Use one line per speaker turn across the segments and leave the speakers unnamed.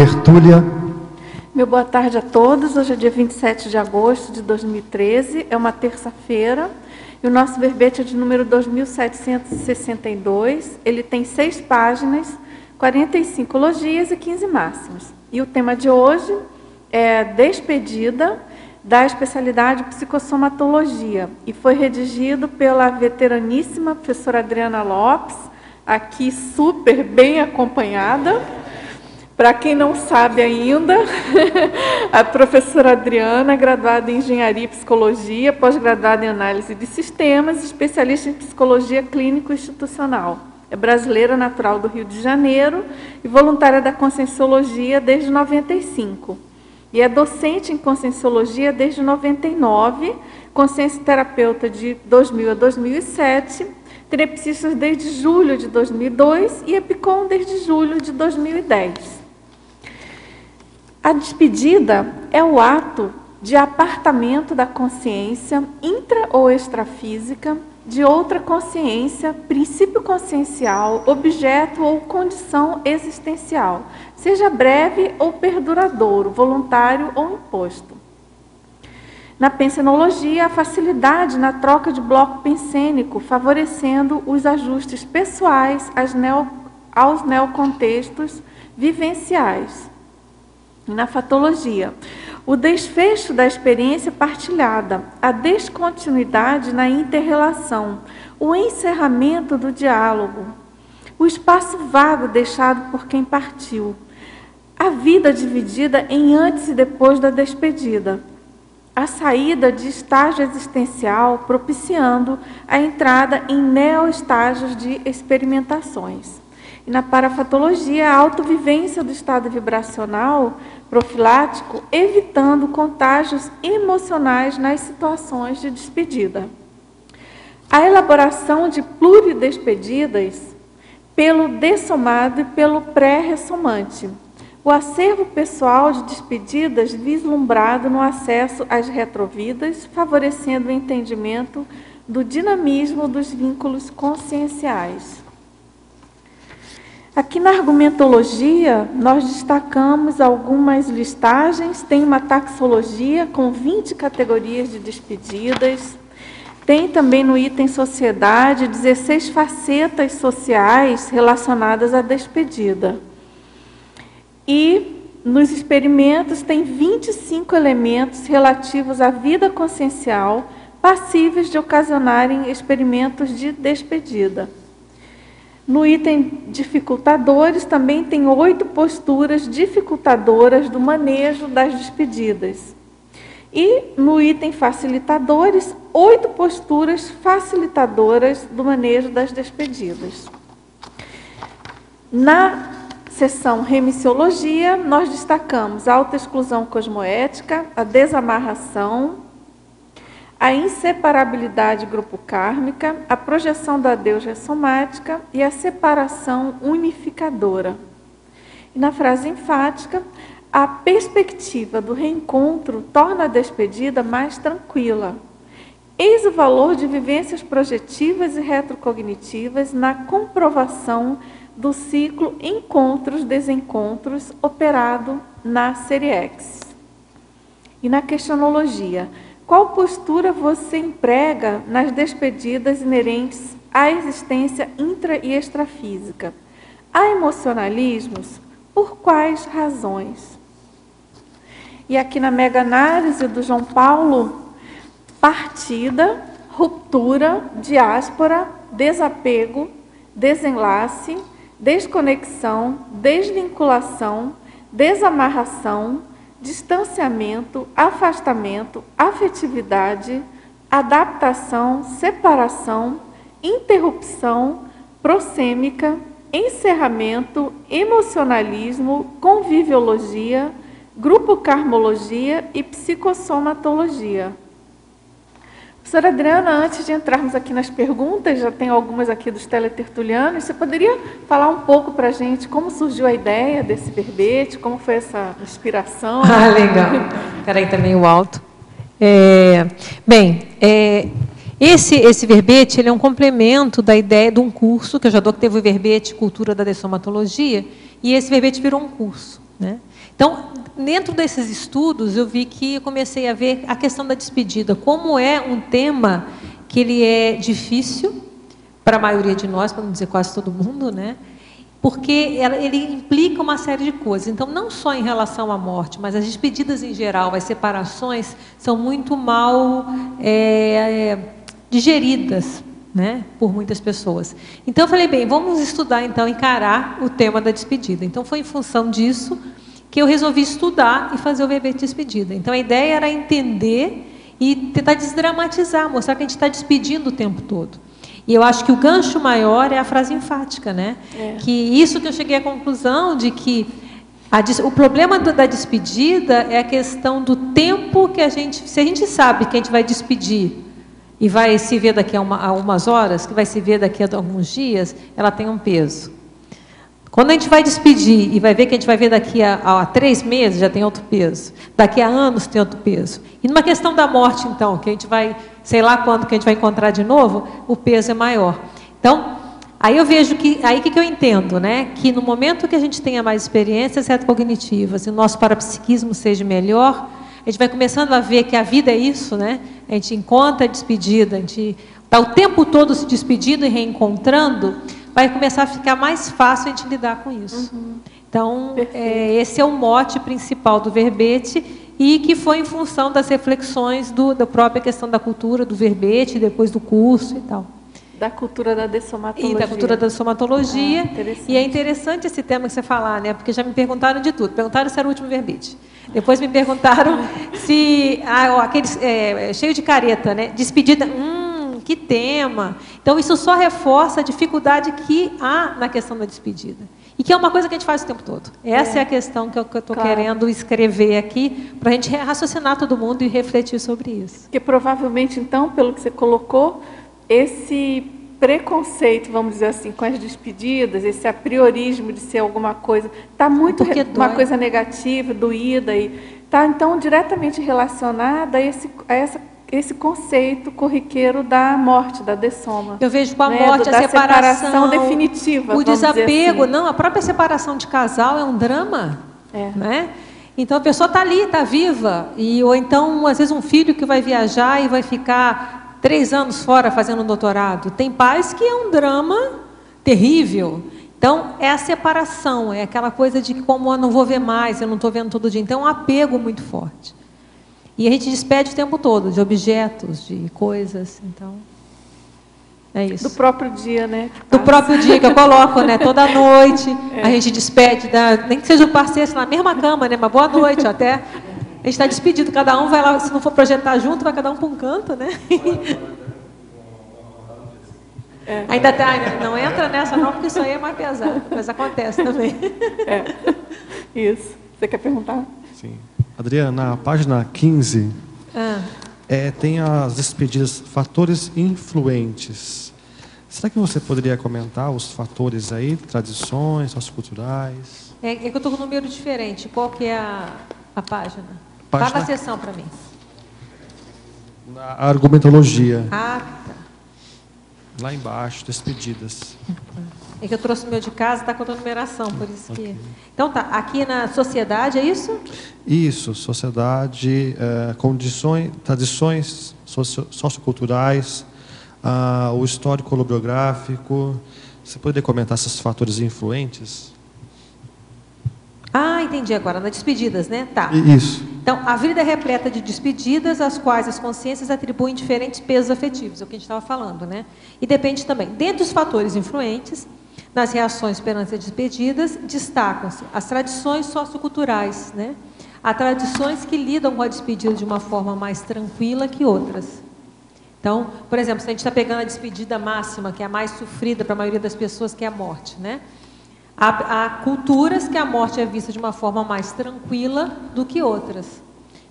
Tertúlia.
Meu boa tarde a todos. Hoje é dia 27 de agosto de 2013, é uma terça-feira, e o nosso verbete é de número 2762. Ele tem 6 páginas, 45 elogias e 15 máximas. E o tema de hoje é despedida da especialidade psicossomatologia, e foi redigido pela veteraníssima professora Adriana Lopes, aqui super bem acompanhada. Para quem não sabe ainda, a professora Adriana, graduada em Engenharia e Psicologia, pós-graduada em Análise de Sistemas, especialista em Psicologia Clínico-Institucional. É brasileira, natural do Rio de Janeiro e voluntária da Conscienciologia desde 95. E é docente em Conscienciologia desde 99, consciencioterapeuta de 2000 a 2007, tenepsistas desde julho de 2002 e EPICOM desde julho de 2010. A despedida é o ato de apartamento da consciência intra ou extrafísica de outra consciência, princípio consciencial, objeto ou condição existencial, seja breve ou perduradouro, voluntário ou imposto. Na pensenologia, a facilidade na troca de bloco pensênico, favorecendo os ajustes pessoais aos neocontextos vivenciais. Na fatologia, o desfecho da experiência partilhada, a descontinuidade na inter-relação, o encerramento do diálogo, o espaço vago deixado por quem partiu, a vida dividida em antes e depois da despedida, a saída de estágio existencial propiciando a entrada em neoestágios de experimentações. E na parafatologia, a autovivência do estado vibracional profilático, evitando contágios emocionais nas situações de despedida. A elaboração de pluridespedidas pelo dessomado e pelo pré-ressomante. O acervo pessoal de despedidas vislumbrado no acesso às retrovidas, favorecendo o entendimento do dinamismo dos vínculos conscienciais. Aqui na argumentologia, nós destacamos algumas listagens, tem uma taxologia com 20 categorias de despedidas, tem também no item sociedade 16 facetas sociais relacionadas à despedida. E nos experimentos tem 25 elementos relativos à vida consciencial passíveis de ocasionarem experimentos de despedida. No item dificultadores, também tem 8 posturas dificultadoras do manejo das despedidas. E no item facilitadores, 8 posturas facilitadoras do manejo das despedidas. Na seção remissiologia, nós destacamos a autoexclusão cosmoética, a desamarração, a inseparabilidade grupo kármica, a projeção da Deus ressomática e a separação unificadora. E na frase enfática, a perspectiva do reencontro torna a despedida mais tranquila. Eis o valor de vivências projetivas e retrocognitivas na comprovação do ciclo encontros-desencontros operado na série X. E na questionologia, qual postura você emprega nas despedidas inerentes à existência intra- e extrafísica? Há emocionalismos? Por quais razões? E aqui na mega-análise do João Paulo, partida, ruptura, diáspora, desapego, desenlace, desconexão, desvinculação, desamarração, distanciamento, afastamento, afetividade, adaptação, separação, interrupção, prosêmica, encerramento, emocionalismo, conviviologia, grupo karmologia e psicossomatologia. Professora Adriana, antes de entrarmos aqui nas perguntas, já tem algumas aqui dos teletertulianos, você poderia falar um pouco para a gente como surgiu a ideia desse verbete, como foi essa inspiração?
Ah, legal. Peraí, tá meio alto. Esse verbete ele é um complemento da ideia de um curso, que eu já dou, que teve o verbete Cultura da Dessomatologia, e esse verbete virou um curso. né? Então, dentro desses estudos, eu vi que eu comecei a ver a questão da despedida, como é um tema que ele é difícil para a maioria de nós, para não dizer quase todo mundo, né? Porque ele implica uma série de coisas. Então, não só em relação à morte, mas as despedidas em geral, as separações, são muito mal digeridas, né, por muitas pessoas. Então, eu falei, bem, vamos estudar, então, encarar o tema da despedida. Então, foi em função disso que eu resolvi estudar e fazer o verbete de despedida. Então, a ideia era entender e tentar desdramatizar, mostrar que a gente está despedindo o tempo todo. E eu acho que o gancho maior é a frase enfática, né? Que isso que eu cheguei à conclusão de que o problema da despedida é a questão do tempo que se a gente sabe que a gente vai despedir e vai se ver daqui a umas horas, que vai se ver daqui a alguns dias, ela tem um peso. Quando a gente vai despedir e vai ver que a gente vai ver daqui a 3 meses, já tem outro peso. Daqui a anos tem outro peso. E numa questão da morte, então, que a gente vai, sei lá quando que a gente vai encontrar de novo, o peso é maior. Então, aí eu vejo que, aí o que eu entendo, né? Que no momento que a gente tenha mais experiências retrocognitivas e o nosso parapsiquismo seja melhor, a gente vai começando a ver que a vida é isso, né? A gente encontra a despedida, a gente está o tempo todo se despedindo e reencontrando, vai começar a ficar mais fácil a gente lidar com isso. Então, esse é o mote principal do verbete e que foi em função das reflexões da própria questão da cultura, do verbete, depois do curso e tal.
Da cultura da dessomatologia.
E da cultura da somatologia. E é interessante esse tema que você falar, né? Porque já me perguntaram de tudo. Perguntaram se era o último verbete. Depois me perguntaram se... aqueles cheio de careta, né? Despedida... que tema! Então, isso só reforça a dificuldade que há na questão da despedida. E que é uma coisa que a gente faz o tempo todo. Essa é a questão que eu estou querendo escrever aqui, para a gente raciocinar todo mundo e refletir sobre isso.
Porque provavelmente, então, pelo que você colocou, esse preconceito, vamos dizer assim, com as despedidas, esse apriorismo de ser alguma coisa, está muito uma coisa negativa, doída, e está, então, diretamente relacionada a esse conceito corriqueiro da morte, da dessoma.
Eu vejo com a morte, a separação
definitiva.
O desapego, assim. A própria separação de casal é um drama. Né? Então a pessoa está ali, está viva, ou então, às vezes, um filho que vai viajar e vai ficar 3 anos fora fazendo um doutorado. Tem pais que é um drama terrível. Então, é a separação, é aquela coisa de que, como eu não vou ver mais, eu não estou vendo todo dia. Então, é um apego muito forte. E a gente despede o tempo todo, de objetos, de coisas, então, é isso.
Do próprio dia, né?
Do próprio dia que eu coloco, né? Toda noite, a gente despede, nem que seja o parceiro, na mesma cama, né? Mas boa noite, até. A gente está despedido, cada um vai lá, se não for projetar junto, vai cada um para um canto, né? Ainda não entra nessa não, porque isso aí é mais pesado, mas acontece também.
Isso. Você quer perguntar?
Sim. Adriana, na página 15, tem as despedidas, fatores influentes. Será que você poderia comentar os fatores aí, tradições, socioculturais?
É que eu estou com um número diferente. Qual que é a página? Fala a sessão para mim.
Na argumentologia.
Tá.
Lá embaixo, despedidas.
É que eu trouxe o meu de casa, está com a numeração, por isso que... Então tá, aqui na sociedade, é isso?
Isso, sociedade, condições, tradições socioculturais, o histórico holobiográfico. Você poderia comentar esses fatores influentes?
Entendi agora, nas despedidas, né? Tá.
Isso.
Então, a vida é repleta de despedidas, às quais as consciências atribuem diferentes pesos afetivos, é o que a gente estava falando, né? E depende também. Dentre os fatores influentes, nas reações perante as despedidas, destacam-se as tradições socioculturais, né? Há tradições que lidam com a despedida de uma forma mais tranquila que outras. Então, por exemplo, se a gente está pegando a despedida máxima, que é a mais sofrida para a maioria das pessoas, que é a morte, né? Há culturas que a morte é vista de uma forma mais tranquila do que outras.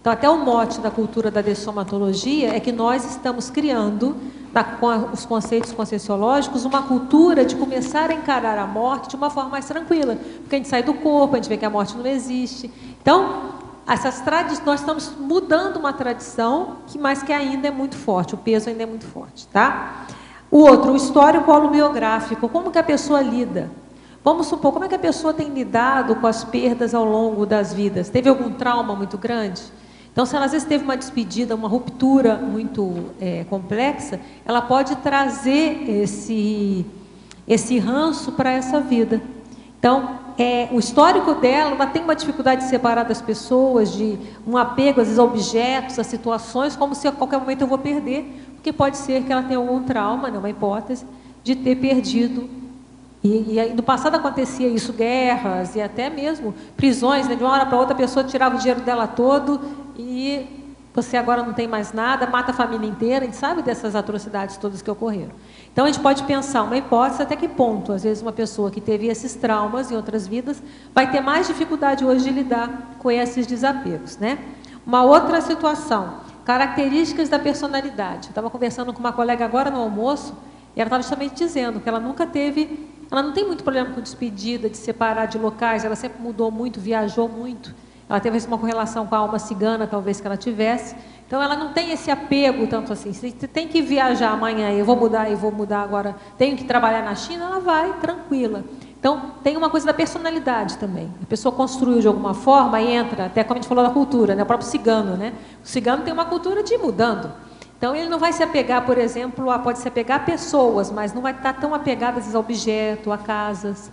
Então, até o mote da cultura da dessomatologia é que nós estamos criando, com os conceitos conscienciológicos, uma cultura de começar a encarar a morte de uma forma mais tranquila. Porque a gente sai do corpo, a gente vê que a morte não existe. Então, nós estamos mudando uma tradição, mas que ainda é muito forte, o peso ainda é muito forte. Tá? O histórico holobiográfico, como que a pessoa lida? Vamos supor, como é que a pessoa tem lidado com as perdas ao longo das vidas? Teve algum trauma muito grande? Então, se ela às vezes teve uma despedida, uma ruptura muito complexa, ela pode trazer esse ranço para essa vida. Então, o histórico dela, ela tem uma dificuldade de separar das pessoas, de um apego, às vezes, a objetos, a situações, como se a qualquer momento eu vou perder, porque pode ser que ela tenha algum trauma, né, uma hipótese, de ter perdido. E no passado acontecia isso, guerras e até mesmo prisões, né, de uma hora para outra a pessoa tirava o dinheiro dela todo e você agora não tem mais nada, mata a família inteira. A gente sabe dessas atrocidades todas que ocorreram. Então, a gente pode pensar uma hipótese até que ponto, às vezes, uma pessoa que teve esses traumas em outras vidas vai ter mais dificuldade hoje de lidar com esses desapegos, né? Uma outra situação, características da personalidade. Eu estava conversando com uma colega agora no almoço e ela estava justamente dizendo que ela nunca teve, ela não tem muito problema com despedida, de separar de locais, ela sempre mudou muito, viajou muito. Ela teve uma correlação com a alma cigana, talvez, que ela tivesse. Então, ela não tem esse apego tanto assim. Se tem que viajar amanhã, eu vou mudar agora, tenho que trabalhar na China, ela vai tranquila. Então, tem uma coisa da personalidade também. A pessoa construiu de alguma forma e entra, até como a gente falou da cultura, né? O próprio cigano, né? O cigano tem uma cultura de ir mudando. Então, ele não vai se apegar, por exemplo, pode se apegar a pessoas, mas não vai estar tão apegado a objetos, a casas.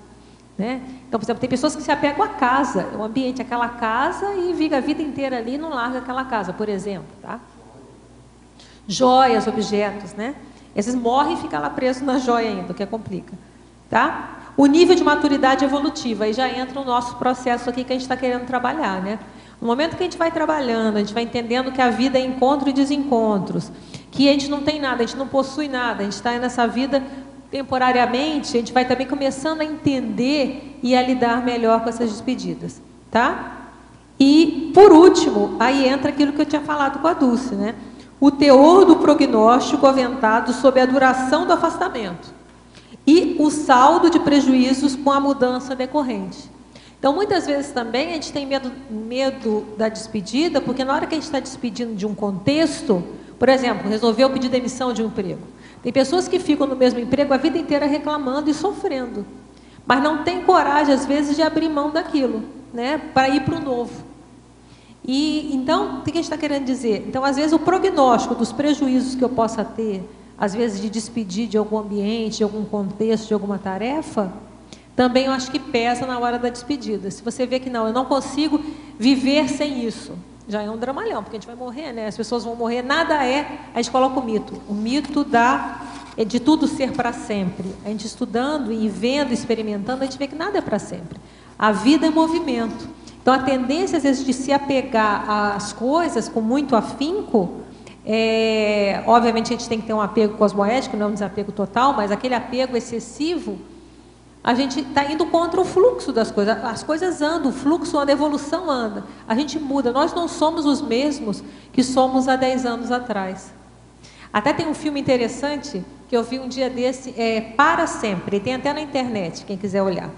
Né? Então, por exemplo, tem pessoas que se apegam à casa, o ambiente, aquela casa, e vive a vida inteira ali e não larga aquela casa, por exemplo. Tá? Joias, objetos, né? Esses morrem e ficam lá presos na joia ainda, o que complica. Tá? O nível de maturidade evolutiva, aí já entra o nosso processo aqui que a gente está querendo trabalhar. Né? No momento que a gente vai trabalhando, a gente vai entendendo que a vida é encontro e desencontros, que a gente não tem nada, a gente não possui nada, a gente está nessa vida temporariamente, a gente vai também começando a entender e a lidar melhor com essas despedidas, tá? E, por último, aí entra aquilo que eu tinha falado com a Dulce, né? O teor do prognóstico aventado sobre a duração do afastamento e o saldo de prejuízos com a mudança decorrente. Então, muitas vezes também a gente tem medo da despedida, porque na hora que a gente está despedindo de um contexto, por exemplo, resolveu pedir demissão de um emprego. Tem pessoas que ficam no mesmo emprego a vida inteira reclamando e sofrendo, mas não tem coragem, às vezes, de abrir mão daquilo, né, para ir para o novo. E, então, o que a gente está querendo dizer? Então, às vezes, o prognóstico dos prejuízos que eu possa ter, às vezes, de despedir de algum ambiente, de algum contexto, de alguma tarefa, também eu acho que pesa na hora da despedida. Se você vê que não, eu não consigo viver sem isso, já é um dramalhão, porque a gente vai morrer, né? As pessoas vão morrer, nada é... A gente coloca o mito de tudo ser para sempre. A gente estudando e vendo, experimentando, a gente vê que nada é para sempre. A vida é movimento. Então, a tendência, às vezes, de se apegar às coisas com muito afinco, obviamente, a gente tem que ter um apego cosmoético, não um desapego total, mas aquele apego excessivo, a gente está indo contra o fluxo das coisas. As coisas andam, o fluxo anda, a evolução anda. A gente muda. Nós não somos os mesmos que somos há 10 anos atrás. Até tem um filme interessante que eu vi um dia desse, Para Sempre. Tem até na internet, quem quiser olhar.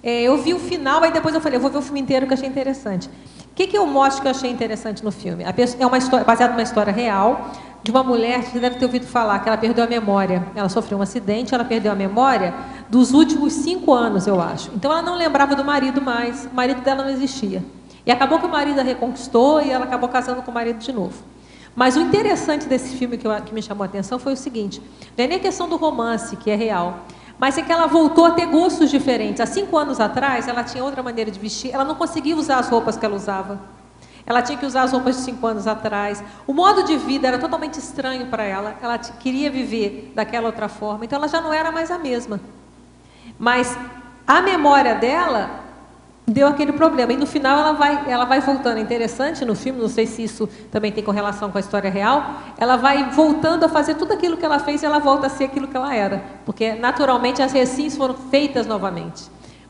Eu vi o final, aí depois eu falei, eu vou ver o filme inteiro que eu achei interessante. O que eu mostro que eu achei interessante no filme? É uma história, baseada numa história real, de uma mulher, você deve ter ouvido falar, que ela perdeu a memória. Ela sofreu um acidente, ela perdeu a memória dos últimos 5 anos, eu acho. Então, ela não lembrava do marido mais, o marido dela não existia. E acabou que o marido a reconquistou e ela acabou casando com o marido de novo. Mas o interessante desse filme que me chamou a atenção foi o seguinte, não é nem a questão do romance, que é real, mas é que ela voltou a ter gostos diferentes. Há 5 anos atrás, ela tinha outra maneira de vestir, ela não conseguia usar as roupas que ela usava. Ela tinha que usar as roupas de 5 anos atrás. O modo de vida era totalmente estranho para ela. Ela queria viver daquela outra forma. Então, ela já não era mais a mesma. Mas a memória dela deu aquele problema. E no final ela vai voltando. É interessante no filme, não sei se isso também tem correlação com a história real. Ela vai voltando a fazer tudo aquilo que ela fez e ela volta a ser aquilo que ela era. Porque, naturalmente, as recins foram feitas novamente.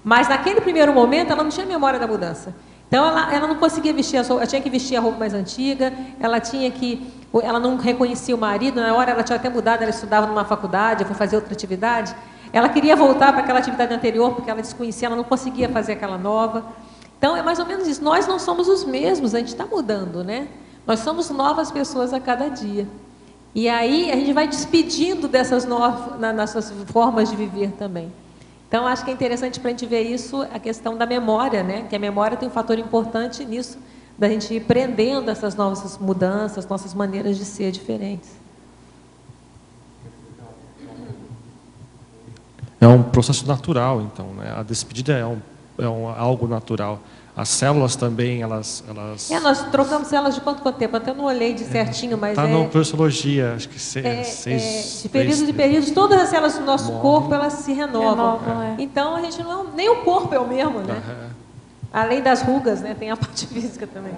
Mas, naquele primeiro momento, ela não tinha memória da mudança. Então, ela não conseguia vestir ela tinha que vestir a roupa mais antiga, ela não reconhecia o marido, na hora ela tinha até mudado, ela estudava numa faculdade, foi fazer outra atividade, ela queria voltar para aquela atividade anterior, porque ela desconhecia, ela não conseguia fazer aquela nova. Então, é mais ou menos isso, nós não somos os mesmos, a gente está mudando, né? Nós somos novas pessoas a cada dia. E aí, a gente vai despedindo dessas nossas formas de viver também. Então, acho que é interessante para a gente ver isso, a questão da memória, né? Que a memória tem um fator importante nisso, da gente ir aprendendo essas novas mudanças, nossas maneiras de ser diferentes.
É um processo natural, então, né? A despedida é algo natural. As células também, elas...
nós trocamos células de quanto tempo? Até eu não olhei de certinho, mas
está na projeciologia, acho que
de períodos, todas as células do nosso corpo, elas se renovam. Então, a gente não... Nem o corpo é o mesmo, né? Além das rugas, né? Tem a parte física também.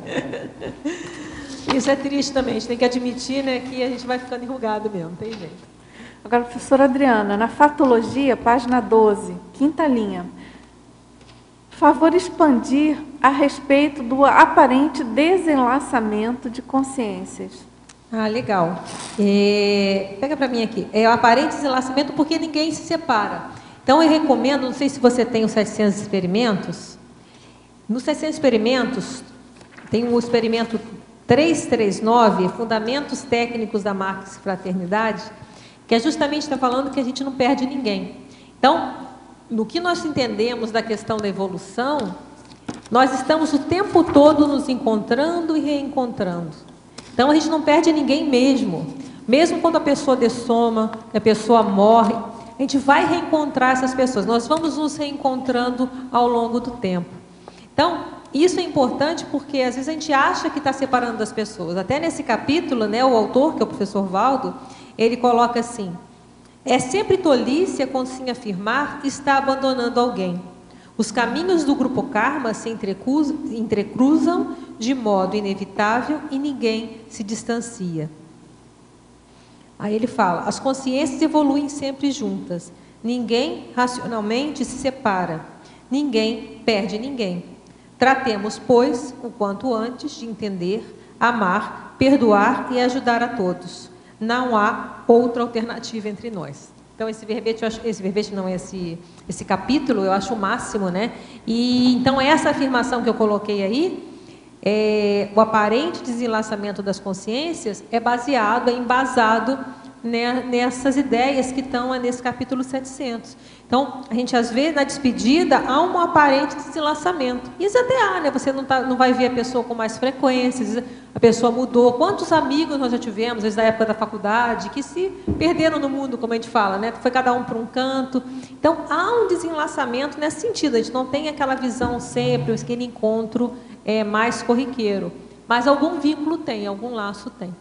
Isso é triste também, a gente tem que admitir, né, que a gente vai ficando enrugado mesmo, não tem jeito.
Agora, professora Adriana, na fatologia, página 12, quinta linha, por favor, expandir a respeito do aparente desenlaçamento de consciências.
Ah, legal. Pega para mim aqui. É o aparente desenlaçamento porque ninguém se separa. Então, eu recomendo, não sei se você tem os 700 experimentos. Nos 700 experimentos, tem o experimento 339, Fundamentos Técnicos da Marx Fraternidade, que é justamente está falando que a gente não perde ninguém. Então, no que nós entendemos da questão da evolução, nós estamos o tempo todo nos encontrando e reencontrando. Então, a gente não perde ninguém mesmo. Mesmo quando a pessoa dessoma, a pessoa morre, a gente vai reencontrar essas pessoas. Nós vamos nos reencontrando ao longo do tempo. Então, isso é importante porque às vezes a gente acha que está separando das pessoas. Até nesse capítulo, né, o autor, que é o professor Valdo, ele coloca assim: é sempre tolice quando se afirmar está abandonando alguém. Os caminhos do grupo karma se entrecruzam de modo inevitável e ninguém se distancia. Aí ele fala: as consciências evoluem sempre juntas. Ninguém racionalmente se separa. Ninguém perde ninguém. Tratemos, pois, o quanto antes de entender, amar, perdoar e ajudar a todos. Não há outra alternativa entre nós. Então, esse capítulo, eu acho o máximo, né? E, então, essa afirmação que eu coloquei aí, o aparente desenlaçamento das consciências, é embasado nessas ideias que estão nesse capítulo 700. Então, a gente, às vezes, na despedida, há um aparente desenlaçamento. Isso até há, né? Você não vai ver a pessoa com mais frequência, a pessoa mudou. Quantos amigos nós já tivemos, desde a época da faculdade, que se perderam no mundo, como a gente fala, né? Foi cada um para um canto. Então, há um desenlaçamento nesse sentido. A gente não tem aquela visão sempre, aquele encontro mais corriqueiro. Mas algum vínculo tem, algum laço tem.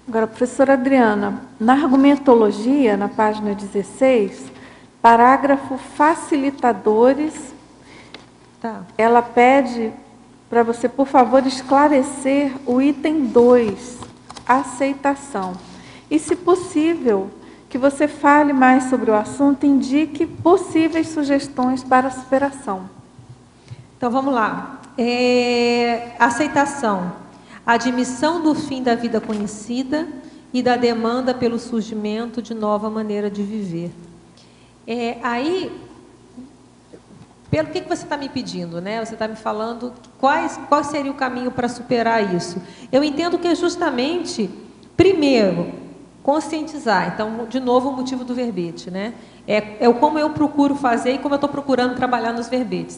Agora, professora Adriana, na argumentologia, na página 16, parágrafo facilitadores, ela pede para você, por favor, esclarecer o item 2, aceitação. E, se possível, que você fale mais sobre o assunto, indique possíveis sugestões para a superação.
Então, vamos lá. Aceitação. Admissão do fim da vida conhecida e da demanda pelo surgimento de nova maneira de viver. Aí, pelo que você está me pedindo, né? Você está me falando qual seria o caminho para superar isso. Eu entendo que é justamente, primeiro, conscientizar. Então, de novo, o motivo do verbete, né? Como eu procuro fazer e como eu estou procurando trabalhar nos verbetes.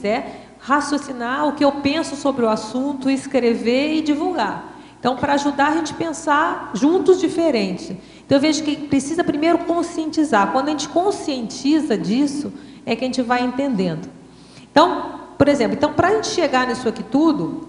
Raciocinar o que eu penso sobre o assunto, escrever e divulgar. Então, para ajudar a gente a pensar juntos diferente. Então, eu vejo que precisa primeiro conscientizar. Quando a gente conscientiza disso, é que a gente vai entendendo. Então, por exemplo, para a gente chegar nisso aqui tudo,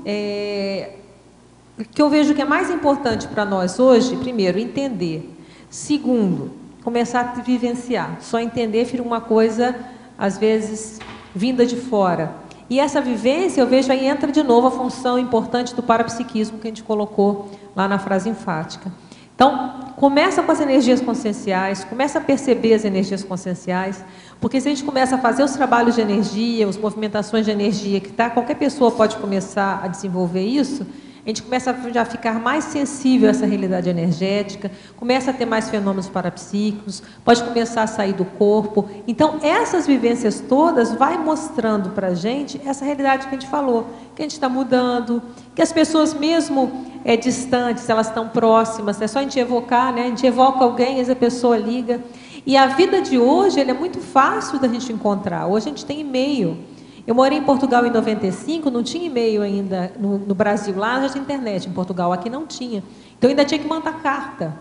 o que eu vejo que é mais importante para nós hoje, primeiro, entender. Segundo, começar a vivenciar. Só entender fica uma coisa, às vezes, vinda de fora. E essa vivência, eu vejo, aí entra de novo a função importante do parapsiquismo que a gente colocou lá na frase enfática. Então, começa com as energias conscienciais, começa a perceber as energias conscienciais, porque se a gente começa a fazer os trabalhos de energia, as movimentações de energia, qualquer pessoa pode começar a desenvolver isso, a gente começa a já ficar mais sensível a essa realidade energética, começa a ter mais fenômenos parapsíquicos, pode começar a sair do corpo. Então, essas vivências todas vai mostrando para a gente essa realidade que a gente falou, que a gente está mudando, que as pessoas mesmo distantes, elas estão próximas, é só a gente evocar, né? A gente evoca alguém, essa pessoa liga. E a vida de hoje, ele é muito fácil da gente encontrar. Hoje a gente tem e-mail. Eu morei em Portugal em 95, não tinha e-mail ainda no Brasil. Lá já tinha internet, em Portugal aqui não tinha. Então ainda tinha que mandar carta.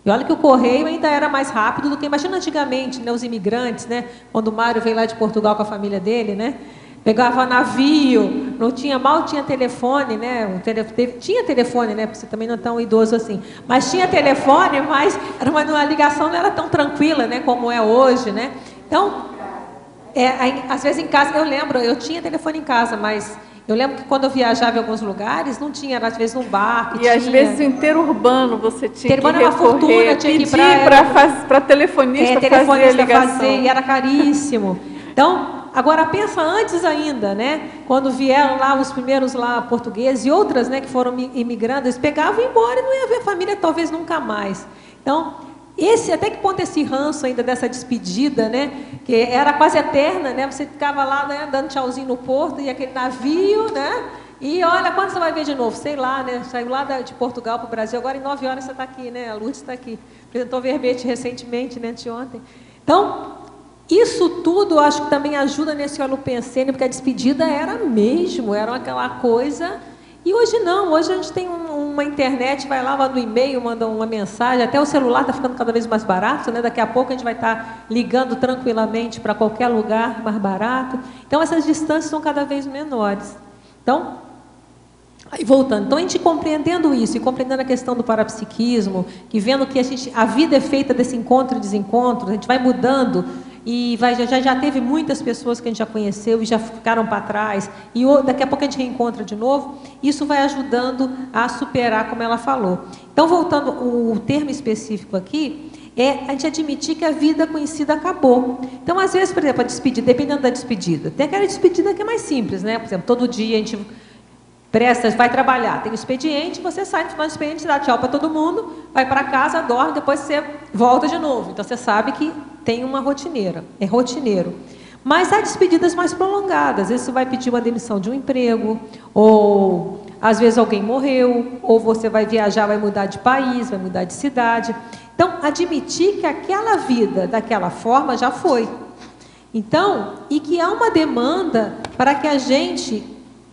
E olha que o correio ainda era mais rápido do que... Imagina antigamente, né, os imigrantes, né, quando o Mário veio lá de Portugal com a família dele, né, pegava navio, mal tinha telefone, né, tinha telefone, né, porque você também não é tão idoso assim, mas tinha telefone, mas era uma ligação não era tão tranquila, né, como é hoje, né. Então, às vezes em casa, eu lembro, eu tinha telefone em casa, mas... Eu lembro que quando eu viajava em alguns lugares, não tinha, era às vezes num bar.
E às vezes o interurbano você tinha que
recorrer, uma fortuna, tinha que ir
para telefonista fazer a ligação.
E era caríssimo. Então, agora pensa antes ainda, né? Quando vieram lá os primeiros lá portugueses e outras, né, que foram imigrando, eles pegavam e iam embora e não ia ver família talvez nunca mais. Então, até que ponto esse ranço ainda dessa despedida, né, que era quase eterna, né, você ficava lá, né, dando tchauzinho no porto e aquele navio, né, e olha, quando você vai ver de novo? Sei lá, né, saiu lá de Portugal para o Brasil, agora em 9 horas você está aqui, né, a Lourdes está aqui, apresentou verbete recentemente, né, anteontem. Então, isso tudo eu acho que também ajuda nesse holopensene, porque a despedida era aquela coisa... E hoje não, hoje a gente tem uma internet, vai lá, manda um e-mail, manda uma mensagem, até o celular está ficando cada vez mais barato, né? Daqui a pouco a gente vai estar ligando tranquilamente para qualquer lugar mais barato. Então, essas distâncias são cada vez menores. Então, aí voltando, então a gente compreendendo isso e compreendendo a questão do parapsiquismo, que vendo que a vida é feita desse encontro e desencontro, a gente vai mudando, e já teve muitas pessoas que a gente já conheceu e já ficaram para trás, e daqui a pouco a gente reencontra de novo, isso vai ajudando a superar, como ela falou. Então, voltando, o termo específico aqui é a gente admitir que a vida conhecida acabou. Então, às vezes, por exemplo, a despedida, dependendo da despedida, tem aquela despedida que é mais simples, né? Por exemplo, todo dia a gente vai trabalhar, tem o expediente, você sai no final do expediente, dá tchau para todo mundo, vai para casa, dorme, depois você volta de novo. Então, você sabe que tem uma rotineira, é rotineiro. Mas há despedidas mais prolongadas. Às vezes você vai pedir uma demissão de um emprego, ou às vezes alguém morreu, ou você vai viajar, vai mudar de país, vai mudar de cidade. Então, admitir que aquela vida, daquela forma, já foi. Então, e que há uma demanda para que a gente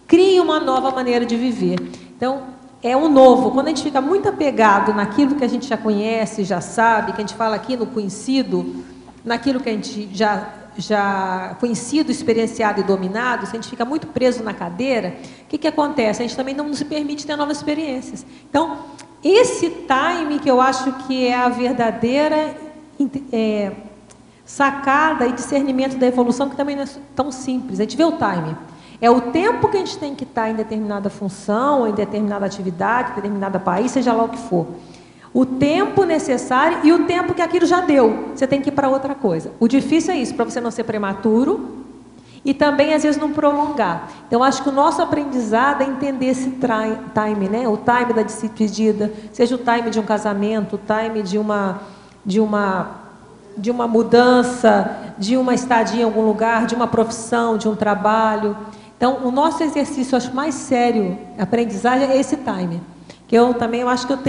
crie uma nova maneira de viver. Então, é o novo. Quando a gente fica muito apegado naquilo que a gente já conhece, já sabe, que a gente fala aqui no conhecido, naquilo que a gente já conhecido, experienciado e dominado, se a gente fica muito preso na cadeira, o que acontece? A gente também não se permite ter novas experiências. Então, esse time que eu acho que é a verdadeira sacada e discernimento da evolução, que também não é tão simples. A gente vê o time. É o tempo que a gente tem que estar em determinada função, em determinada atividade, em determinado país, seja lá o que for. O tempo necessário e o tempo que aquilo já deu. Você tem que ir para outra coisa. O difícil é isso, para você não ser prematuro e também, às vezes, não prolongar. Então, acho que o nosso aprendizado é entender esse time, né? O time da despedida, seja o time de um casamento, o time de uma mudança, de uma estadia em algum lugar, de uma profissão, de um trabalho. Então, o nosso exercício, acho mais sério, aprendizagem, é esse time. Que eu acho que eu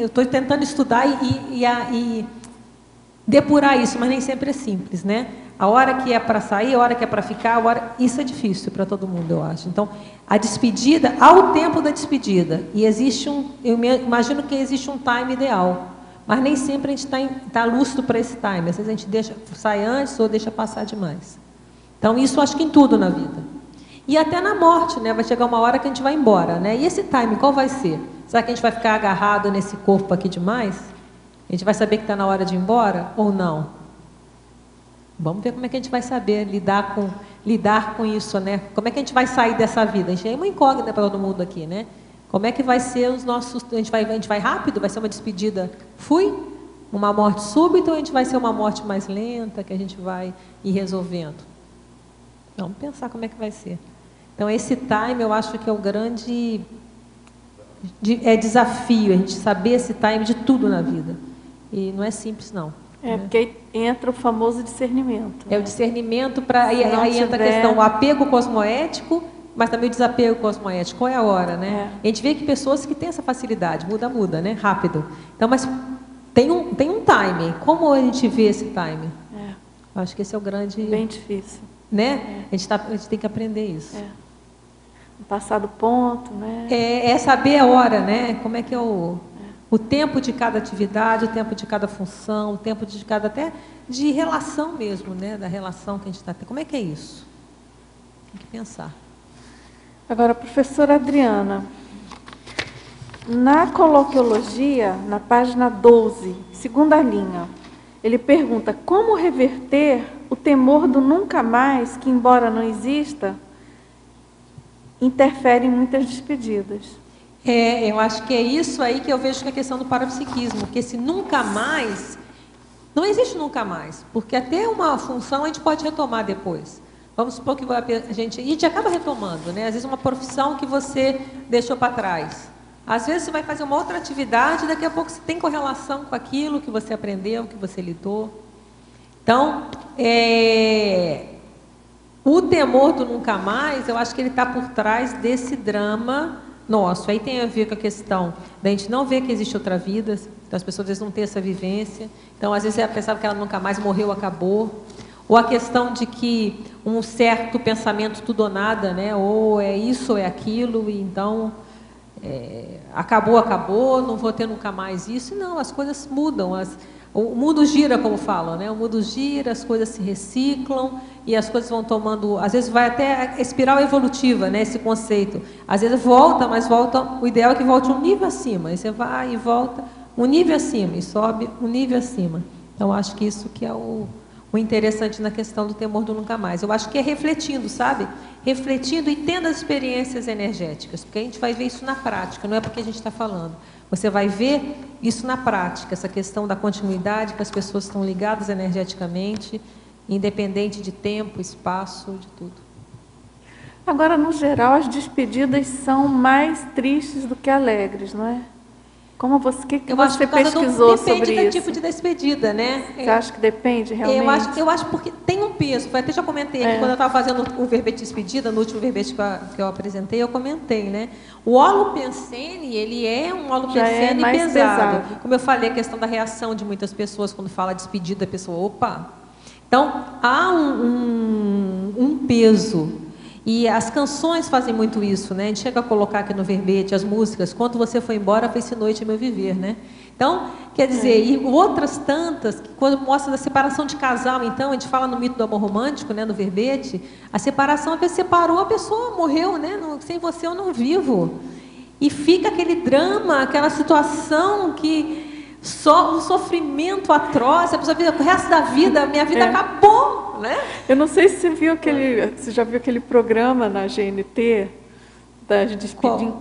estou tentando estudar e depurar isso, mas nem sempre é simples, né? A hora que é para sair, a hora que é para ficar, isso é difícil para todo mundo, eu acho. Então, a despedida, há o tempo da despedida, e eu imagino que existe um time ideal, mas nem sempre a gente está lúcido para esse time. Às vezes a gente sai antes ou deixa passar demais. Então, isso eu acho que em tudo na vida. E até na morte, né? Vai chegar uma hora que a gente vai embora, né? E esse time, qual vai ser? Será que a gente vai ficar agarrado nesse corpo aqui demais? A gente vai saber que está na hora de ir embora ou não? Vamos ver como é que a gente vai saber lidar com isso, né? Como é que a gente vai sair dessa vida? A gente é uma incógnita para todo mundo aqui, né? Como é que vai ser os nossos... A gente vai rápido? Vai ser uma despedida? Uma morte súbita ou a gente vai ser uma morte mais lenta, que a gente vai ir resolvendo? Vamos pensar como é que vai ser. Então, esse time, eu acho que é o grande desafio, a gente saber esse time de tudo na vida. E não é simples, não.
Porque aí entra o famoso discernimento.
É o discernimento, aí entra a questão, o apego cosmoético, mas também o desapego cosmoético. Qual é a hora, né? A gente vê que pessoas que têm essa facilidade, muda, né? Rápido. Então, mas tem um time. Como a gente vê esse time? Acho que esse é o grande...
Bem difícil.
Né? A gente tem que aprender isso.
Passar do ponto, né?
É saber a hora, né? Como é que é o tempo de cada atividade, o tempo de cada função, o tempo de cada até de relação mesmo, né? Da relação que a gente está tendo. Como é que é isso? Tem que pensar.
Agora, professora Adriana, na coloquiologia, na página 12, segunda linha, ele pergunta como reverter o temor do nunca mais, que embora não exista, interfere em muitas despedidas.
Eu acho que é isso aí que eu vejo que é a questão do parapsiquismo, que esse nunca mais, não existe nunca mais, porque até uma função a gente pode retomar depois. Vamos supor que a gente acaba retomando, né? Às vezes uma profissão que você deixou para trás. Às vezes você vai fazer uma outra atividade, daqui a pouco você tem correlação com aquilo que você aprendeu, que você lidou. Então, o temor do nunca mais, eu acho que ele está por trás desse drama nosso. Aí tem a ver com a questão da gente não ver que existe outra vida, então as pessoas às vezes não têm essa vivência. Então, às vezes ela pensava que ela nunca mais morreu, acabou. Ou a questão de que um certo pensamento tudo ou nada, né? Ou é isso ou é aquilo, e então acabou, não vou ter nunca mais isso. Não, as coisas mudam, o mundo gira, como falam, né? O mundo gira, as coisas se reciclam e as coisas vão tomando, às vezes vai até a espiral evolutiva, né? Esse conceito. Às vezes volta, mas volta, o ideal é que volte um nível acima. Aí você vai e volta um nível acima e sobe um nível acima. Então, acho que isso que é o interessante na questão do temor do nunca mais. Eu acho que é refletindo, sabe? Refletindo e tendo as experiências energéticas, porque a gente vai ver isso na prática, não é porque a gente está falando. Você vai ver isso na prática, essa questão da continuidade, que as pessoas estão ligadas energeticamente, independente de tempo, espaço, de tudo.
Agora, no geral, as despedidas são mais tristes do que alegres, não é? Como você, que você pesquisou sobre isso?
Depende do tipo de despedida, né?
Você acha que depende realmente?
Eu acho porque tem um peso. Até já comentei aqui, quando eu estava fazendo o verbete de despedida, no último verbete que eu apresentei, eu comentei, né? O holopensene, ele é um holopensene pesado. Como eu falei, a questão da reação de muitas pessoas, quando fala despedida, a pessoa, opa! Então, há um peso. E as canções fazem muito isso, né? A gente chega a colocar aqui no verbete as músicas, quando você foi embora, fez-se noite meu viver, né? Então, quer dizer, e outras tantas, que quando mostra a separação de casal, então, a gente fala no mito do amor romântico, né, no verbete, a separação, a pessoa separou, a pessoa morreu, né? Sem você eu não vivo. E fica aquele drama, aquela situação que só um sofrimento atroz, a pessoa vive o resto da vida, minha vida acabou, né?
Eu não sei se você viu você já viu aquele programa na GNT das despedidas,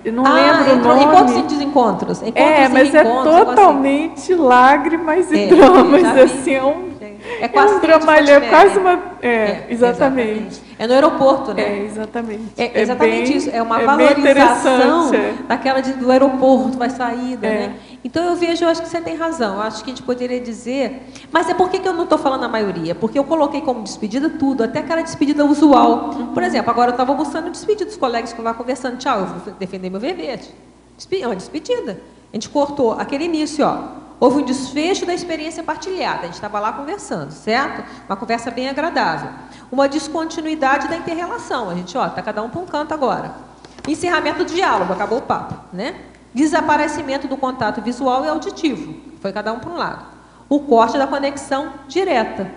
eu não lembro o nome.
Encontros e desencontros.
Mas é totalmente lágrimas e dramas, assim, é quase um dramalhão, é quase uma... exatamente.
É no aeroporto, né?
Exatamente.
É exatamente isso. É uma valorização daquela do aeroporto, vai saída, né? Então eu acho que você tem razão. Eu acho que a gente poderia dizer... Mas por que eu não estou falando a maioria? Porque eu coloquei como despedida tudo, até aquela despedida usual. Por exemplo, agora eu estava mostrando despedida dos colegas que eu estava conversando. Tchau, eu vou defender meu verbete. É uma despedida. A gente cortou aquele início, ó. Houve um desfecho da experiência partilhada. A gente estava lá conversando, certo? Uma conversa bem agradável. Uma descontinuidade da inter-relação. A gente, está cada um para um canto agora. Encerramento do diálogo, acabou o papo, né? Desaparecimento do contato visual e auditivo. Foi cada um para um lado. O corte da conexão direta.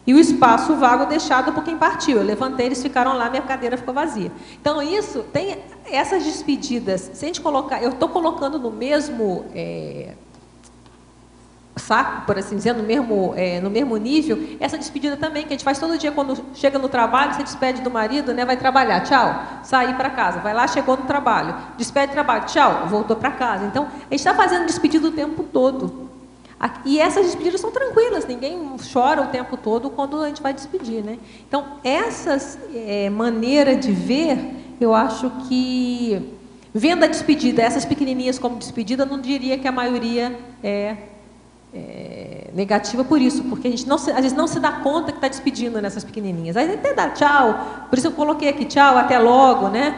E o espaço vago deixado por quem partiu. Eu levantei, eles ficaram lá, minha cadeira ficou vazia. Então, isso tem essas despedidas. Se a gente colocar... Eu estou colocando no mesmo... saco, por assim dizer, no mesmo nível, essa despedida também, que a gente faz todo dia quando chega no trabalho, você despede do marido, né, vai trabalhar, tchau, sair para casa, vai lá, chegou no trabalho, despede do trabalho, tchau, voltou para casa. Então, a gente está fazendo despedida o tempo todo. E essas despedidas são tranquilas, ninguém chora o tempo todo quando a gente vai despedir, né? Então, essas maneiras de ver, eu acho que, vendo a despedida, essas pequenininhas como despedida, não diria que a maioria negativa por isso, porque a gente às vezes não se dá conta que está despedindo nessas pequenininhas. Aí até dá tchau, por isso eu coloquei aqui tchau, até logo, né?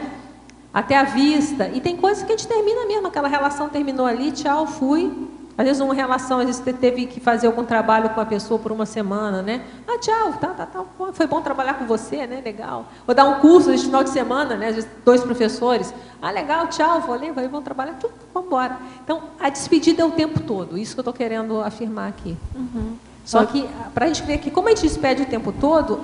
Até a vista. E tem coisas que a gente termina mesmo, aquela relação terminou ali, tchau, fui, Às vezes uma relação, às vezes você teve que fazer algum trabalho com a pessoa por uma semana, né? Ah, tchau, tá, foi bom trabalhar com você, né? Legal. Ou dar um curso nesse final de semana, né? Às vezes 2 professores. Ah, legal, tchau, vou ali, vamos trabalhar, vamos embora. Então, a despedida é o tempo todo, isso que eu estou querendo afirmar aqui. Só que, para a gente ver que, como a gente despede o tempo todo,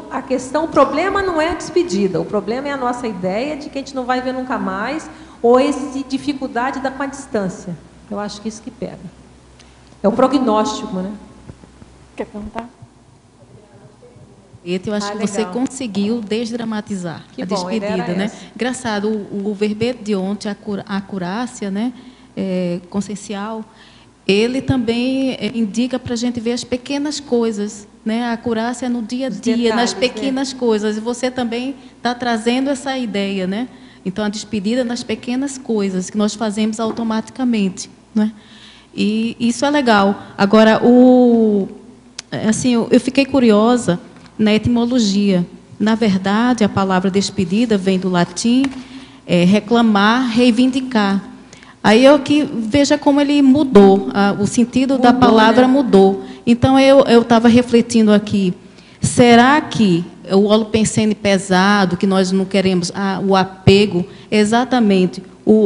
o problema não é a despedida, o problema é a nossa ideia de que a gente não vai ver nunca mais, ou essa dificuldade com a distância. Eu acho que isso que pega. É o prognóstico, né?
Quer perguntar?
Eu acho que você conseguiu desdramatizar a despedida, né? Engraçado, o verbete de ontem, a acurácia, né? Consciencial, ele também indica para a gente ver as pequenas coisas, né? A acurácia no dia a dia, nas pequenas coisas. E você também está trazendo essa ideia, né? Então, a despedida nas pequenas coisas que nós fazemos automaticamente, né? E isso é legal. Agora, assim, eu fiquei curiosa na etimologia. Na verdade, a palavra despedida vem do latim reclamar, reivindicar. Aí eu que veja como ele mudou, o sentido da palavra, né? Mudou. Então, eu estava refletindo aqui, será que o holopensene pesado, que nós não queremos, o apego, exatamente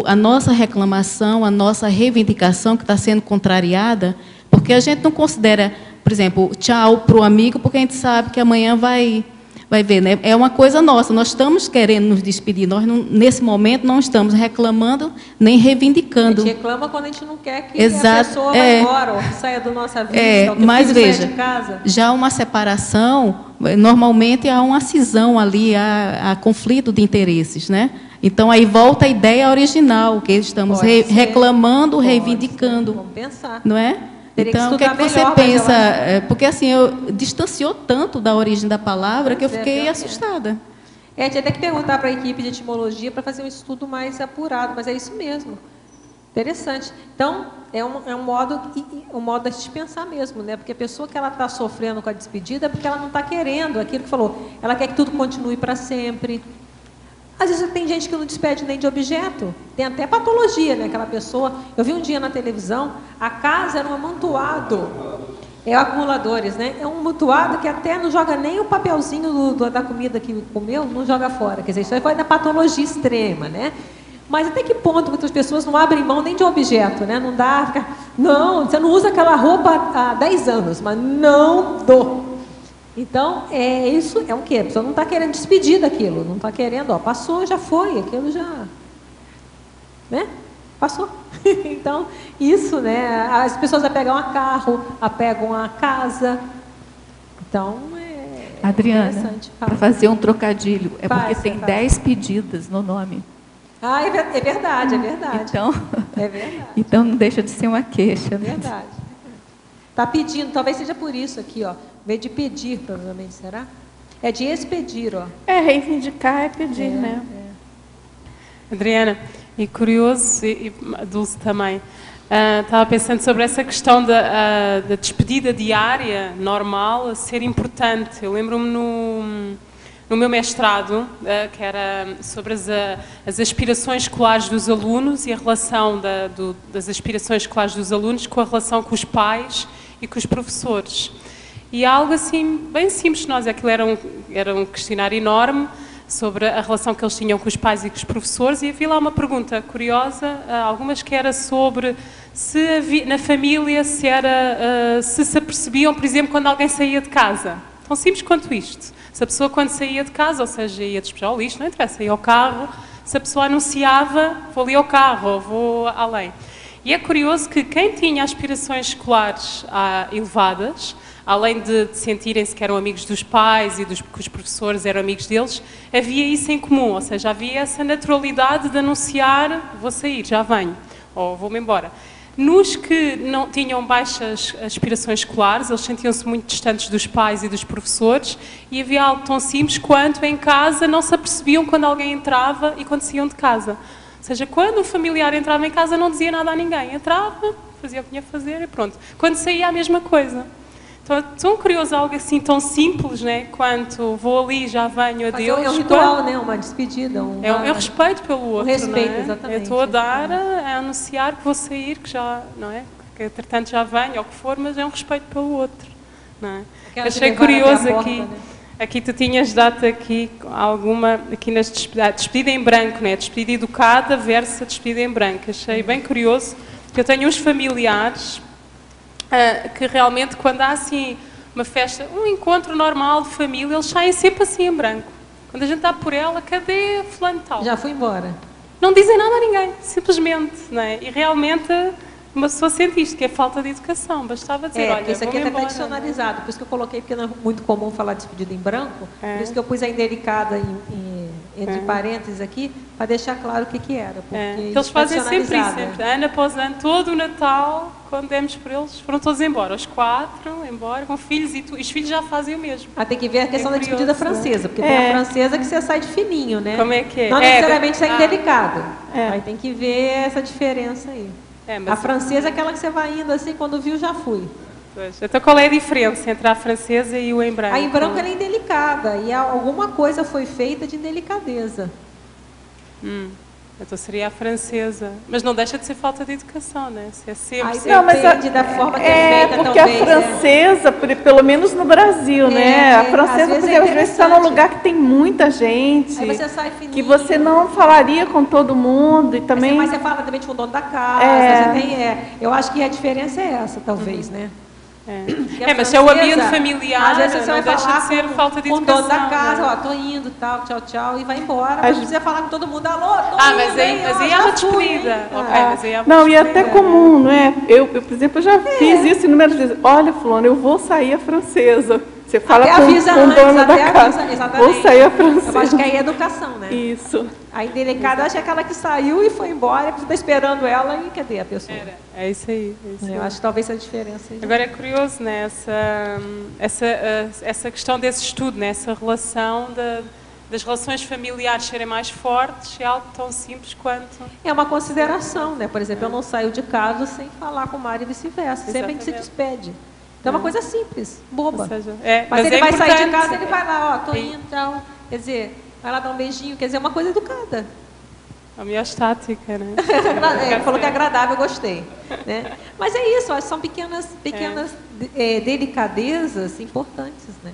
a nossa reclamação, a nossa reivindicação que está sendo contrariada, porque a gente não considera, por exemplo, tchau para o amigo, porque a gente sabe que amanhã vai ver, né? É uma coisa nossa, nós estamos querendo nos despedir, nós não, nesse momento não estamos reclamando nem reivindicando.
A gente reclama quando a gente não quer que a pessoa vá embora, ou que saia da nossa vida, ou que
mas veja,
saia de casa.
Já uma separação, normalmente há uma cisão ali, há conflito de interesses, né? Então, aí volta a ideia original, que estamos reclamando, reivindicando.
Vamos pensar.
Não é? Então, o que é que você pensa? Porque, assim, distanciou tanto da origem da palavra que eu fiquei assustada.
Tinha até que perguntar para a equipe de etimologia para fazer um estudo mais apurado, mas é isso mesmo. Interessante. Então, é um modo da gente pensar mesmo, né? Porque a pessoa que ela está sofrendo com a despedida é porque ela não está querendo aquilo que falou. Ela quer que tudo continue para sempre. Às vezes tem gente que não despede nem de objeto. Tem até patologia, né? Aquela pessoa... Eu vi um dia na televisão, a casa era um amontoado. Acumuladores, né? É um amontoado que até não joga nem o papelzinho da comida que comeu, não joga fora. Quer dizer, isso aí vai da patologia extrema, né? Mas até que ponto muitas pessoas não abrem mão nem de objeto, né? Não dá... Não, você não usa aquela roupa há 10 anos, mas não dou. Então, isso é o quê? A pessoa não está querendo despedir daquilo, não está querendo, passou, já foi, aquilo já, né? Passou. Então, isso, né? As pessoas apegam a carro, apegam a casa. Então,
Adriana, para fazer um trocadilho, porque tem 10 pedidas no nome.
É verdade, é verdade.
Então,
é verdade.
Então, não deixa de ser uma queixa.
É verdade. Está pedindo, talvez seja por isso aqui, ó. Veio de pedir, provavelmente, será? É de expedir, ó.
Reivindicar é pedir, né?
Adriana, e curioso, e Dulce também, estava pensando sobre essa questão da despedida diária, normal, a ser importante. Eu lembro-me no meu mestrado, que era sobre as aspirações escolares dos alunos e a relação das aspirações escolares dos alunos com a relação com os pais e com os professores. E algo assim, bem simples, aquilo era um questionário enorme sobre a relação que eles tinham com os pais e com os professores, e havia lá uma pergunta curiosa, algumas que era sobre se na família se apercebiam, por exemplo, quando alguém saía de casa. Tão simples quanto isto. Se a pessoa quando saía de casa, ou seja, ia despejar o lixo, não interessa, ia ao carro, se a pessoa anunciava, vou ali ao carro, ou vou além. E é curioso que quem tinha aspirações escolares elevadas, além de sentirem-se que eram amigos dos pais e que os professores eram amigos deles, havia isso em comum, ou seja, havia essa naturalidade de anunciar, vou sair, já venho, ou vou-me embora. Nos que não tinham baixas aspirações escolares, eles sentiam-se muito distantes dos pais e dos professores, e havia algo tão simples quanto em casa não se apercebiam quando alguém entrava e quando saíam de casa. Ou seja, quando um familiar entrava em casa não dizia nada a ninguém, entrava, fazia o que tinha a fazer e pronto. Quando saía a mesma coisa. Então é tão curioso algo assim tão simples, né? Quanto vou ali, já venho, adeus.
É um ritual, né? Uma despedida.
É um respeito pelo outro,
respeito,
não é?
exatamente.
Eu estou a anunciar que vou sair, que já, não é? que entretanto já venha, ou o que for, mas é um respeito pelo outro. Não é?
Achei curioso aqui.
Aqui tu tinhas dado aqui nas despedida em branco, né? Despedida educada versus a despedida em branco. Achei bem curioso, porque eu tenho uns familiares que realmente, quando há assim uma festa, um encontro normal de família, eles saem sempre assim em branco. Quando a gente está por ela, cadê fulano tal?
Já fui embora.
Não dizem nada a ninguém, simplesmente, não é? E realmente uma pessoa sente isto, que é falta de educação. Bastava dizer, olha,
isso aqui é tradicionalizado, por isso que eu coloquei, porque não é muito comum falar despedida em branco, por isso que eu pus a indelicada entre parênteses aqui, para deixar claro o que era. Porque
eles fazem sempre isso, sempre, ano após ano, todo o Natal, quando demos por eles, foram todos embora, os 4 embora, com filhos, e os filhos já fazem o mesmo.
Tem que ver a questão da despedida francesa, porque tem a francesa que você sai de fininho, né?
Como é que é?
Não necessariamente sai indelicado. Aí tem que ver essa diferença aí. A francesa é aquela que você vai indo assim, quando viu, já fui.
Pois. Então, qual é a diferença entre a francesa e o em branco?
A em branco ela é indelicada, e alguma coisa foi feita de indelicadeza.
Então seria a francesa. Mas não deixa de ser falta de educação, né? Se é sempre...
Depende da forma que é feita,
porque talvez, a francesa, pelo menos no Brasil, né? A francesa, às vezes está num lugar que tem muita gente,
aí você sai fininho,
que você não falaria com todo mundo e também...
Mas você fala também com o dono da casa, eu acho que a diferença é essa, talvez, né?
Mas se é o ambiente familiar,
às vezes você vai
deixa de ser falta de educação.
Com o dono da casa, tô indo, tal, tchau, tchau, e vai embora. Não precisa falar com todo mundo, alô, tô indo,
mas aí é uma despedida.
Não, e é até comum, não é? Eu, por exemplo, já fiz isso inúmeras vezes. Olha, fulano, eu vou sair a francesa. Você fala com o dono da casa. Vou sair a francesa.
Eu acho que aí é educação, né?
Isso.
A indelicada, acho que é aquela que saiu e foi embora, você está esperando ela e cadê a pessoa?
É isso aí.
Eu acho que talvez seja a diferença.
Agora é curioso, né? Essa questão desse estudo, né? Essa relação das relações familiares serem mais fortes é algo tão simples quanto...
É uma consideração, né? Por exemplo, eu não saio de casa sem falar com o Mário e vice-versa. Sempre a gente se despede. Então é uma coisa simples, boba. Mas ele vai sair de casa, ele vai lá, tô indo, tal. Quer dizer, vai lá dar um beijinho, quer dizer, uma coisa educada.
Homeostática, né?
Falou que é agradável, eu gostei. Né? Mas é isso, são pequenas delicadezas importantes, né?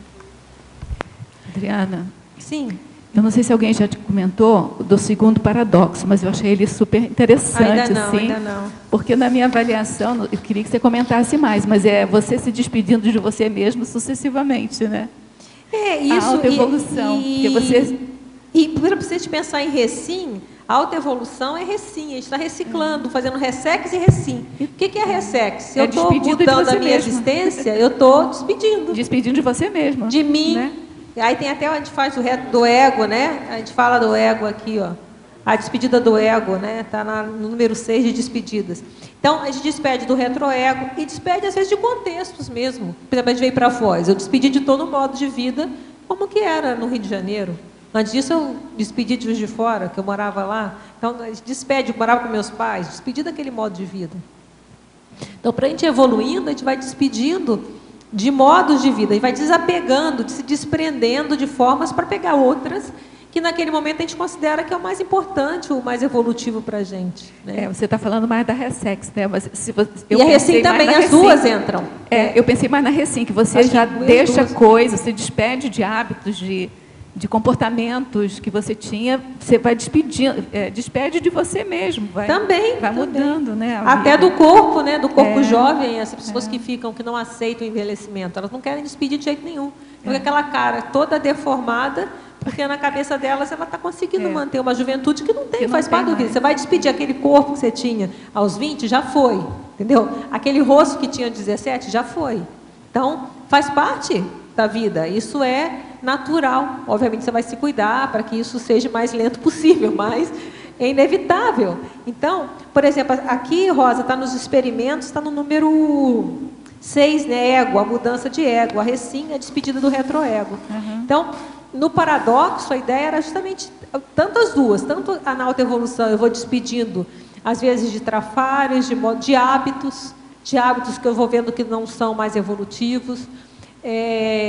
Adriana.
Sim.
Eu não sei se alguém já te comentou do segundo paradoxo, mas eu achei ele super interessante.
Ainda não.
Porque na minha avaliação, eu queria que você comentasse mais, mas é você se despedindo de você mesmo sucessivamente, né?
Isso.
A autoevolução.
E para você pensar em recim, a autoevolução é recim, a gente está reciclando, fazendo ressex e recim. O que é ressex? Se eu estou mudando a minha existência, eu estou despedindo.
Despedindo de você mesmo.
De mim. Né? Aí tem até, a gente faz o reto do ego, né? A gente fala do ego aqui, ó. A despedida do ego, né? Está no número 6 de despedidas. Então, a gente despede do retroego e despede, às vezes, de contextos mesmo. Por exemplo, a gente veio para a Foz. Eu despedi de todo o modo de vida, como que era no Rio de Janeiro. Antes disso, eu despedi de Juiz de Fora, que eu morava lá. Então, a gente despede, eu morava com meus pais, despedi daquele modo de vida. Então, para a gente ir evoluindo, a gente vai despedindo de modos de vida, e vai desapegando, se desprendendo de formas para pegar outras que naquele momento a gente considera que é o mais importante, o mais evolutivo para a gente. Né?
Você está falando mais da ressex, né? Mas
e a recim também, as duas entram.
Eu pensei mais na recim, que você já deixa coisas, se despede de hábitos, de comportamentos que você tinha, você vai despedindo, despede de você mesmo, vai mudando, né?
Até do corpo, né? Do corpo jovem, as pessoas que não aceitam o envelhecimento, elas não querem despedir de jeito nenhum. Porque aquela cara toda deformada, porque na cabeça delas ela está conseguindo manter uma juventude que não tem, faz parte da vida. Você vai despedir aquele corpo que você tinha aos 20, já foi, entendeu? Aquele rosto que tinha aos 17, já foi. Então, faz parte da vida, isso é natural. Obviamente você vai se cuidar para que isso seja o mais lento possível, mas é inevitável. Então, por exemplo, aqui, Rosa, está nos experimentos, está no número 6, né? Ego, a mudança de ego, a recim, a despedida do retroego. Então, no paradoxo, a ideia era justamente tanto as duas, tanto na autoevolução, eu vou despedindo, às vezes, de trafalhas, de hábitos que eu vou vendo que não são mais evolutivos,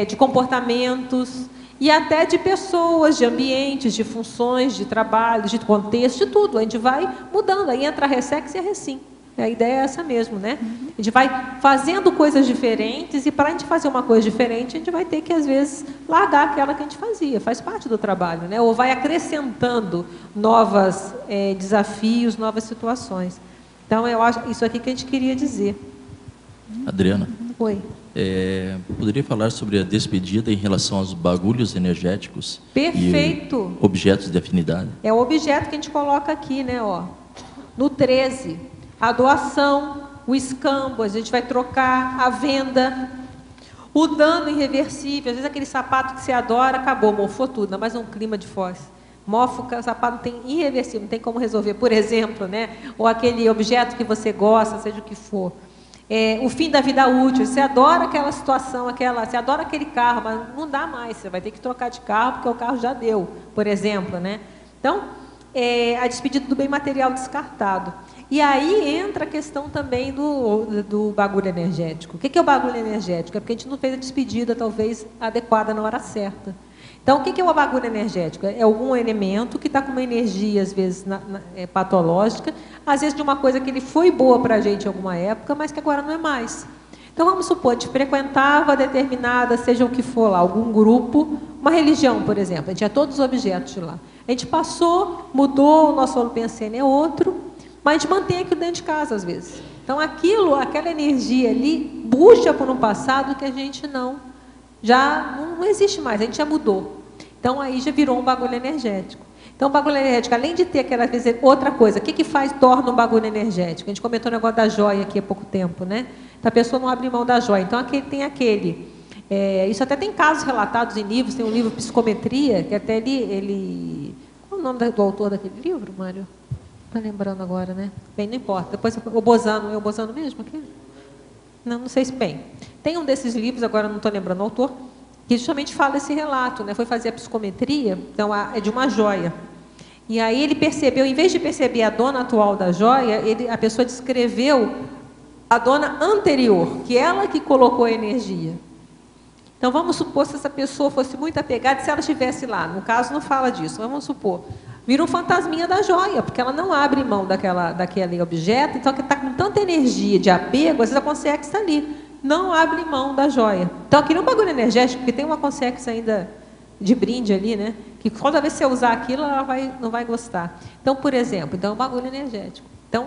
de comportamentos e até de pessoas, de ambientes, de funções, de trabalho, de contexto, de tudo. A gente vai mudando, aí entra a ressex e a recim. A ideia é essa mesmo, né? A gente vai fazendo coisas diferentes e para a gente fazer uma coisa diferente, a gente vai ter que, às vezes, largar aquela que a gente fazia. Faz parte do trabalho, né? Ou vai acrescentando novos desafios, novas situações. Então, eu acho isso aqui que a gente queria dizer.
Adriana.
Oi.
Poderia falar sobre a despedida em relação aos bagulhos energéticos?
Perfeito.
E objetos de afinidade?
É o objeto que a gente coloca aqui, né? Ó, no 13. A doação, o escambo, a gente vai trocar, a venda, o dano irreversível. Às vezes aquele sapato que você adora, acabou, mofou tudo, ainda mais um clima de Foz. Mofa, o sapato não tem irreversível, não tem como resolver, por exemplo, né? Ou aquele objeto que você gosta, seja o que for. O fim da vida útil, você adora aquela situação, você adora aquele carro, mas não dá mais, você vai ter que trocar de carro porque o carro já deu, por exemplo, né? Então, a despedida do bem material descartado. E aí entra a questão também do bagulho energético. O que é o bagulho energético? É porque a gente não fez a despedida, talvez, adequada na hora certa. Então, o que é o bagulho energético? É algum elemento que está com uma energia, às vezes, patológica, às vezes de uma coisa que ele foi boa para a gente em alguma época, mas que agora não é mais. Então, vamos supor, a gente frequentava determinada, seja o que for lá, algum grupo, uma religião, por exemplo. A gente tinha todos os objetos de lá. A gente passou, mudou, o nosso holopensene é outro, mas a gente mantém aquilo dentro de casa, às vezes. Então, aquela energia ali, puxa por um passado que a gente não existe mais, a gente já mudou. Então, aí já virou um bagulho energético. Então, o bagulho energético, além de ter aquela, quer dizer, outra coisa, o que torna um bagulho energético? A gente comentou o negócio da joia aqui há pouco tempo, né? Então, a pessoa não abre mão da joia. Então, tem aquele... isso até tem casos relatados em livros, tem um livro Psicometria, que até ele... Qual é o nome do autor daquele livro, Mário? Não estou lembrando agora, né? Bem, não importa. Depois, o Bozano, é o Bozano mesmo aqui? Não sei se bem. Tem um desses livros, agora não estou lembrando o autor, que justamente fala esse relato, né? Foi fazer a psicometria, então é de uma joia. E aí ele percebeu, em vez de perceber a dona atual da joia, a pessoa descreveu a dona anterior, que ela que colocou a energia. Então vamos supor, se essa pessoa fosse muito apegada, se ela estivesse lá, no caso não fala disso, vamos supor, vira um fantasminha da joia, porque ela não abre mão daquele objeto, então que está com tanta energia de apego, às vezes a consciência está ali, não abre mão da joia. Então aqui não é um bagulho energético, porque tem uma consciência ainda de brinde ali, né? Que toda vez que você usar aquilo, ela não vai gostar. Então, por exemplo, é um bagulho energético. Então,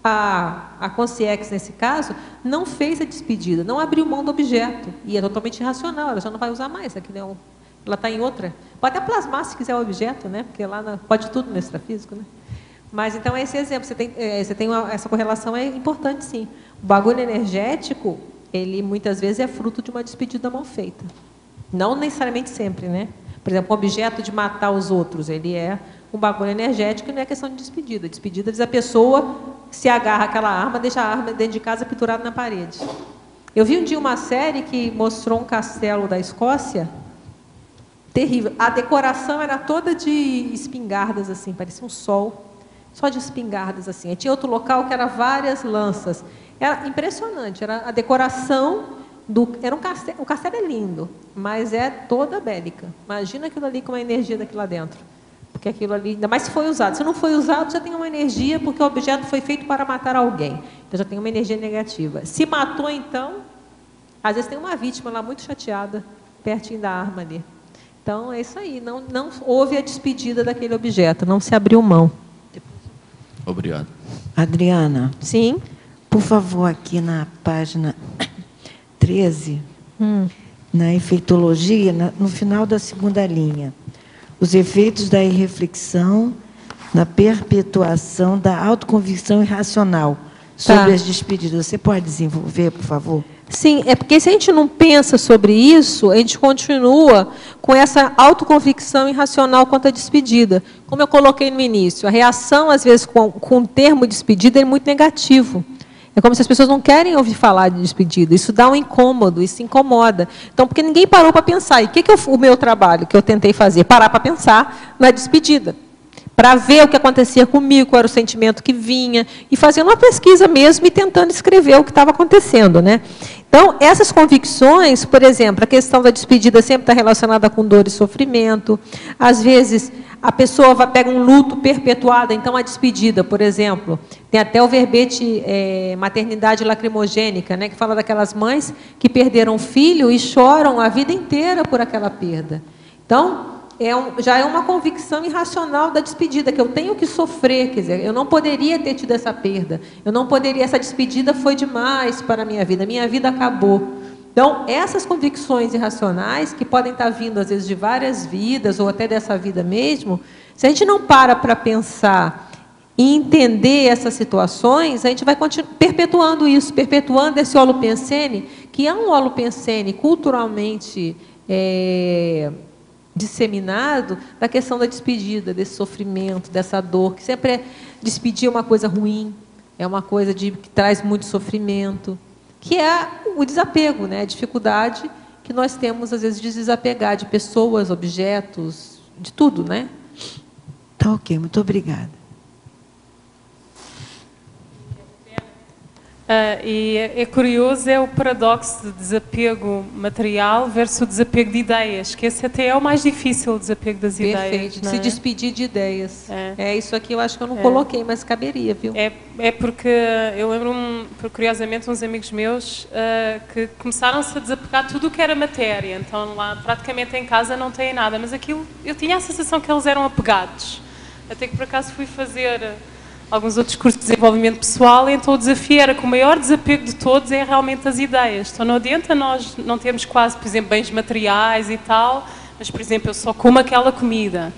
a consciência, nesse caso, não fez a despedida, não abriu mão do objeto, e é totalmente irracional, ela já não vai usar mais, aqui não. Ela está em outra. Pode até plasmar se quiser o objeto, né? Porque lá pode tudo no extrafísico, né? Mas então esse exemplo, você tem essa correlação é importante, sim. O bagulho energético, ele muitas vezes é fruto de uma despedida mal feita. Não necessariamente sempre, né? Por exemplo, um objeto de matar os outros, ele é um bagulho energético e não é questão de despedida. Despedida diz a pessoa se agarra àquela arma, deixa a arma dentro de casa pendurada na parede. Eu vi um dia uma série que mostrou um castelo da Escócia. Terrível. A decoração era toda de espingardas, assim, parecia um sol, só de espingardas, assim. E tinha outro local que era várias lanças. Era impressionante, era a decoração era o castelo é lindo, mas é toda bélica. Imagina aquilo ali com uma energia daquilo lá dentro. Porque aquilo ali, ainda mais se foi usado. Se não foi usado, já tem uma energia, porque o objeto foi feito para matar alguém. Então já tem uma energia negativa. Se matou, então, às vezes tem uma vítima lá muito chateada, pertinho da arma ali. Então, é isso aí. Não houve a despedida daquele objeto, não se abriu mão.
Obrigado.
Adriana.
Sim?
Por favor, aqui na página 13, na efeitologia, no final da segunda linha, os efeitos da irreflexão na perpetuação da autoconvicção irracional sobre as despedidas. Você pode desenvolver, por favor?
Sim, é porque se a gente não pensa sobre isso, a gente continua com essa autoconvicção irracional quanto à despedida. Como eu coloquei no início, a reação, às vezes, com o termo despedida é muito negativo. É como se as pessoas não querem ouvir falar de despedida. Isso dá um incômodo, isso incomoda. Então, porque ninguém parou para pensar. E o que é o meu trabalho que eu tentei fazer? Parar para pensar na despedida. Para ver o que acontecia comigo, qual era o sentimento que vinha, e fazendo uma pesquisa mesmo e tentando escrever o que estava acontecendo, né? Então, essas convicções, por exemplo, a questão da despedida sempre está relacionada com dor e sofrimento. Às vezes, a pessoa pega um luto perpetuado, então a despedida, por exemplo, tem até o verbete maternidade lacrimogênica, né, que fala daquelas mães que perderam o filho e choram a vida inteira por aquela perda. Então, já é uma convicção irracional da despedida, que eu tenho que sofrer, quer dizer, eu não poderia ter tido essa perda, essa despedida foi demais para a minha vida acabou. Então, essas convicções irracionais, que podem estar vindo, às vezes, de várias vidas, ou até dessa vida mesmo, se a gente não para pensar e entender essas situações, a gente vai continuar perpetuando isso, perpetuando esse holopensene, que é um holopensene culturalmente disseminado, da questão da despedida, desse sofrimento, dessa dor, que sempre despedir é uma coisa ruim, é uma coisa que traz muito sofrimento, que é o desapego, né? A dificuldade que nós temos, às vezes, de desapegar de pessoas, objetos, de tudo, né?
Tá ok, muito obrigada.
E é curioso, é o paradoxo de desapego material versus o desapego de ideias, que esse até é o mais difícil, o desapego das ideias.
Perfeito, se despedir de ideias. Isso aqui eu acho que eu não coloquei, mas caberia, viu?
É porque eu lembro-me, curiosamente, uns amigos meus que começaram-se a desapegar tudo o que era matéria, então lá praticamente em casa não têm nada, mas aquilo, eu tinha a sensação que eles eram apegados, até que por acaso fui fazer alguns outros cursos de desenvolvimento pessoal, e então o desafio era que o maior desapego de todos é realmente as ideias. Então não adianta nós não termos quase, por exemplo, bens materiais e tal, mas, por exemplo, eu só como aquela comida.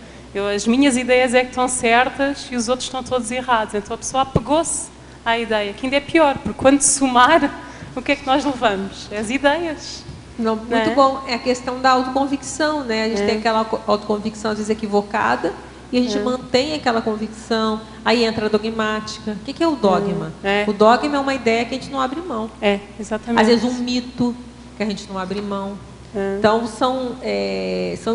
As minhas ideias é que estão certas e os outros estão todos errados. Então a pessoa apegou-se à ideia, que ainda é pior, porque quando somar, o que é que nós levamos? As ideias.
Muito bom. É a questão da autoconvicção, né? A gente tem aquela autoconvicção, às vezes, equivocada, e a gente mantém aquela convicção, aí entra a dogmática. O que é o dogma? O dogma é uma ideia que a gente não abre mão.
Exatamente.
Às vezes um mito que a gente não abre mão. Então, são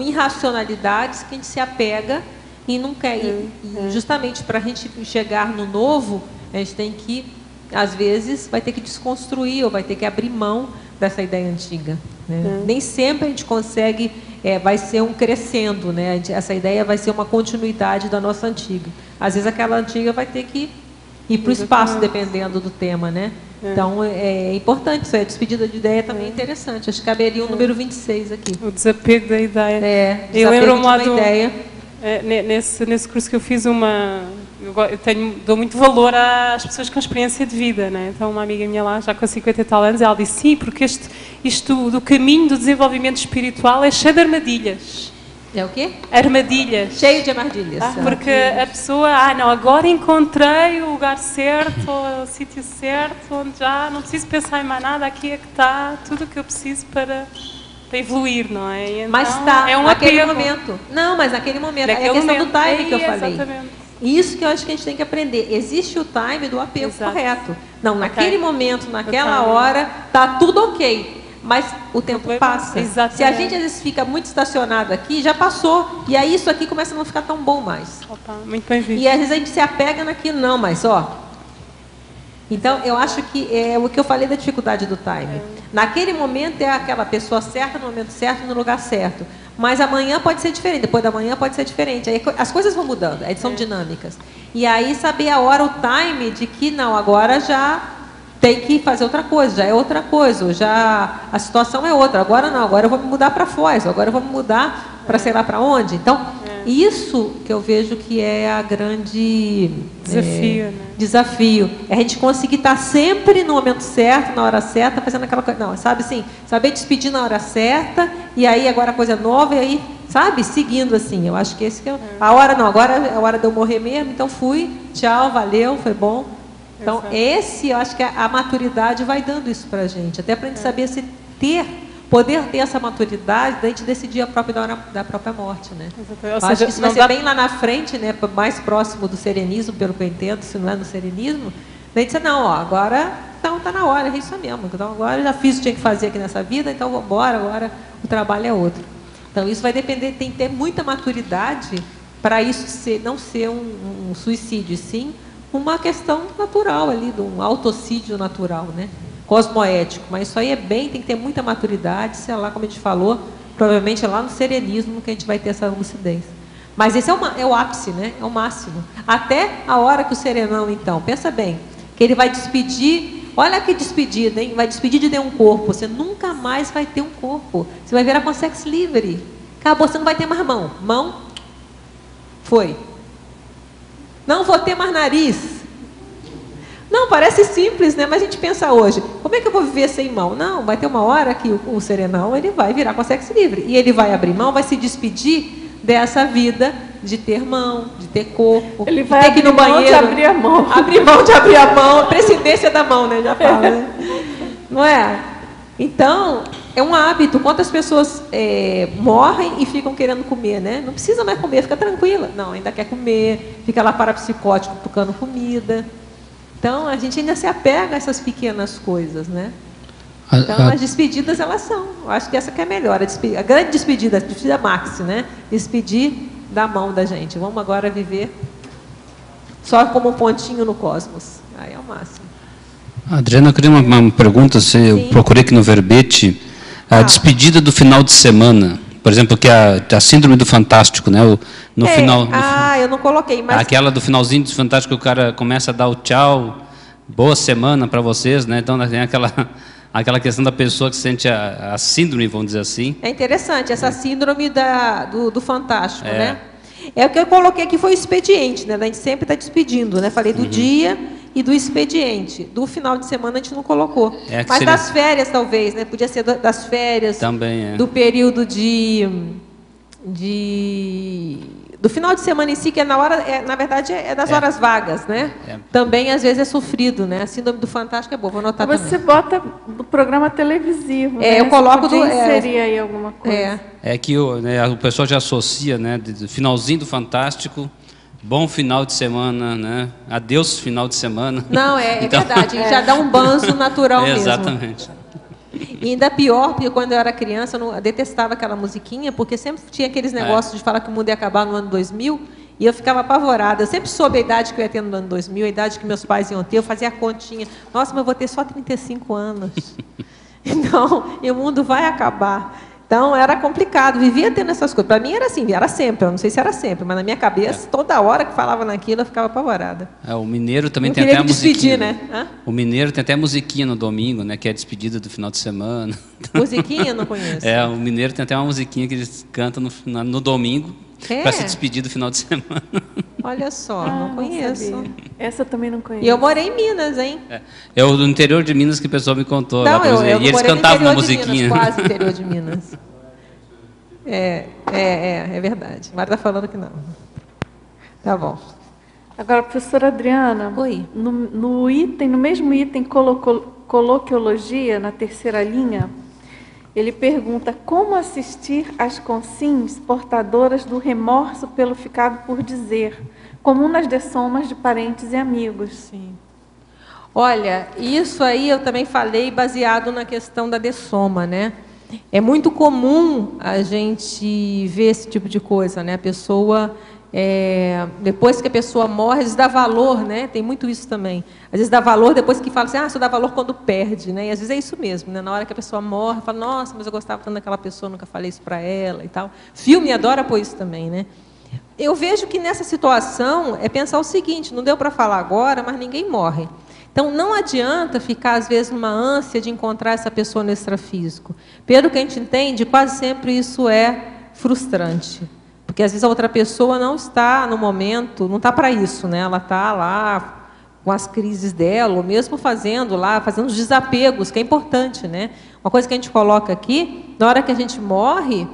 irracionalidades que a gente se apega e não quer. E justamente para a gente chegar no novo, a gente tem que, às vezes, vai ter que desconstruir ou vai ter que abrir mão dessa ideia antiga. Né? Nem sempre a gente consegue... vai ser um crescendo, né? Essa ideia vai ser uma continuidade da nossa antiga. Às vezes aquela antiga vai ter que ir para o espaço, dependendo do tema, né? Então, é importante isso aí. A despedida de ideia também é interessante. Acho que caberia o número 26 aqui.
O desapego da ideia.
Eu lembro-me lá do...
Nesse curso que eu fiz dou muito valor às pessoas com experiência de vida, né? Então uma amiga minha lá, já com 50 e tal anos, ela disse, sim, porque isto do caminho do desenvolvimento espiritual é cheio de armadilhas.
É o quê?
Armadilhas.
Cheio de armadilhas.
Porque a pessoa, agora encontrei o lugar certo, o sítio certo, onde já não preciso pensar em mais nada, aqui é que está tudo o que eu preciso para evoluir, não é? Então,
mas está, naquele momento. Não, mas naquele momento. É a questão do time que eu falei.
Exatamente.
Isso que eu acho que a gente tem que aprender. Existe o time do apego correto. Não, naquele momento, naquela hora, está tudo ok. Mas o tempo passa.
Exatamente.
Se a gente às vezes fica muito estacionado aqui, já passou. E aí isso aqui começa a não ficar tão bom mais.
Muito bem visto.
E às vezes a gente se apega naquilo, não, mas Então, eu acho que é o que eu falei da dificuldade do time. Naquele momento é aquela pessoa certa, no momento certo, no lugar certo. Mas amanhã pode ser diferente, depois da manhã pode ser diferente. Aí as coisas vão mudando, aí são dinâmicas. E aí saber a hora, o time de que não, agora já tem que fazer outra coisa, já é outra coisa, já a situação é outra. Agora não, agora eu vou me mudar para Foz, agora eu vou me mudar para sei lá para onde. Então, isso que eu vejo que é a grande desafio. É a gente conseguir estar sempre no momento certo, na hora certa, fazendo aquela coisa. Não, sabe assim, saber despedir na hora certa, e aí agora a coisa nova, e aí, sabe, seguindo assim. Eu acho que esse que é a hora não, agora é a hora de eu morrer mesmo, então fui, tchau, valeu, foi bom. Então, eu acho que a maturidade vai dando isso para a gente, até para a gente saber se poder ter essa maturidade, da gente decidir a própria hora da própria morte, né? Eu acho que isso vai ser bem lá na frente, né? Mais próximo do serenismo, pelo que eu entendo, se não é no serenismo. Daí dizer, não, agora então está na hora, é isso mesmo. Então agora eu já fiz o que tinha que fazer aqui nessa vida, então vamos embora, agora o trabalho é outro. Então isso vai depender, tem que ter muita maturidade para isso não ser um suicídio, sim uma questão natural ali, de um autocídio natural, né? cosmoético, mas isso aí tem que ter muita maturidade, sei lá, como a gente falou, provavelmente é lá no serenismo que a gente vai ter essa lucidez. Mas esse é o ápice, né? É o máximo. Até a hora que o serenão, então, pensa bem, que ele vai despedir, olha que despedida, hein? Vai despedir de ter um corpo, você nunca mais vai ter um corpo, você vai virar com sex livre, acabou, você não vai ter mais mão, foi. Não vou ter mais nariz. Não, parece simples, né? Mas a gente pensa hoje, como é que eu vou viver sem mão? Não, vai ter uma hora que o serenão ele vai virar com sex livre. E ele vai abrir mão, vai se despedir dessa vida de ter mão, de ter corpo.
Ele vai
ter que ir no banheiro.
De abrir a mão.
Abrir mão de abrir a mão, a precedência da mão, né? Já fala, né? Não é? Então, é um hábito. Quantas pessoas morrem e ficam querendo comer, né? Não precisa mais comer, fica tranquila. Não, ainda quer comer, fica lá parapsicótico tocando comida. Então, a gente ainda se apega a essas pequenas coisas, né? Então, as despedidas, elas são. Eu acho que essa que é melhor. A grande despedida, a despedida maxi, né? Despedir da mão da gente. Vamos agora viver só como um pontinho no cosmos. Aí é o máximo.
Adriana, eu queria uma pergunta. Eu procurei aqui no verbete a despedida do final de semana. Por exemplo, que a síndrome do Fantástico, né? No final.
Eu não coloquei, mas
aquela do finalzinho do Fantástico, que o cara começa a dar o tchau, boa semana para vocês, né? Então tem aquela questão da pessoa que sente a síndrome, vamos dizer assim.
É interessante essa síndrome do Fantástico, né? O que eu coloquei aqui foi o expediente, né? A gente sempre está despedindo, né? Falei do dia e do expediente. Do final de semana a gente não colocou. Mas seria... das férias, talvez, né? Podia ser das férias.
Também
do período do final de semana em si, que na verdade é das horas vagas, né? Também, às vezes, é sofrido, né? A síndrome do Fantástico é boa, vou anotar também.
Você bota do programa televisivo, né?
Eu coloco
do... Seria aí alguma coisa.
É que o pessoal já associa, né? Do finalzinho do Fantástico, bom final de semana, né? Adeus final de semana.
Não, então... verdade, já dá um banzo natural mesmo.
Exatamente.
E ainda pior, porque quando eu era criança, eu detestava aquela musiquinha, porque sempre tinha aqueles negócios de falar que o mundo ia acabar no ano 2000, e eu ficava apavorada. Eu sempre soube a idade que eu ia ter no ano 2000, a idade que meus pais iam ter, eu fazia a continha. Nossa, mas eu vou ter só 35 anos. Então, e o mundo vai acabar. Então, era complicado, vivia tendo essas coisas. Para mim era assim, era sempre, eu não sei se era sempre, mas na minha cabeça, toda hora que falava naquilo, eu ficava apavorada.
O mineiro também tem até a musiquinha.
Né?
O mineiro tem até a musiquinha no domingo, né? Que é a despedida do final de semana.
Musiquinha? Eu não conheço.
O mineiro tem até uma musiquinha que eles cantam no domingo para se despedir do final de semana.
Olha só, não conheço.
Essa também não conheço.
E eu morei em Minas, hein?
É o do interior de Minas que o pessoal me contou.
Não,
lá, e eles cantavam uma musiquinha.
Minas, quase interior de Minas. É verdade. Marta está falando que não. Tá bom.
Agora, professora Adriana,
oi.
No mesmo item coloquiologia, na terceira linha, ele pergunta como assistir às consins portadoras do remorso pelo ficado por dizer, comum nas dessomas de parentes e amigos.
Sim. Olha, isso aí eu também falei baseado na questão da dessoma, né? É muito comum a gente ver esse tipo de coisa, né? A pessoa, depois que a pessoa morre, às vezes dá valor, né? Tem muito isso também. Às vezes dá valor depois que fala assim, só dá valor quando perde, né? E às vezes é isso mesmo, né? Na hora que a pessoa morre, fala, nossa, mas eu gostava tanto daquela pessoa, nunca falei isso para ela e tal. Filme adora pôr isso também, né? Eu vejo que nessa situação é pensar o seguinte, não deu para falar agora, mas ninguém morre. Então, não adianta ficar, às vezes, numa ânsia de encontrar essa pessoa no extrafísico. Pelo que a gente entende, quase sempre isso é frustrante. Porque, às vezes, a outra pessoa não está no momento, não está para isso, né? Ela está lá com as crises dela, ou mesmo fazendo os desapegos, que é importante, né? Uma coisa que a gente coloca aqui, na hora que a gente morre,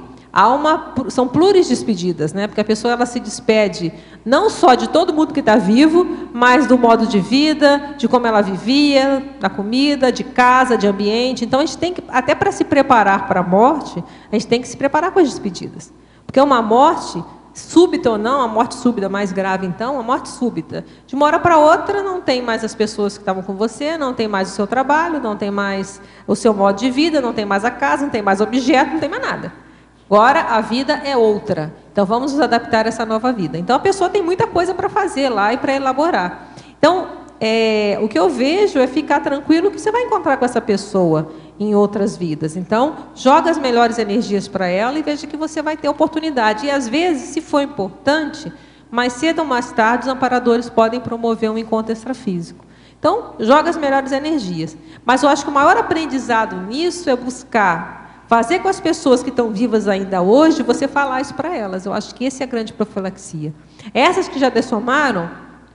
são pluris despedidas, né? Porque a pessoa ela se despede não só de todo mundo que está vivo, mas do modo de vida, de como ela vivia, da comida, de casa, de ambiente. Então, a gente tem que, até para se preparar para a morte, a gente tem que se preparar com as despedidas. Porque uma morte, súbita ou não, a morte súbita mais grave, então, a morte súbita. De uma hora para outra, não tem mais as pessoas que estavam com você, não tem mais o seu trabalho, não tem mais o seu modo de vida, não tem mais a casa, não tem mais objeto, não tem mais nada. Agora, a vida é outra. Então, vamos nos adaptar a essa nova vida. Então, a pessoa tem muita coisa para fazer lá e para elaborar. Então, o que eu vejo é ficar tranquilo que você vai encontrar com essa pessoa em outras vidas. Então, joga as melhores energias para ela e veja que você vai ter oportunidade. E, às vezes, se for importante, mais cedo ou mais tarde, os amparadores podem promover um encontro extrafísico. Então, joga as melhores energias. Mas eu acho que o maior aprendizado nisso é buscar fazer com as pessoas que estão vivas ainda hoje, você falar isso para elas. Eu acho que essa é a grande profilaxia. Essas que já dessomaram,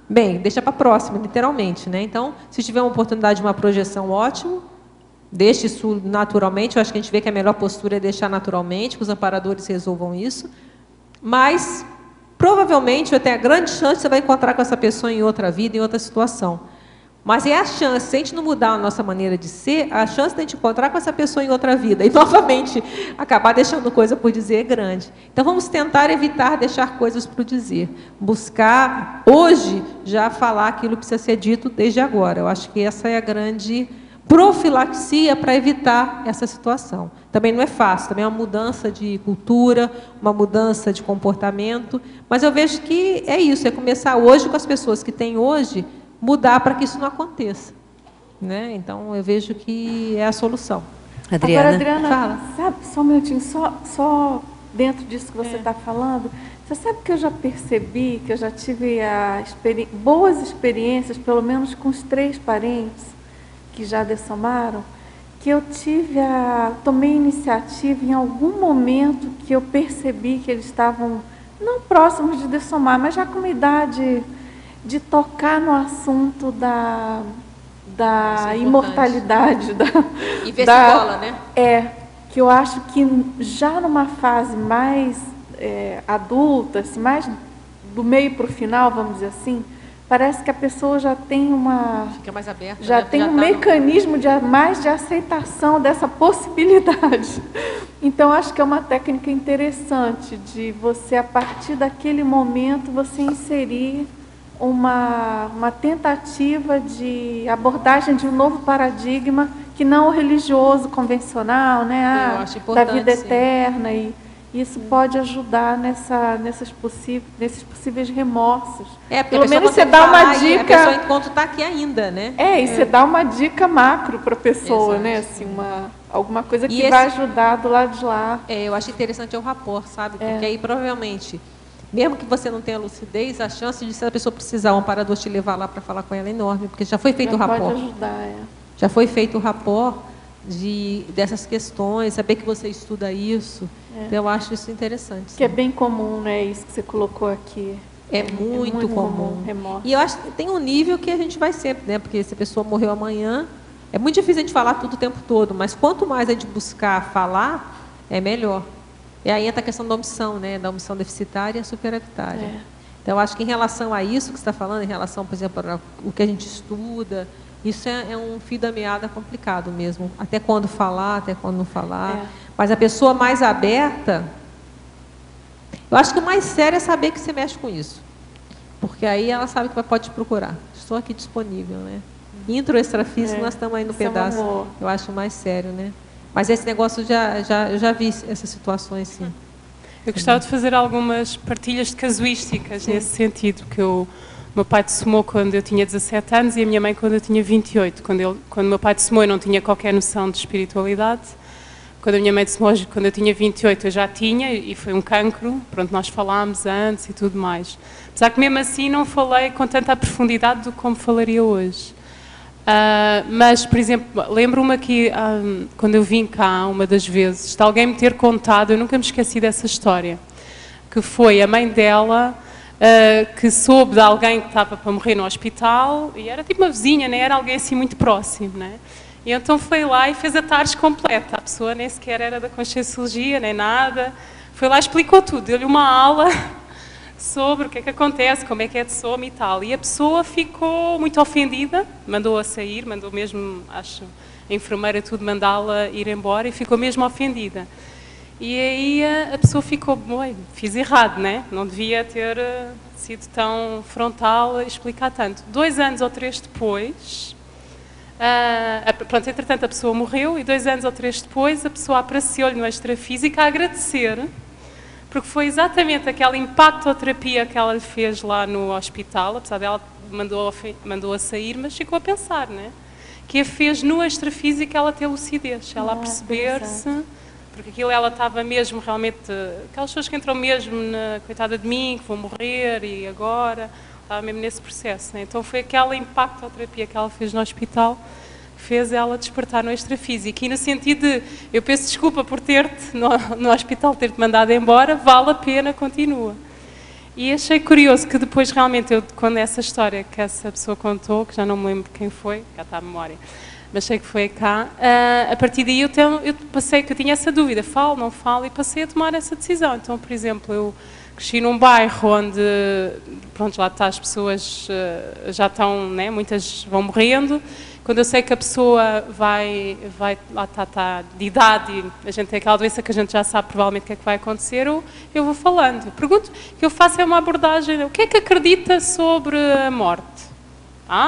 bem, deixa para a próxima, literalmente, né? Então, se tiver uma oportunidade de uma projeção, ótimo. Deixe isso naturalmente. Eu acho que a gente vê que a melhor postura é deixar naturalmente, que os amparadores resolvam isso. Mas, provavelmente, até a grande chance você vai encontrar com essa pessoa em outra vida, em outra situação. Mas é a chance, se a gente não mudar a nossa maneira de ser, a chance de a gente encontrar com essa pessoa em outra vida e, novamente, acabar deixando coisa por dizer é grande. Então, vamos tentar evitar deixar coisas por dizer. Buscar, hoje, já falar aquilo que precisa ser dito desde agora. Eu acho que essa é a grande profilaxia para evitar essa situação. Também não é fácil, também é uma mudança de cultura, uma mudança de comportamento, mas eu vejo que é isso, é começar hoje com as pessoas que têm hoje, mudar para que isso não aconteça, né? Então eu vejo que é a solução.
Adriana, agora, Adriana, fala. Sabe, só um minutinho, só dentro disso que você está falando, você sabe que eu já percebi, que eu já tive boas experiências, pelo menos com os 3 parentes que já dessomaram, que eu tomei iniciativa em algum momento que eu percebi que eles estavam não próximos de dessomar, mas já com uma idade de tocar no assunto da imortalidade.
E ver se rola, né?
Que eu acho que já numa fase mais adulta, assim, mais do meio para o final, vamos dizer assim, parece que a pessoa já tem
fica mais aberta,
já tem um mecanismo mais de aceitação dessa possibilidade. Então, acho que é uma técnica interessante de você, a partir daquele momento, você inserir uma tentativa de abordagem de um novo paradigma que não o religioso convencional, né, da vida eterna, e isso pode ajudar nesses possíveis remorsos.
Pelo menos você dá uma dica. A pessoa enquanto está aqui ainda, né?
E você dá uma dica macro para a pessoa, né? Assim, alguma coisa que vai ajudar do lado de lá.
Eu acho interessante o rapport, sabe? Porque aí provavelmente, mesmo que você não tenha lucidez, a chance de, se a pessoa precisar, um amparador te levar lá para falar com ela é enorme, porque já foi feito o rapport.
Pode ajudar,
Já foi feito o rapport dessas questões, saber que você estuda isso. Então, eu acho isso interessante.
Que é bem comum, né? Isso que você colocou aqui.
É muito comum. E eu acho que tem um nível que a gente vai sempre, né? Porque se a pessoa morreu amanhã, é muito difícil a gente falar tudo o tempo todo, mas quanto mais a gente buscar falar, é melhor. E aí entra a questão da omissão, né? Da omissão deficitária e a superavitária. Então, eu acho que em relação a isso que você está falando, em relação, por exemplo, ao que a gente estuda, isso é um fio da meada complicado mesmo. Até quando falar, até quando não falar. Mas a pessoa mais aberta, eu acho que o mais sério é saber que você mexe com isso. Porque aí ela sabe que pode te procurar. Estou aqui disponível, né? Intro, extrafísico, nós estamos aí no pedaço. Eu acho mais sério, né? Mas esse negócio, eu já vi essas situações, sim.
Eu gostava de fazer algumas partilhas de casuísticas nesse sentido, porque meu pai dessomou quando eu tinha 17 anos e a minha mãe quando eu tinha 28. Quando meu pai dessomou, eu não tinha qualquer noção de espiritualidade. Quando a minha mãe dessomou, quando eu tinha 28, eu já tinha, e foi um cancro. Pronto, nós falámos antes e tudo mais. Apesar que mesmo assim não falei com tanta profundidade do como falaria hoje. Mas, por exemplo, lembro-me aqui, quando eu vim cá, uma das vezes, de alguém me ter contado, eu nunca me esqueci dessa história, que foi a mãe dela, que soube de alguém que estava para morrer no hospital, e era tipo uma vizinha, nem era alguém assim muito próximo, né? E então foi lá e fez a TARES completa. A pessoa nem sequer era da Conscienciologia, nem nada. Foi lá e explicou tudo. Deu-lhe uma aula sobre o que é que acontece, como é que é de soma e tal. E a pessoa ficou muito ofendida, mandou-a sair, mandou mesmo, acho, a enfermeira tudo mandá-la ir embora, e ficou mesmo ofendida. E aí a pessoa ficou, fiz errado, né? Não devia ter sido tão frontal a explicar tanto. 2 anos ou 3 depois... pronto, entretanto a pessoa morreu, e 2 anos ou 3 depois a pessoa apareceu-lhe no extrafísico a agradecer porque foi exatamente aquela impactoterapia que ela lhe fez lá no hospital, apesar dela mandou a sair, mas ficou a pensar, né? Que a fez no extrafísico ela ter lucidez, ela a perceber-se, porque aquilo ela estava mesmo realmente, aquelas pessoas que entram mesmo na coitada de mim, que vão morrer e agora, estava mesmo nesse processo, né? Então foi aquela impactoterapia que ela fez no hospital que fez ela despertar no extrafísico, e no sentido de, eu peço desculpa por ter-te no hospital, ter-te mandado embora, vale a pena, continua. E achei curioso que depois realmente, quando essa história que essa pessoa contou, que já não me lembro quem foi, cá está a memória, mas sei que foi cá, a partir daí eu passei, que eu tinha essa dúvida, falo, não falo, e passei a tomar essa decisão. Então, por exemplo, eu cresci num bairro onde, pronto, lá está, as pessoas já estão, né, muitas vão morrendo. Quando eu sei que a pessoa vai lá está de idade, e a gente tem aquela doença que a gente já sabe provavelmente o que é que vai acontecer, eu vou falando. A pergunta que eu faço é uma abordagem, o que é que acredita sobre a morte?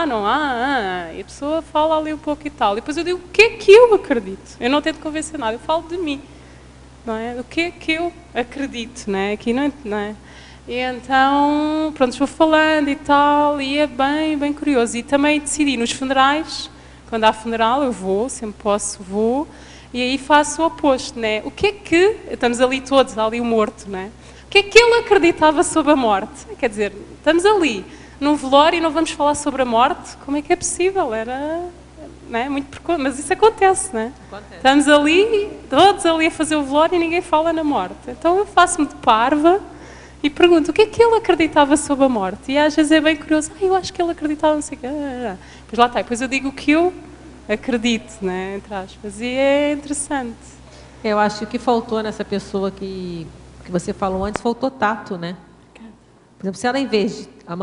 Não há, e a pessoa fala ali um pouco e tal. E depois eu digo, o que é que eu acredito? Eu não tento convencer nada, eu falo de mim. Não é? O que é que eu acredito? Não é? Aqui não é? E então, pronto, vou falando e tal, e é bem curioso. E também decidi nos funerais, quando há funeral eu vou, sempre posso, vou, e aí faço o oposto, né? O que é que, estamos ali todos, há ali o morto, né? O que é que ele acreditava sobre a morte? Quer dizer, estamos ali, num velório e não vamos falar sobre a morte? Como é que é possível? Era, né? Muito precoce, mas isso acontece, né? Acontece. Estamos ali, todos ali a fazer o velório e ninguém fala na morte. Então eu faço-me de parva, e pergunto, o que é que ele acreditava sobre a morte? E às vezes é bem curioso, eu acho que ele acreditava, não sei o quê. Pois lá está, depois eu digo o que eu acredito, né, entre aspas, e é interessante.
Eu acho que o que faltou nessa pessoa que você falou antes, faltou tato, né? Por exemplo, se ela, em vez de, a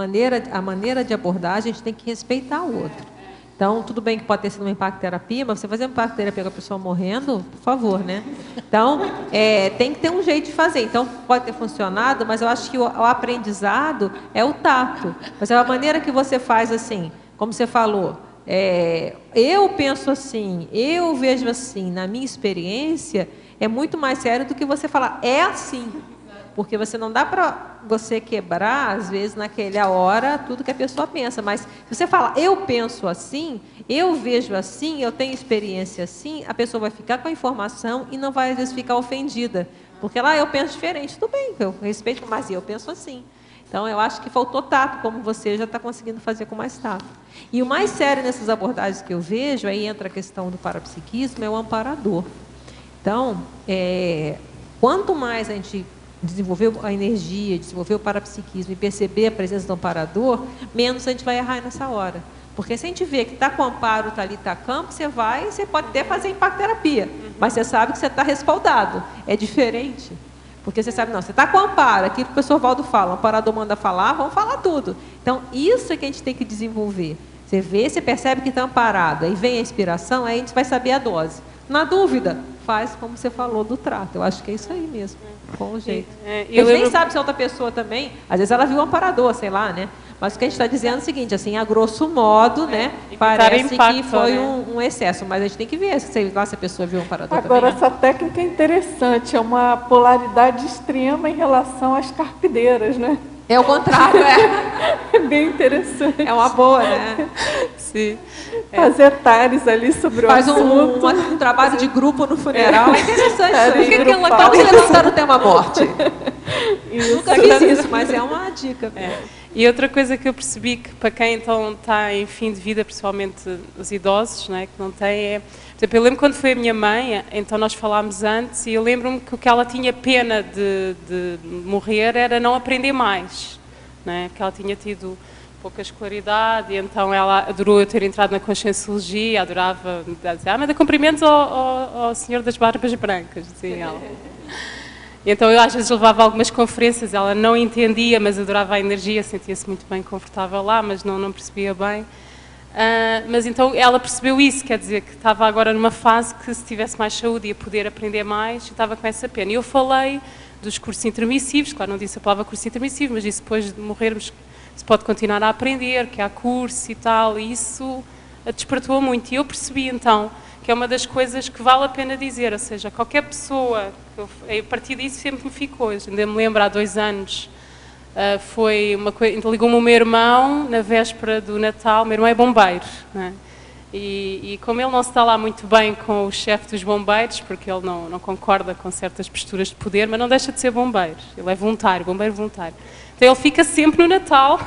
maneira de abordar, a gente tem que respeitar o outro. Então, tudo bem que pode ter sido uma impactoterapia, mas você fazer uma impactoterapia com a pessoa morrendo, por favor, né? Então, tem que ter um jeito de fazer. Então, pode ter funcionado, mas eu acho que o aprendizado é o tato. Mas é a maneira que você faz assim, como você falou, eu penso assim, eu vejo assim, na minha experiência, é muito mais sério do que você falar, é assim. Porque você não dá para você quebrar, às vezes, naquela hora, tudo que a pessoa pensa. Mas se você fala, eu penso assim, eu vejo assim, eu tenho experiência assim, a pessoa vai ficar com a informação e não vai, às vezes, ficar ofendida. Porque lá eu penso diferente. Tudo bem, eu respeito, mas eu penso assim. Então, eu acho que faltou tato, como você já está conseguindo fazer com mais tato. E o mais sério nessas abordagens que eu vejo, aí entra a questão do parapsiquismo, é o amparador. Então, quanto mais a gente desenvolver a energia, desenvolver o parapsiquismo e perceber a presença do amparador, menos a gente vai errar nessa hora. Porque se a gente vê que está com amparo, está ali, está campo, você pode até fazer impactoterapia, mas você sabe que você está respaldado. É diferente. Porque você sabe, não, você está com amparo, aquilo que o professor Valdo fala, o amparador manda falar, vamos falar tudo. Então, isso é que a gente tem que desenvolver. Você vê, você percebe que está amparado, aí vem a inspiração, aí a gente vai saber a dose. Na dúvida, faz como você falou do trato. Eu acho que é isso aí mesmo, com o jeito. A gente nem sabe se a outra pessoa também, às vezes ela viu um amparador, sei lá, né? Mas o que a gente está dizendo é o seguinte, assim, a grosso modo, né? Parece que foi um excesso, mas a gente tem que ver se a pessoa viu um amparador também.
Agora, essa técnica é interessante, é uma polaridade extrema em relação às carpideiras, né?
É o contrário,
É bem interessante.
É uma boa, né?
Sim. Fazer tares ali sobre o assunto.
Faz um trabalho de grupo no funeral. É interessante. Por que eles levantaram o tema morte? Nunca fiz isso, mas é uma dica.
E outra coisa que eu percebi, que para quem então está em fim de vida, principalmente os idosos, né, que não têm, por exemplo, eu lembro quando foi a minha mãe, então nós falámos antes, e eu lembro-me que o que ela tinha pena de morrer era não aprender mais, né, porque ela tinha tido pouca escolaridade, e então ela adorou eu ter entrado na Conscienciologia, adorava dizer, mas dá cumprimentos ao senhor das barbas brancas, dizia ela. E então eu às vezes levava algumas conferências, ela não entendia, mas adorava a energia, sentia-se muito bem, confortável lá, mas não percebia bem. Mas então ela percebeu isso, quer dizer, que estava agora numa fase que se tivesse mais saúde ia poder aprender mais, e estava com essa pena. E eu falei dos cursos intermissivos, claro, não disse a palavra curso intermissivo, mas disse depois de morrermos se pode continuar a aprender, que há curso e tal, e isso a despertou muito. E eu percebi então que é uma das coisas que vale a pena dizer, ou seja, qualquer pessoa, a partir disso sempre me ficou, ainda me lembro há 2 anos, foi uma coisa, ligou-me o meu irmão na véspera do Natal, o meu irmão é bombeiro, não é? E como ele não se está lá muito bem com o chefe dos bombeiros, porque ele não concorda com certas posturas de poder, mas não deixa de ser bombeiro, ele é voluntário, bombeiro voluntário. Então ele fica sempre no Natal,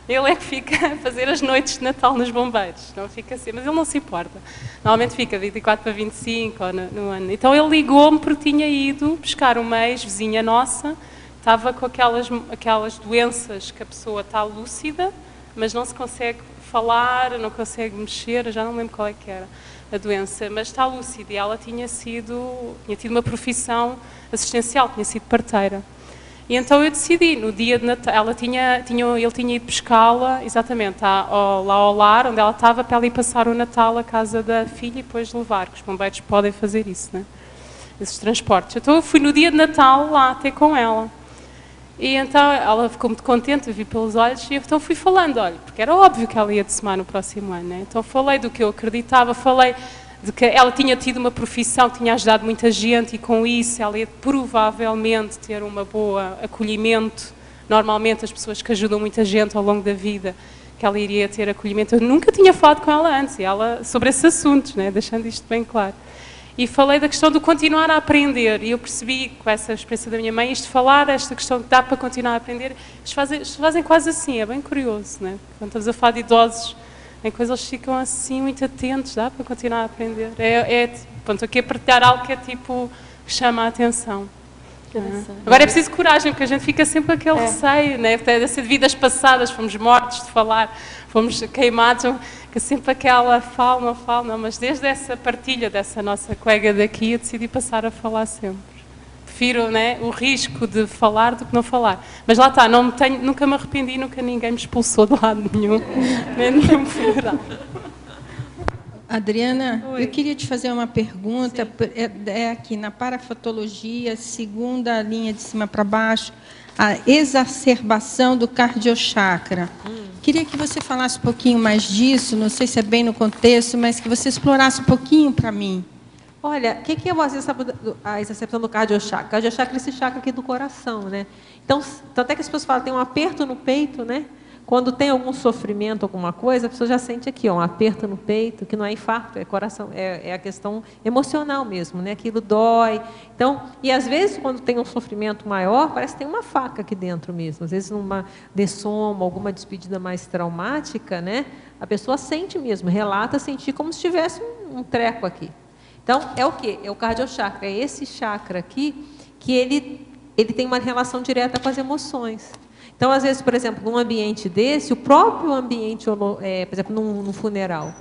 ele é que fica a fazer as noites de Natal nos bombeiros, não fica assim, mas ele não se importa. Normalmente fica 24 para 25 no ano. Então ele ligou-me porque tinha ido buscar uma ex-vizinha nossa, estava com aquelas doenças que a pessoa está lúcida, mas não se consegue falar, não consegue mexer, já não lembro qual é que era a doença, mas está lúcida, e ela tinha tido uma profissão assistencial, tinha sido parteira. E então eu decidi, no dia de Natal, ele tinha ido pescá-la, exatamente, lá ao lar, onde ela estava, para ela ir passar o Natal à casa da filha e depois levar, que os bombeiros podem fazer isso, né? Esses transportes. Então eu fui no dia de Natal lá ter com ela. E então ela ficou muito contente, eu vi pelos olhos, e então fui falando, olha, porque era óbvio que ela ia decimar no próximo ano, né? Então falei do que eu acreditava, falei de que ela tinha tido uma profissão que tinha ajudado muita gente, e com isso ela ia provavelmente ter um bom acolhimento. Normalmente as pessoas que ajudam muita gente ao longo da vida, que ela iria ter acolhimento. Eu nunca tinha falado com ela antes, e ela sobre esses assuntos, né? Deixando isto bem claro. E falei da questão de continuar a aprender, e eu percebi, com essa experiência da minha mãe, esta questão que dá para continuar a aprender, eles fazem quase assim, é bem curioso, né? Quando estamos a falar de idosos, em coisas eles ficam assim muito atentos, dá para continuar a aprender. Estou aqui a partilhar algo que é tipo, que chama a atenção. Agora é preciso coragem, porque a gente fica sempre com aquele receio, né? Deve ser de vidas passadas, fomos mortos de falar, fomos queimados, que sempre aquela fala, não, mas desde essa partilha dessa nossa colega daqui, eu decidi passar a falar sempre. Prefiro, né, o risco de falar do que não falar. Mas lá está, nunca me arrependi, nunca ninguém me expulsou de lado nenhum, nem de nenhum funeral.
Adriana, oi. Eu queria te fazer uma pergunta. É aqui na parafotologia, segunda linha de cima para baixo, a exacerbação do cardiochakra. Queria que você falasse um pouquinho mais disso, não sei se é bem no contexto, mas que você explorasse um pouquinho para mim.
Olha, o que é a exacerbação do cardiochakra? O cardiochakra é esse chakra aqui do coração, né? Então, tanto é que as pessoas falam, tem um aperto no peito, né? Quando tem algum sofrimento, alguma coisa, a pessoa já sente aqui, ó, um aperto no peito, que não é infarto, é coração, é a questão emocional mesmo, né? Aquilo dói. Então, e às vezes, quando tem um sofrimento maior, parece que tem uma faca aqui dentro mesmo. Às vezes, numa dessoma, alguma despedida mais traumática, né? A pessoa sente mesmo, relata sentir como se tivesse um treco aqui. Então, é o quê? É o cardiochakra, é esse chakra aqui que ele tem uma relação direta com as emoções. Então, às vezes, por exemplo, num ambiente desse, o próprio ambiente, por exemplo, num funeral,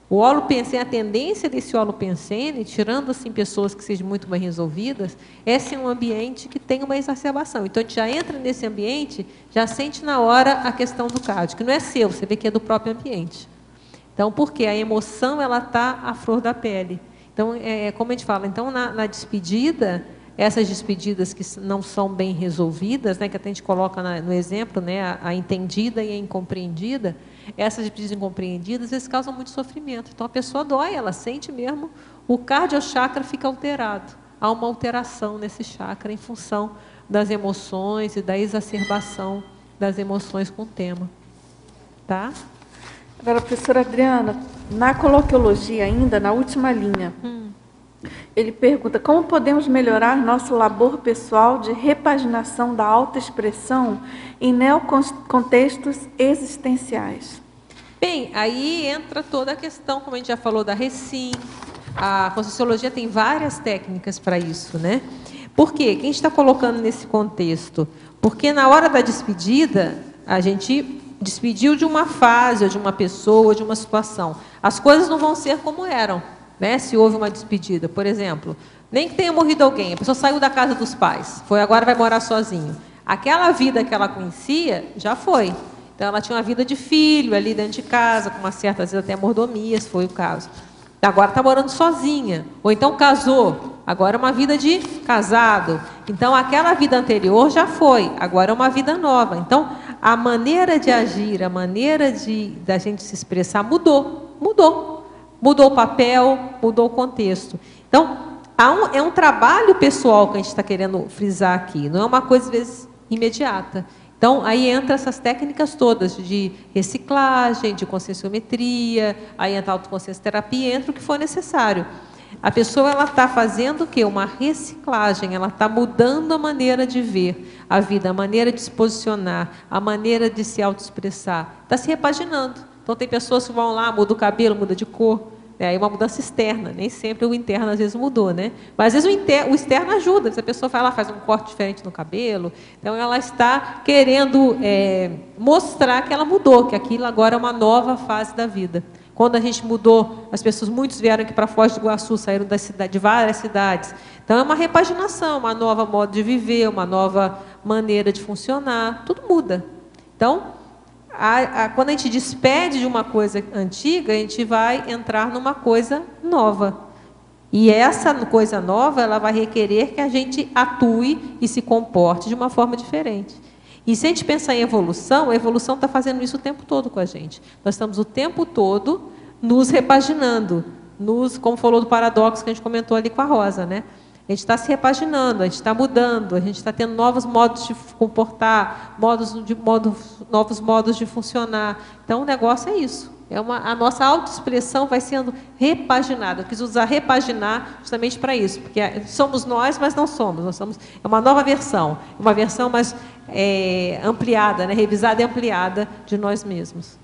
o holopensene, a tendência desse holopensene, tirando assim pessoas que sejam muito bem resolvidas, é ser um ambiente que tem uma exacerbação. Então, a gente já entra nesse ambiente, já sente na hora a questão do cardio, que não é seu, você vê que é do próprio ambiente. Então, por quê? A emoção ela está à flor da pele. Então, como a gente fala, então na despedida, essas despedidas que não são bem resolvidas, né, que até a gente coloca no exemplo, né, a entendida e a incompreendida, essas despedidas incompreendidas, às vezes causam muito sofrimento. Então, a pessoa dói, ela sente mesmo, o cardiochakra fica alterado. Há uma alteração nesse chakra em função das emoções e da exacerbação das emoções com o tema. Tá?
Agora, professora Adriana, na coloquiologia ainda, na última linha, ele pergunta como podemos melhorar nosso labor pessoal de repaginação da autoexpressão em neocontextos existenciais.
Bem, aí entra toda a questão, como a gente já falou, da Recim. A Conscienciologia tem várias técnicas para isso, né? Por quê? Quem está colocando nesse contexto? Porque na hora da despedida, a gente despediu de uma fase, ou de uma pessoa, ou de uma situação. As coisas não vão ser como eram, né? Se houve uma despedida, por exemplo, nem que tenha morrido alguém, a pessoa saiu da casa dos pais, agora vai morar sozinho. Aquela vida que ela conhecia, já foi. Então, ela tinha uma vida de filho ali dentro de casa, com uma certa, às vezes até mordomia, se foi o caso. Agora está morando sozinha. Ou então casou, agora é uma vida de casado. Então, aquela vida anterior já foi, agora é uma vida nova. Então, a maneira de agir, a maneira da gente se expressar mudou. mudou o papel, mudou o contexto. Então, é um trabalho pessoal que a gente está querendo frisar aqui, não é uma coisa, às vezes, imediata. Então, aí entra essas técnicas todas de reciclagem, de conscienciometria, aí entra a autoconsciência terapia, entra o que for necessário. A pessoa está fazendo o quê? Uma reciclagem, ela está mudando a maneira de ver a vida, a maneira de se posicionar, a maneira de se autoexpressar. Está se repaginando. Então, tem pessoas que vão lá, muda o cabelo, muda de cor. É uma mudança externa, nem sempre o interno às vezes mudou, né? Mas às vezes o externo ajuda, se a pessoa vai lá, faz um corte diferente no cabelo, então ela está querendo mostrar que ela mudou, que aquilo agora é uma nova fase da vida. Quando a gente mudou, muitos vieram aqui para Foz do Iguaçu, saíram de várias cidades. Então é uma repaginação, uma nova modo de viver, uma nova maneira de funcionar, tudo muda. Então, quando a gente despede de uma coisa antiga, a gente vai entrar numa coisa nova. E essa coisa nova, ela vai requerer que a gente atue e se comporte de uma forma diferente. E se a gente pensar em evolução, a evolução está fazendo isso o tempo todo com a gente. Nós estamos o tempo todo nos repaginando, como falou do paradoxo que a gente comentou ali com a Rosa, né? A gente está se repaginando, a gente está mudando, a gente está tendo novos modos de comportar, novos modos de funcionar. Então, o negócio é isso. A nossa autoexpressão vai sendo repaginada. Eu quis usar repaginar justamente para isso, porque somos nós, mas não somos. É uma nova versão, uma versão mais ampliada, né? Revisada e ampliada de nós mesmos.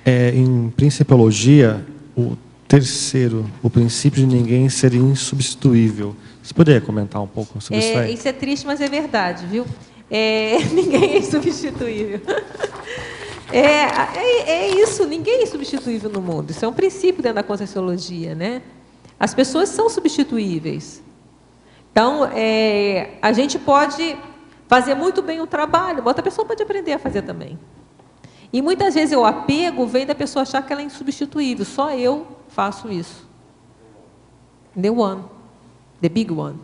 Em Principiologia, o terceiro, o princípio de ninguém ser insubstituível. Você poderia comentar um pouco sobre isso aí?
Isso é triste, mas é verdade, viu? Ninguém é insubstituível. Isso, ninguém é insubstituível no mundo. Isso é um princípio dentro da Conscienciologia, né? As pessoas são substituíveis. Então, a gente pode fazer muito bem o trabalho, mas outra pessoa pode aprender a fazer também. E muitas vezes o apego vem da pessoa achar que ela é insubstituível. Só eu faço isso. The one. The big one.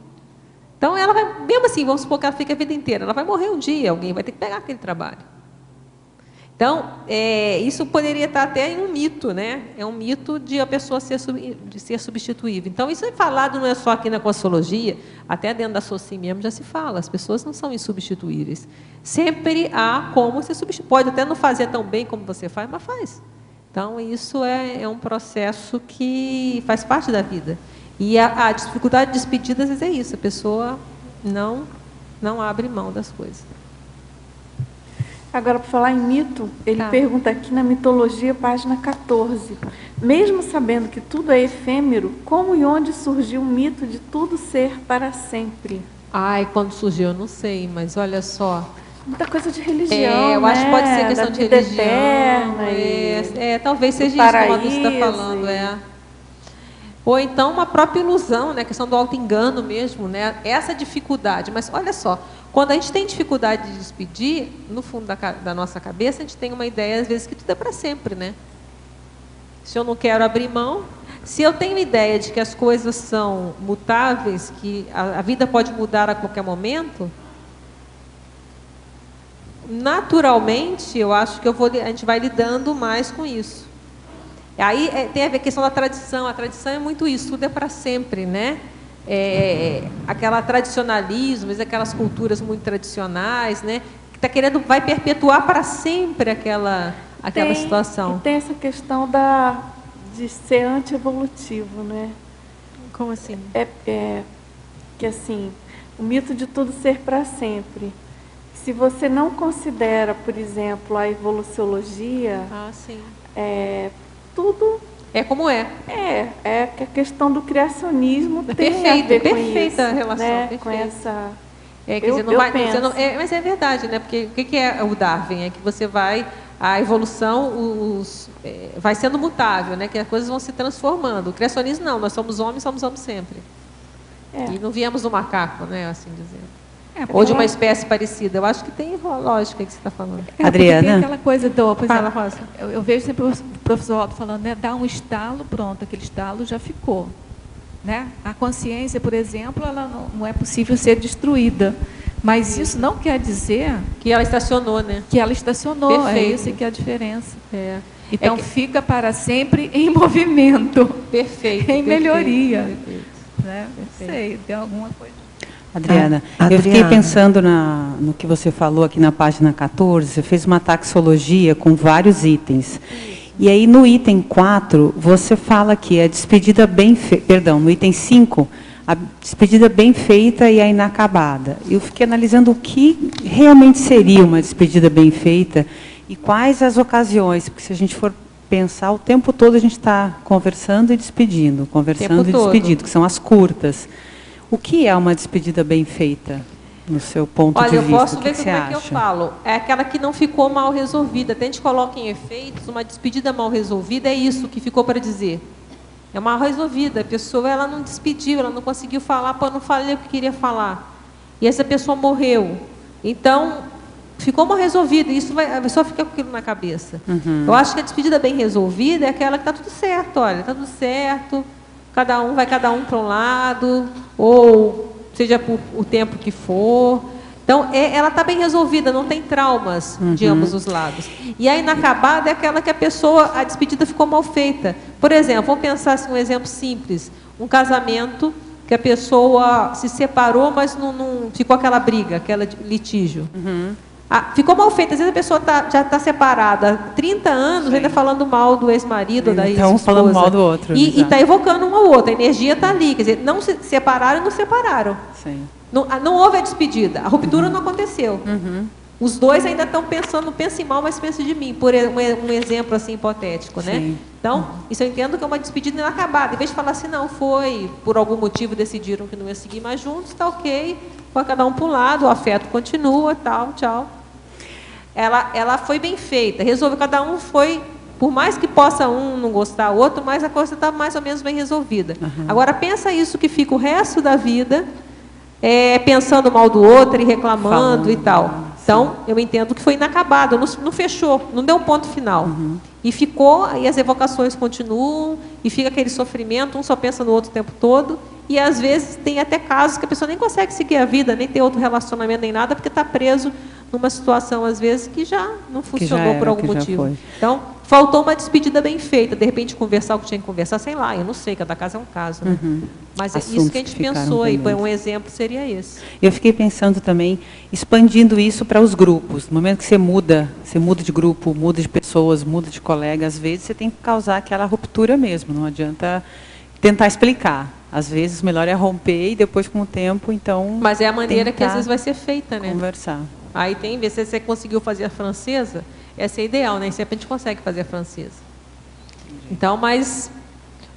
Então, ela vai, mesmo assim, vamos supor que ela fique a vida inteira, ela vai morrer um dia, alguém vai ter que pegar aquele trabalho. Então, isso poderia estar até em um mito, né? É um mito de a pessoa ser substituível. Então, isso é falado não é só aqui na Conscienciologia, até dentro da SOCIM mesmo já se fala, as pessoas não são insubstituíveis. Sempre há como se substituir. Pode até não fazer tão bem como você faz, mas faz. Então, isso é um processo que faz parte da vida. E a dificuldade de despedida, às vezes, é isso. A pessoa não abre mão das coisas.
Agora, para falar em mito, ele pergunta aqui na mitologia, página 14. Mesmo sabendo que tudo é efêmero, como e onde surgiu o mito de tudo ser para sempre?
Quando surgiu, eu não sei, mas olha só.
Muita coisa de religião,
eu acho que pode ser questão de religião.
Eterna,
talvez seja isso que a Madu está falando. Ou então uma própria ilusão, né? A questão do auto-engano mesmo, né? Essa dificuldade. Mas olha só, quando a gente tem dificuldade de despedir, no fundo da nossa cabeça, a gente tem uma ideia, às vezes, que tudo é para sempre, né? Se eu não quero abrir mão, se eu tenho ideia de que as coisas são mutáveis, que a vida pode mudar a qualquer momento, naturalmente, eu acho que a gente vai lidando mais com isso. Aí tem a ver a questão da tradição. A tradição é muito isso, tudo é para sempre, né? Aquela tradicionalismo, aquelas culturas muito tradicionais, né? Que está querendo, vai perpetuar para sempre aquela situação.
E tem essa questão de ser antievolutivo, né?
Como assim?
Que assim, o mito de tudo ser para sempre. Se você não considera, por exemplo, a evoluciologia, tudo
é como é.
É que a questão do criacionismo tem a ver com
perfeita
isso,
relação,
né?
perfeita.
Com essa.
Mas é verdade, né? Porque o que é o Darwin? É que você vai a evolução vai sendo mutável, né? Que as coisas vão se transformando. O criacionismo não, nós somos homens sempre. E não viemos do macaco, né? Assim dizendo. Ou de uma espécie parecida. Eu acho que tem lógica que você está falando.
Adriana? Tem aquela coisa
Fala, Rosa.
Eu vejo sempre o professor Aldo falando, né? Dá um estalo, pronto, aquele estalo já ficou. Né? A consciência, por exemplo, ela não é possível ser destruída. Mas isso não quer dizer...
Que ela estacionou, né?
Que ela estacionou,
Perfeito.
é isso que é a diferença. Então, fica para sempre em movimento.
Perfeito.
Em melhoria.
Perfeito.
Né? Não sei, tem alguma coisa.
Adriana, eu fiquei pensando no que você falou aqui na página 14, você fez uma taxologia com vários itens. E aí, no item 4, você fala que a despedida bem feita, perdão, no item 5, a despedida bem feita e a inacabada. Eu fiquei analisando o que realmente seria uma despedida bem feita e quais as ocasiões, porque se a gente for pensar, o tempo todo a gente está conversando e despedindo, que são as curtas. O que é uma despedida bem feita, no seu ponto de vista?
Olha, eu posso ver como é que eu falo. É aquela que não ficou mal resolvida. Até a gente coloca em efeitos, uma despedida mal resolvida é isso que ficou para dizer. É mal resolvida. A pessoa ela não despediu, ela não conseguiu falar, pô, não falei o que queria falar. E essa pessoa morreu. Então, ficou mal resolvida. Isso a pessoa fica com aquilo na cabeça. Eu acho que a despedida bem resolvida é aquela que está tudo certo. Olha, está tudo certo. Cada um para um lado, ou seja por o tempo que for. Então, ela está bem resolvida, não tem traumas de ambos os lados. E a inacabada é aquela que a despedida ficou mal feita. Por exemplo, vamos pensar assim, um exemplo simples. Um casamento que a pessoa se separou, mas não ficou aquela briga, aquela litígio. Ficou mal feita. Às vezes a pessoa já está separada há 30 anos, ainda falando mal do ex-marido, da ex-esposa. Então, falando mal do outro. E está evocando um ao outro. A energia está ali. Quer dizer, não se separaram e não separaram. Sim. Não houve a despedida. A ruptura não aconteceu. Os dois ainda estão pensando, pensa em mal, mas pensa de mim. Por um exemplo assim hipotético, né? Sim. Então, isso eu entendo que é uma despedida inacabada. Em vez de falar assim, não, foi, por algum motivo decidiram que não ia seguir mais juntos, está ok, foi cada um para um lado, o afeto continua, tal, tchau. Ela foi bem feita, resolveu, cada um foi, por mais que possa um não gostar, o outro, mas a coisa está mais ou menos bem resolvida. Agora, pensa isso que fica o resto da vida pensando mal do outro e reclamando e tal. Então, eu entendo que foi inacabado, não fechou, não deu um ponto final. E ficou, e as evocações continuam, e fica aquele sofrimento, um só pensa no outro o tempo todo, e às vezes tem até casos que a pessoa nem consegue seguir a vida, nem ter outro relacionamento, nem nada, porque está preso numa situação, às vezes, que já não funcionou por algum motivo. Então, faltou uma despedida bem feita, de repente conversar o que tinha que conversar, sei lá, eu não sei, cada caso é um caso. Né? Mas é isso que a gente pensou aí, um exemplo seria esse.
Eu fiquei pensando também, expandindo isso para os grupos. No momento que você muda de grupo, muda de pessoas, muda de colega, às vezes você tem que causar aquela ruptura mesmo, não adianta tentar explicar. Às vezes, o melhor é romper e depois, com o tempo, então...
Mas é a maneira que às vezes vai ser feita, né?
Conversar.
Aí tem, se você conseguiu fazer a francesa, essa é ideal, né? Sempre a gente consegue fazer a francesa. Então, mas...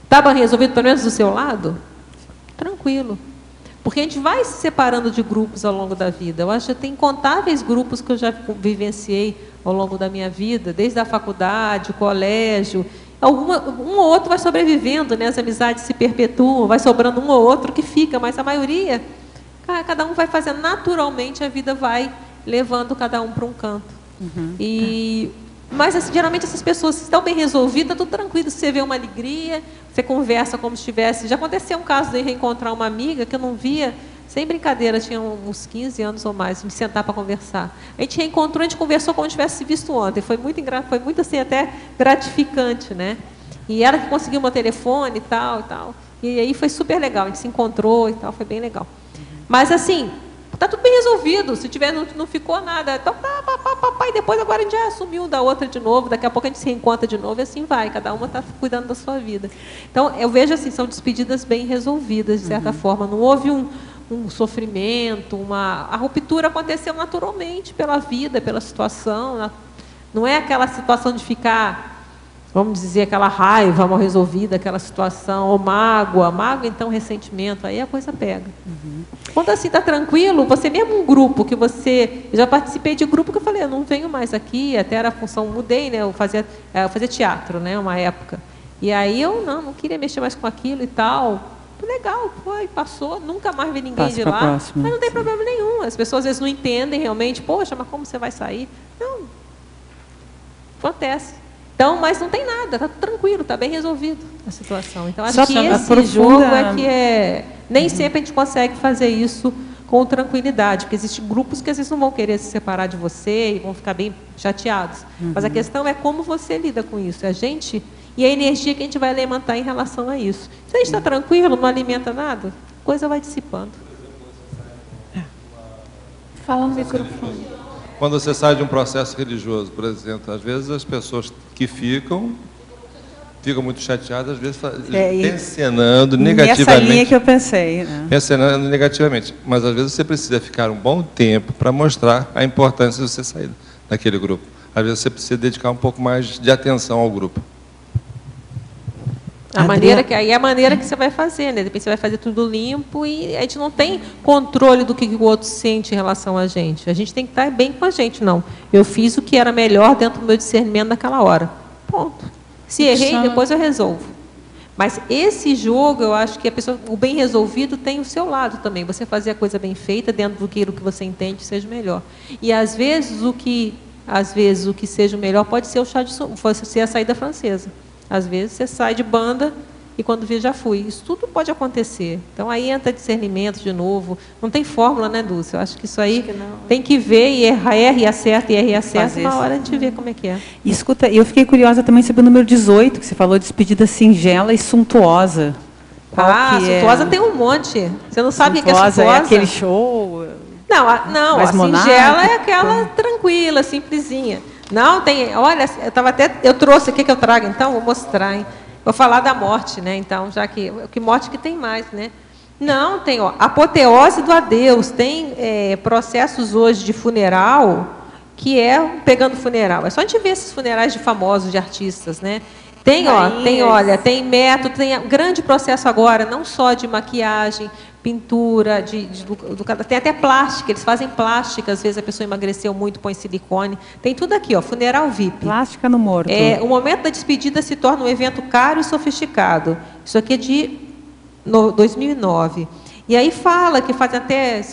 Estava resolvido, pelo menos do seu lado? Tranquilo. Porque a gente vai se separando de grupos ao longo da vida. Eu acho que tem incontáveis grupos que eu já vivenciei ao longo da minha vida, desde a faculdade, o colégio... um ou outro vai sobrevivendo, né? As amizades se perpetuam, vai sobrando um ou outro que fica, mas a maioria, cada um vai fazendo naturalmente, a vida vai levando cada um para um canto. Mas assim, geralmente essas pessoas estão bem resolvidas, tudo tranquilo, você vê uma alegria, você conversa como se estivesse... Já aconteceu um caso de reencontrar uma amiga que eu não via, sem brincadeira, tinha uns 15 anos ou mais, me sentar para conversar. A gente reencontrou, a gente conversou como se tivesse se visto ontem. Foi muito assim, até gratificante, né? E ela que conseguiu meu telefone e tal, e tal. E aí foi super legal, a gente se encontrou e tal, foi bem legal. Mas assim, tá tudo bem resolvido, se tiver, não ficou nada. Então, e depois agora a gente já assumiu da outra de novo, daqui a pouco a gente se reencontra de novo e assim vai, cada uma está cuidando da sua vida. Então, eu vejo assim, são despedidas bem resolvidas, de certa forma. Não houve um sofrimento, a ruptura aconteceu naturalmente pela vida, pela situação. Não é aquela situação de ficar, vamos dizer, aquela raiva mal resolvida, aquela situação, ou mágoa, então ressentimento, aí a coisa pega. Quando assim está tranquilo, você mesmo um grupo que você... Eu já participei de grupo que eu falei, eu não venho mais aqui, até era a função, mudei, né? Eu fazia teatro, né? Uma época. E aí eu não queria mexer mais com aquilo e tal. Legal, foi, passou, nunca mais vi ninguém de lá, mas não tem problema nenhum. As pessoas às vezes não entendem realmente, poxa, mas como você vai sair? Não, acontece. Então, mas não tem nada, está tranquilo, está bem resolvido a situação. Então, acho que esse jogo nem sempre a gente consegue fazer isso com tranquilidade, porque existem grupos que às vezes não vão querer se separar de você e vão ficar bem chateados. Mas a questão é como você lida com isso. A gente e a energia que a gente vai alimentar em relação a isso. Se a gente está tranquilo, não alimenta nada, a coisa vai dissipando.
Fala no microfone.
Quando você sai de um processo religioso, por exemplo, às vezes as pessoas que ficam muito chateadas, às vezes encenando negativamente.
Nessa linha que eu pensei. Né?
Encenando negativamente. Mas às vezes você precisa ficar um bom tempo para mostrar a importância de você sair daquele grupo. Às vezes você precisa dedicar um pouco mais de atenção ao grupo.
A maneira que você vai fazer, né? Depois você vai fazer tudo limpo e a gente não tem controle do que o outro sente em relação a gente. A gente tem que estar bem com a gente, não. Eu fiz o que era melhor dentro do meu discernimento naquela hora. Ponto. Se errei, depois eu resolvo. Mas esse jogo, eu acho que a pessoa, o bem resolvido tem o seu lado também. Você fazer a coisa bem feita dentro do que você entende seja melhor. E às vezes o que seja o melhor pode ser pode ser a saída francesa. Às vezes você sai de banda e quando vê já fui. Isso tudo pode acontecer. Então aí entra discernimento de novo. Não tem fórmula, né, Dulce? Eu acho que isso aí tem que ver e erra e acerta, na hora a gente vê como é que é.
E escuta, eu fiquei curiosa também sobre o número 18, que você falou, despedida singela e suntuosa.
Suntuosa tem um monte. Você não sabe o que é suntuosa?
É aquele show...
Não, a singela é aquela tranquila, simplesinha. Não, tem... Olha, eu trouxe aqui que eu trago, então, vou mostrar, hein? Vou falar da morte, né? Então, já que morte que tem mais, né? Não, tem, apoteose do adeus. Tem processos hoje de funeral que é pegando funeral. É só a gente ver esses funerais de famosos, de artistas, né? Tem método, tem grande processo agora, não só de maquiagem, pintura, tem até plástica, eles fazem plástica, às vezes a pessoa emagreceu muito, põe silicone. Tem tudo aqui, funeral VIP.
Plástica no morto.
O momento da despedida se torna um evento caro e sofisticado. Isso aqui é de 2009. E aí fala que faz até,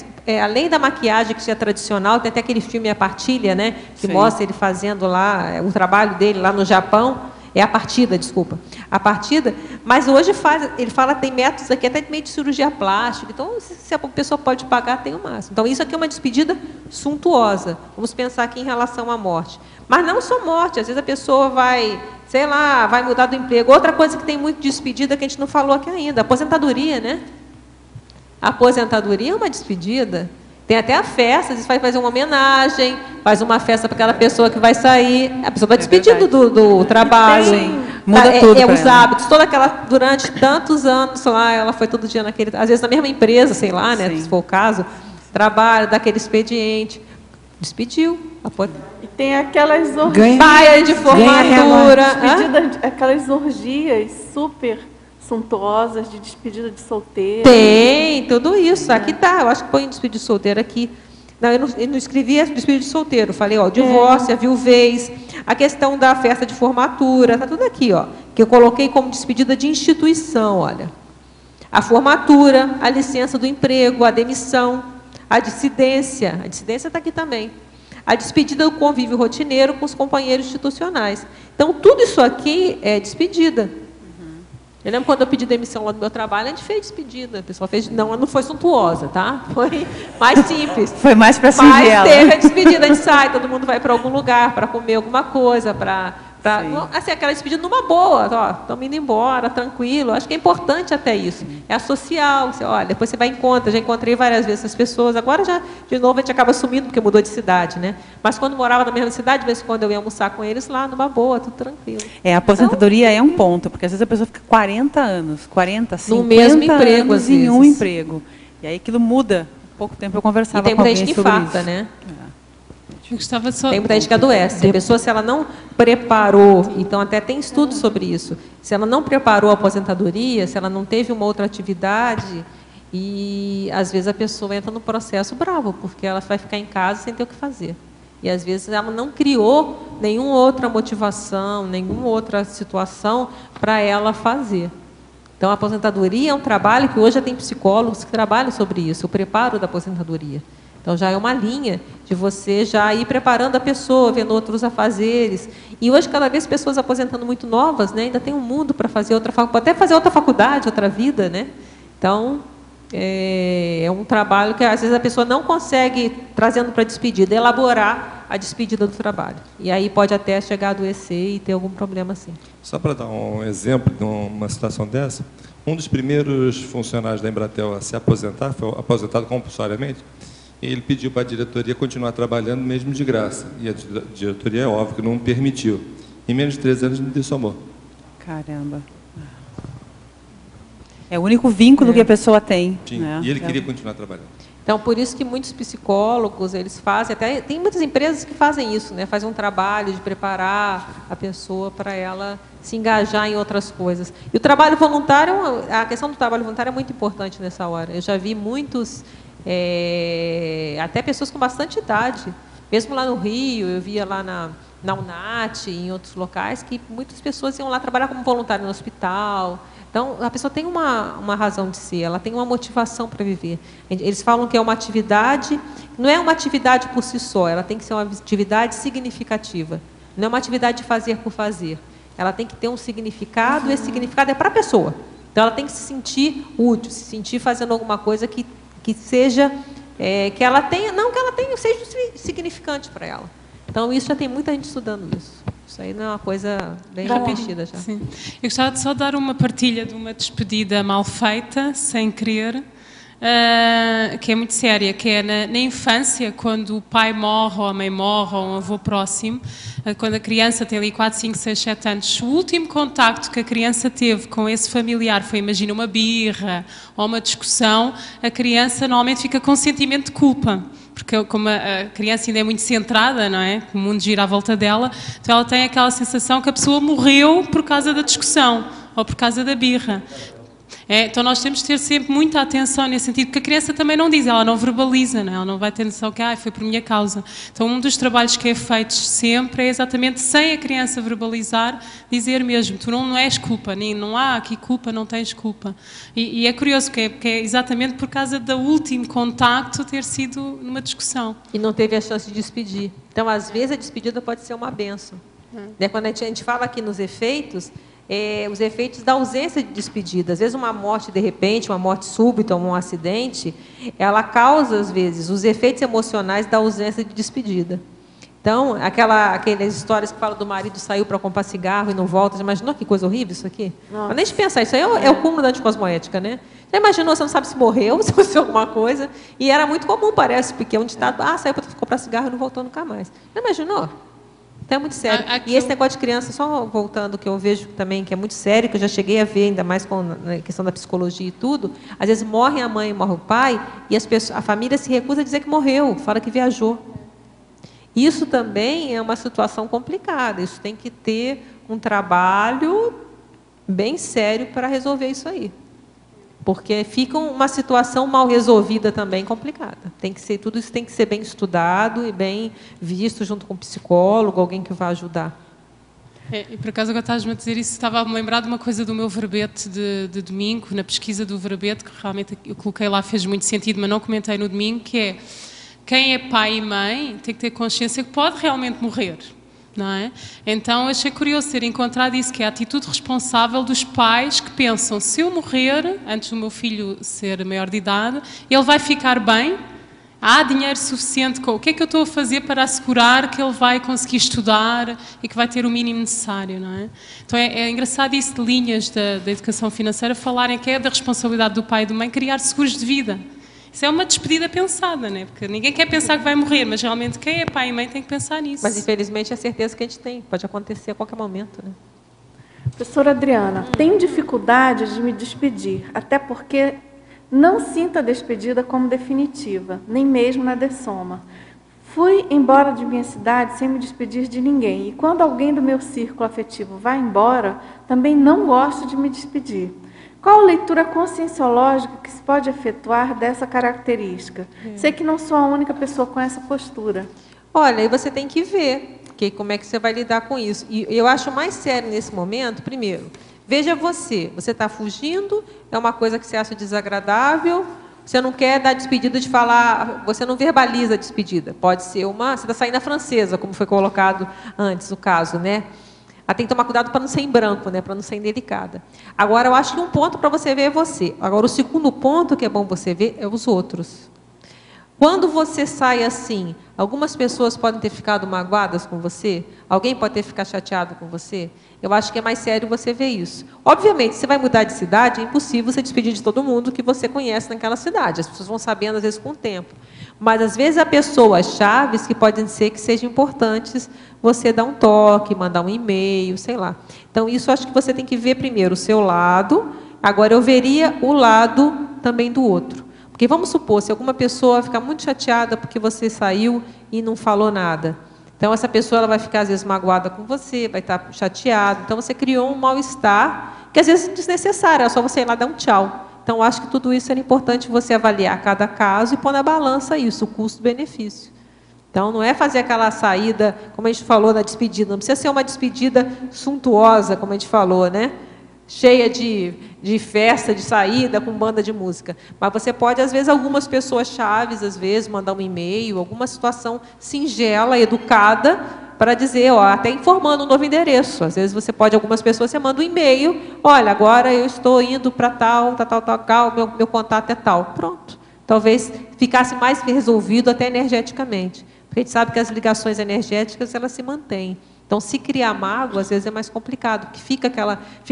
além da maquiagem que é tradicional, tem até aquele filme A Partilha, né, que mostra ele fazendo lá, o trabalho dele lá no Japão. A partida, desculpa. A partida, mas hoje ele fala que tem métodos aqui até meio de cirurgia plástica. Então, se a pessoa pode pagar, tem o máximo. Então, isso aqui é uma despedida suntuosa. Vamos pensar aqui em relação à morte. Mas não só morte, às vezes a pessoa vai, sei lá, vai mudar do emprego. Outra coisa que tem muito de despedida que a gente não falou aqui ainda, aposentadoria, né? A aposentadoria é uma despedida. Tem até a festa, às vezes vai fazer uma homenagem, faz uma festa para aquela pessoa que vai sair, a pessoa vai despedindo do trabalho,
muda tudo
os hábitos, toda aquela, durante tantos anos lá, ela foi todo dia naquele, às vezes na mesma empresa, sei lá, né, se for o caso, trabalho, daquele expediente, despediu.
E tem aquelas orgias,
baia de formatura,
aquelas orgias super suntuosas de despedida de solteiro.
Tem, tudo isso. Aqui tá, eu acho que põe despedida de solteiro aqui. Não, eu não escrevi despedida de solteiro. Falei, divórcio, a viuvez, a questão da festa de formatura, tá tudo aqui, que eu coloquei como despedida de instituição, olha. A formatura, a licença do emprego, a demissão, a dissidência está aqui também. A despedida do convívio rotineiro com os companheiros institucionais. Então, tudo isso aqui é despedida. Eu lembro quando eu pedi demissão lá do meu trabalho, a gente fez despedida. A pessoa fez, não foi suntuosa, tá? Foi mais simples.
Foi mais para singela.
Mas teve a despedida, a gente sai, todo mundo vai para algum lugar para comer alguma coisa, assim, aquela despedida numa boa, estamos indo embora, tranquilo. Acho que é importante até isso. É a social, depois você vai já encontrei várias vezes essas pessoas, agora já, de novo, a gente acaba sumindo porque mudou de cidade, né? Mas quando morava na mesma cidade, de vez em quando eu ia almoçar com eles lá, numa boa, tudo tranquilo.
A aposentadoria é um ponto, porque às vezes a pessoa fica 40 anos, 40, 50
no mesmo emprego,
anos em um emprego. E aí aquilo muda. Há pouco tempo eu conversava com alguém sobre isso.
Tem muita gente que infarta, né? Tem muita gente que adoece. A pessoa, se ela não preparou, então até tem estudos sobre isso, se ela não preparou a aposentadoria, se ela não teve uma outra atividade, e às vezes a pessoa entra no processo bravo, porque ela vai ficar em casa sem ter o que fazer. E às vezes ela não criou nenhuma outra motivação, nenhuma outra situação para ela fazer. Então a aposentadoria é um trabalho que hoje já tem psicólogos que trabalham sobre isso, o preparo da aposentadoria. Então, já é uma linha de você já ir preparando a pessoa, vendo outros afazeres. E hoje, cada vez, pessoas aposentando muito novas, né? Ainda tem um mundo para fazer até fazer outra faculdade, outra vida, né? Então, é um trabalho que às vezes a pessoa não consegue, trazendo para a despedida, elaborar a despedida do trabalho. E aí pode até chegar a adoecer e ter algum problema assim.
Só para dar um exemplo de uma situação dessa, um dos primeiros funcionários da Embratel a se aposentar, foi aposentado compulsoriamente, e ele pediu para a diretoria continuar trabalhando mesmo de graça. E a diretoria, é óbvio, que não permitiu. Em menos de 3 anos, ele dessomou.
Caramba. É o único vínculo que a pessoa tem.
Né? E ele queria continuar trabalhando.
Então, por isso que muitos psicólogos, eles fazem, até tem muitas empresas que fazem isso, né? Fazem um trabalho de preparar a pessoa para ela se engajar em outras coisas. E o trabalho voluntário, a questão do trabalho voluntário é muito importante nessa hora. Eu já vi muitos, até pessoas com bastante idade, mesmo lá no Rio, eu via lá na UNAT, em outros locais, que muitas pessoas iam lá trabalhar como voluntário no hospital. Então, a pessoa tem uma razão de ser, ela tem uma motivação para viver. Eles falam que é uma atividade, não é uma atividade por si só, ela tem que ser uma atividade significativa. Não é uma atividade de fazer por fazer. Ela tem que ter um significado, e esse significado é para a pessoa. Então, ela tem que se sentir útil, se sentir fazendo alguma coisa que seja, que ela tenha, não que ela tenha, seja significante para ela. Então, isso já tem muita gente estudando isso. Isso aí não é uma coisa bem repetida já.
Sim. Eu gostava de só dar uma partilha de uma despedida mal feita, sem querer, que é muito séria, que é na infância, quando o pai morre, ou a mãe morre, ou um avô próximo, quando a criança tem ali 4, 5, 6, 7 anos, o último contacto que a criança teve com esse familiar foi, imagina, uma birra ou uma discussão, a criança normalmente fica com sentimento de culpa. Porque como a criança ainda é muito centrada, não é? O mundo gira à volta dela, então ela tem aquela sensação que a pessoa morreu por causa da discussão ou por causa da birra. Então nós temos de ter sempre muita atenção nesse sentido, porque a criança também não diz, ela não verbaliza, não é? Ela não vai ter noção que foi por minha causa. Então um dos trabalhos que é feito sempre é exatamente, sem a criança verbalizar, dizer mesmo, tu não és culpa, nem não há aqui culpa, não tens culpa. E é curioso, porque é exatamente por causa do último contacto ter sido numa discussão.
E não teve a chance de despedir. Então às vezes a despedida pode ser uma bênção. Quando a gente fala aqui nos efeitos, os efeitos da ausência de despedida. Às vezes uma morte de repente, uma morte súbita, um acidente, ela causa, às vezes, os efeitos emocionais da ausência de despedida. Então, aquelas histórias que falam do marido saiu para comprar cigarro e não volta, você imaginou que coisa horrível isso aqui? Mas nem de pensar, isso aí é o cúmulo da anticosmoética, né? Já imaginou, você não sabe se morreu, se aconteceu alguma coisa, e era muito comum, parece, porque é um ditado, saiu para comprar cigarro e não voltou nunca mais. Já imaginou? Então é muito sério. E esse negócio de criança, só voltando, que eu vejo também que é muito sério, que eu já cheguei a ver, ainda mais com a questão da psicologia e tudo, às vezes morre a mãe, morre o pai, e a família se recusa a dizer que morreu, fala que viajou. Isso também é uma situação complicada, isso tem que ter um trabalho bem sério para resolver isso aí. Porque fica uma situação mal resolvida também complicada. Tudo isso tem que ser bem estudado e bem visto junto com um psicólogo, alguém que vai ajudar.
E por acaso agora estás-me a dizer isso, estava a me lembrar de uma coisa do meu verbete de domingo, na pesquisa do verbete, que realmente eu coloquei lá, fez muito sentido, mas não comentei no domingo, que é, quem é pai e mãe tem que ter consciência que pode realmente morrer. Não é? Então achei curioso ter encontrado isso, que é a atitude responsável dos pais que pensam, se eu morrer antes do meu filho ser maior de idade, ele vai ficar bem, há dinheiro suficiente, o que é que eu estou a fazer para assegurar que ele vai conseguir estudar e que vai ter o mínimo necessário, não é? Então é engraçado isso de linhas da educação financeira falarem que é da responsabilidade do pai e da mãe criar seguros de vida. Isso é uma despedida pensada, né? Porque ninguém quer pensar que vai morrer, mas realmente quem é pai e mãe tem que pensar nisso.
Mas infelizmente é a certeza que a gente tem, pode acontecer a qualquer momento, né?
Professora Adriana, tenho dificuldade de me despedir, até porque não sinto a despedida como definitiva, nem mesmo na dessoma. Fui embora de minha cidade sem me despedir de ninguém, e quando alguém do meu círculo afetivo vai embora, também não gosto de me despedir. Qual a leitura conscienciológica que se pode efetuar dessa característica? Sei que não sou a única pessoa com essa postura.
Olha, aí você tem que ver como é que você vai lidar com isso. E eu acho mais sério nesse momento, primeiro, veja você está fugindo, é uma coisa que você acha desagradável, você não quer dar despedida de falar, você não verbaliza a despedida. Pode ser você está saindo a francesa, como foi colocado antes o caso, né? Ela tem que tomar cuidado para não ser em branco, né? Para não ser indelicada. Agora, eu acho que um ponto para você ver é você. Agora, o segundo ponto que é bom você ver é os outros. Quando você sai assim, algumas pessoas podem ter ficado magoadas com você, alguém pode ter ficado chateado com você. Eu acho que é mais sério você ver isso. Obviamente, você vai mudar de cidade, é impossível você despedir de todo mundo que você conhece naquela cidade. As pessoas vão sabendo, às vezes, com o tempo. Mas, às vezes, há pessoas chaves que podem ser que sejam importantes você dar um toque, mandar um e-mail, sei lá. Então, isso eu acho que você tem que ver primeiro o seu lado. Agora, eu veria o lado também do outro. Porque vamos supor, se alguma pessoa ficar muito chateada porque você saiu e não falou nada. Então, essa pessoa ela vai ficar, às vezes, magoada com você, vai estar chateada. Então, você criou um mal-estar que, às vezes, é desnecessário. É só você ir lá dar um tchau. Então, acho que tudo isso era importante você avaliar cada caso e pôr na balança isso, o custo-benefício. Então, não é fazer aquela saída, como a gente falou na despedida. Não precisa ser uma despedida suntuosa, como a gente falou, né? Cheia de festa, de saída, com banda de música. Mas você pode, às vezes, algumas pessoas chaves, às vezes, mandar um e-mail, alguma situação singela, educada, para dizer, ó, até informando um novo endereço. Às vezes você pode, algumas pessoas, você manda um e-mail, olha, agora eu estou indo para tal, meu contato é tal. Pronto. Talvez ficasse mais resolvido até energeticamente. Porque a gente sabe que as ligações energéticas, elas se mantêm. Então, se criar mágoa, às vezes é mais complicado, porque fica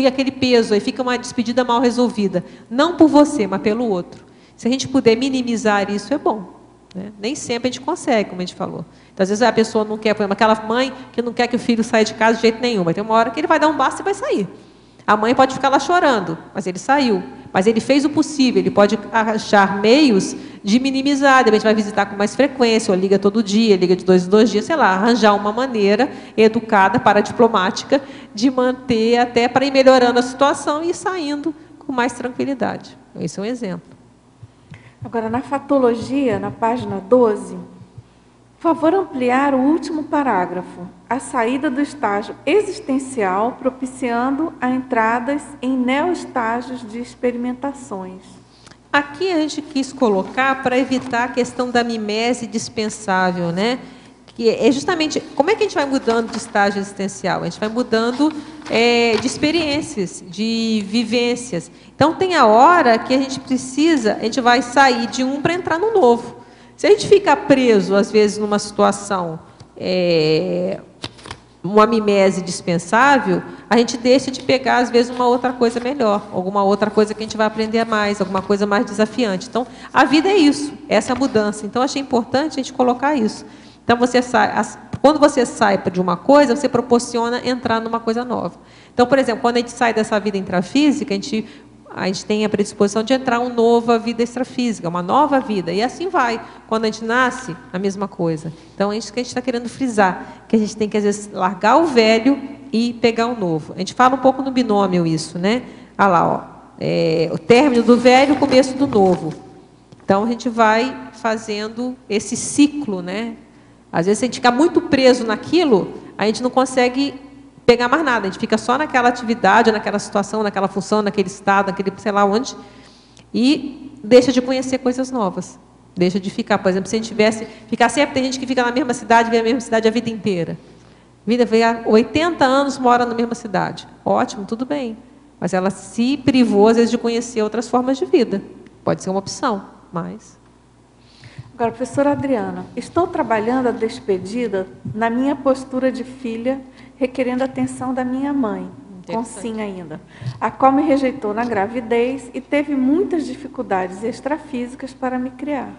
aquele peso, aí fica uma despedida mal resolvida. Não por você, mas pelo outro. Se a gente puder minimizar isso, é bom. Né? Nem sempre a gente consegue, como a gente falou. Então, às vezes a pessoa não quer, por exemplo, aquela mãe que não quer que o filho saia de casa de jeito nenhum. Vai ter uma hora que ele vai dar um basta e vai sair. A mãe pode ficar lá chorando, mas ele saiu. Mas ele fez o possível, ele pode achar meios de minimizar, de repente vai visitar com mais frequência, ou liga todo dia, liga de 2 em 2 dias, sei lá, arranjar uma maneira educada, paradiplomática, de manter até para ir melhorando a situação e ir saindo com mais tranquilidade. Esse é um exemplo.
Agora, na fatologia, na página 12, por favor, ampliar o último parágrafo. A saída do estágio existencial, propiciando a entradas em neoestágios de experimentações.
Aqui a gente quis colocar para evitar a questão da mimese dispensável, né? Que é justamente, como é que a gente vai mudando de estágio existencial? A gente vai mudando de experiências, de vivências. Então, tem a hora que a gente vai sair de um para entrar no novo. Se a gente ficar preso, às vezes, numa situação, uma mimese dispensável, a gente deixa de pegar, às vezes, uma outra coisa melhor, alguma outra coisa que a gente vai aprender mais, alguma coisa mais desafiante. Então, a vida é isso, essa mudança. Então, achei importante a gente colocar isso. Então, quando você sai de uma coisa, você proporciona entrar numa coisa nova. Então, por exemplo, quando a gente sai dessa vida intrafísica, a gente tem a predisposição de entrar uma nova vida extrafísica, uma nova vida. E assim vai. Quando a gente nasce, a mesma coisa. Então, é isso que a gente está querendo frisar, que a gente tem que, às vezes, largar o velho e pegar o novo. A gente fala um pouco no binômio isso, né? Olha lá, ó, o término do velho e o começo do novo. Então, a gente vai fazendo esse ciclo, né? Às vezes, se a gente ficar muito preso naquilo, a gente não consegue pegar mais nada. A gente fica só naquela atividade, naquela situação, naquela função, naquele estado, naquele sei lá onde, e deixa de conhecer coisas novas. Deixa de ficar, por exemplo, se a gente ficar sempre, tem gente que fica na mesma cidade, vê a mesma cidade a vida inteira. Há 80 anos mora na mesma cidade. Ótimo, tudo bem. Mas ela se privou, às vezes, de conhecer outras formas de vida. Pode ser uma opção, mas...
Agora, professora Adriana, estou trabalhando a despedida na minha postura de filha, requerendo a atenção da minha mãe, com sim ainda, a qual me rejeitou na gravidez e teve muitas dificuldades extrafísicas para me criar.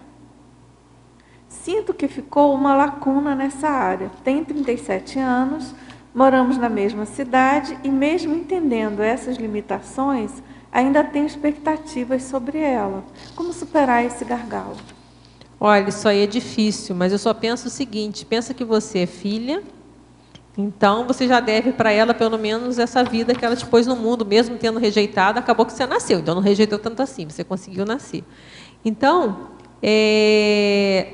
Sinto que ficou uma lacuna nessa área. Tenho 37 anos, moramos na mesma cidade e, mesmo entendendo essas limitações, ainda tenho expectativas sobre ela. Como superar esse gargalo?
Olha, isso aí é difícil, mas eu só penso o seguinte, pensa que você é filha, então você já deve para ela pelo menos essa vida que ela te pôs no mundo, mesmo tendo rejeitado, acabou que você nasceu, então não rejeitou tanto assim, você conseguiu nascer. Então,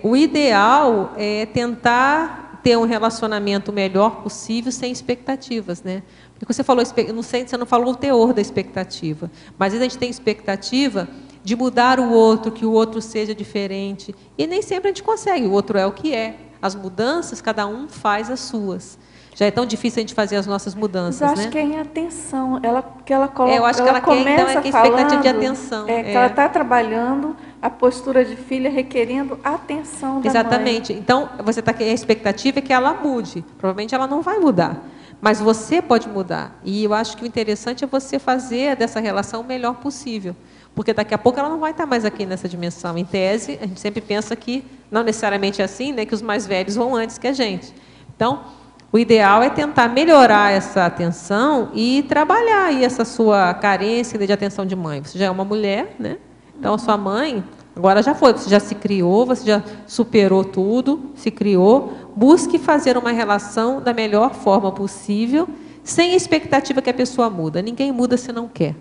o ideal é tentar ter um relacionamento melhor possível sem expectativas, né? Porque você falou, você não falou o teor da expectativa, mas às vezes a gente tem expectativa de mudar o outro, que o outro seja diferente. E nem sempre a gente consegue, o outro é o que é. As mudanças, cada um faz as suas. Já é tão difícil a gente fazer as nossas mudanças,
eu acho
né?
que é em atenção. Que ela coloca,
eu acho que ela quer, então, é que a expectativa de atenção.
Que ela está trabalhando a postura de filha requerendo atenção da
Exatamente.
mãe.
Então, você está a expectativa é que ela mude. Provavelmente ela não vai mudar. Mas você pode mudar. E eu acho que o interessante é você fazer dessa relação o melhor possível. Porque daqui a pouco ela não vai estar mais aqui nessa dimensão. Em tese, a gente sempre pensa que, não necessariamente é assim, né, que os mais velhos vão antes que a gente. Então, o ideal é tentar melhorar essa atenção e trabalhar aí essa sua carência de atenção de mãe. Você já é uma mulher, né? Então, a sua mãe, agora já foi, você já se criou, você já superou tudo, se criou. Busque fazer uma relação da melhor forma possível, sem expectativa que a pessoa muda. Ninguém muda se não quer.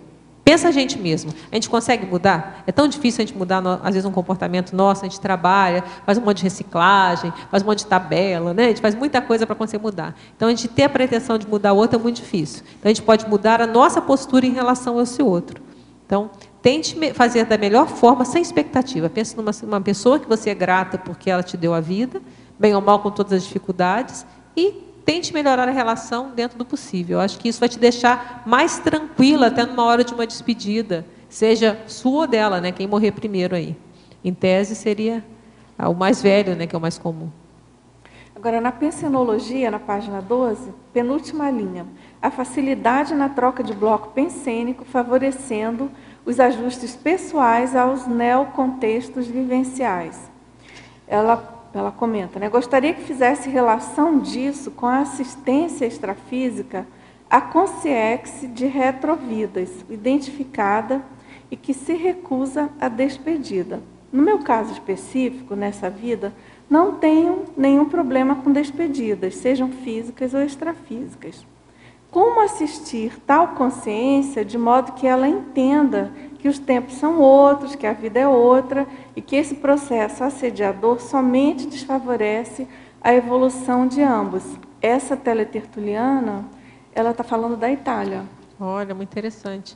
Pensa a gente mesmo. A gente consegue mudar? É tão difícil a gente mudar, às vezes, um comportamento nosso. A gente trabalha, faz um monte de reciclagem, faz um monte de tabela, né? A gente faz muita coisa para conseguir mudar. Então, a gente ter a pretensão de mudar o outro é muito difícil. Então, a gente pode mudar a nossa postura em relação a esse outro. Então, tente fazer da melhor forma, sem expectativa. Pense numa pessoa que você é grata porque ela te deu a vida, bem ou mal com todas as dificuldades, e tente melhorar a relação dentro do possível. Eu acho que isso vai te deixar mais tranquila até numa hora de uma despedida, seja sua ou dela, né? Quem morrer primeiro aí. Em tese, seria o mais velho, né? Que é o mais comum.
Agora, na pensenologia, na página 12, penúltima linha. A facilidade na troca de bloco pensênico, favorecendo os ajustes pessoais aos neocontextos vivenciais. Ela comenta, né? Gostaria que fizesse relação disso com a assistência extrafísica à consciência de retrovidas, identificada e que se recusa à despedida. No meu caso específico, nessa vida, não tenho nenhum problema com despedidas, sejam físicas ou extrafísicas. Como assistir tal consciência de modo que ela entenda que os tempos são outros, que a vida é outra e que esse processo assediador somente desfavorece a evolução de ambos? Essa teletertuliana, ela está falando da Itália.
Olha, muito interessante.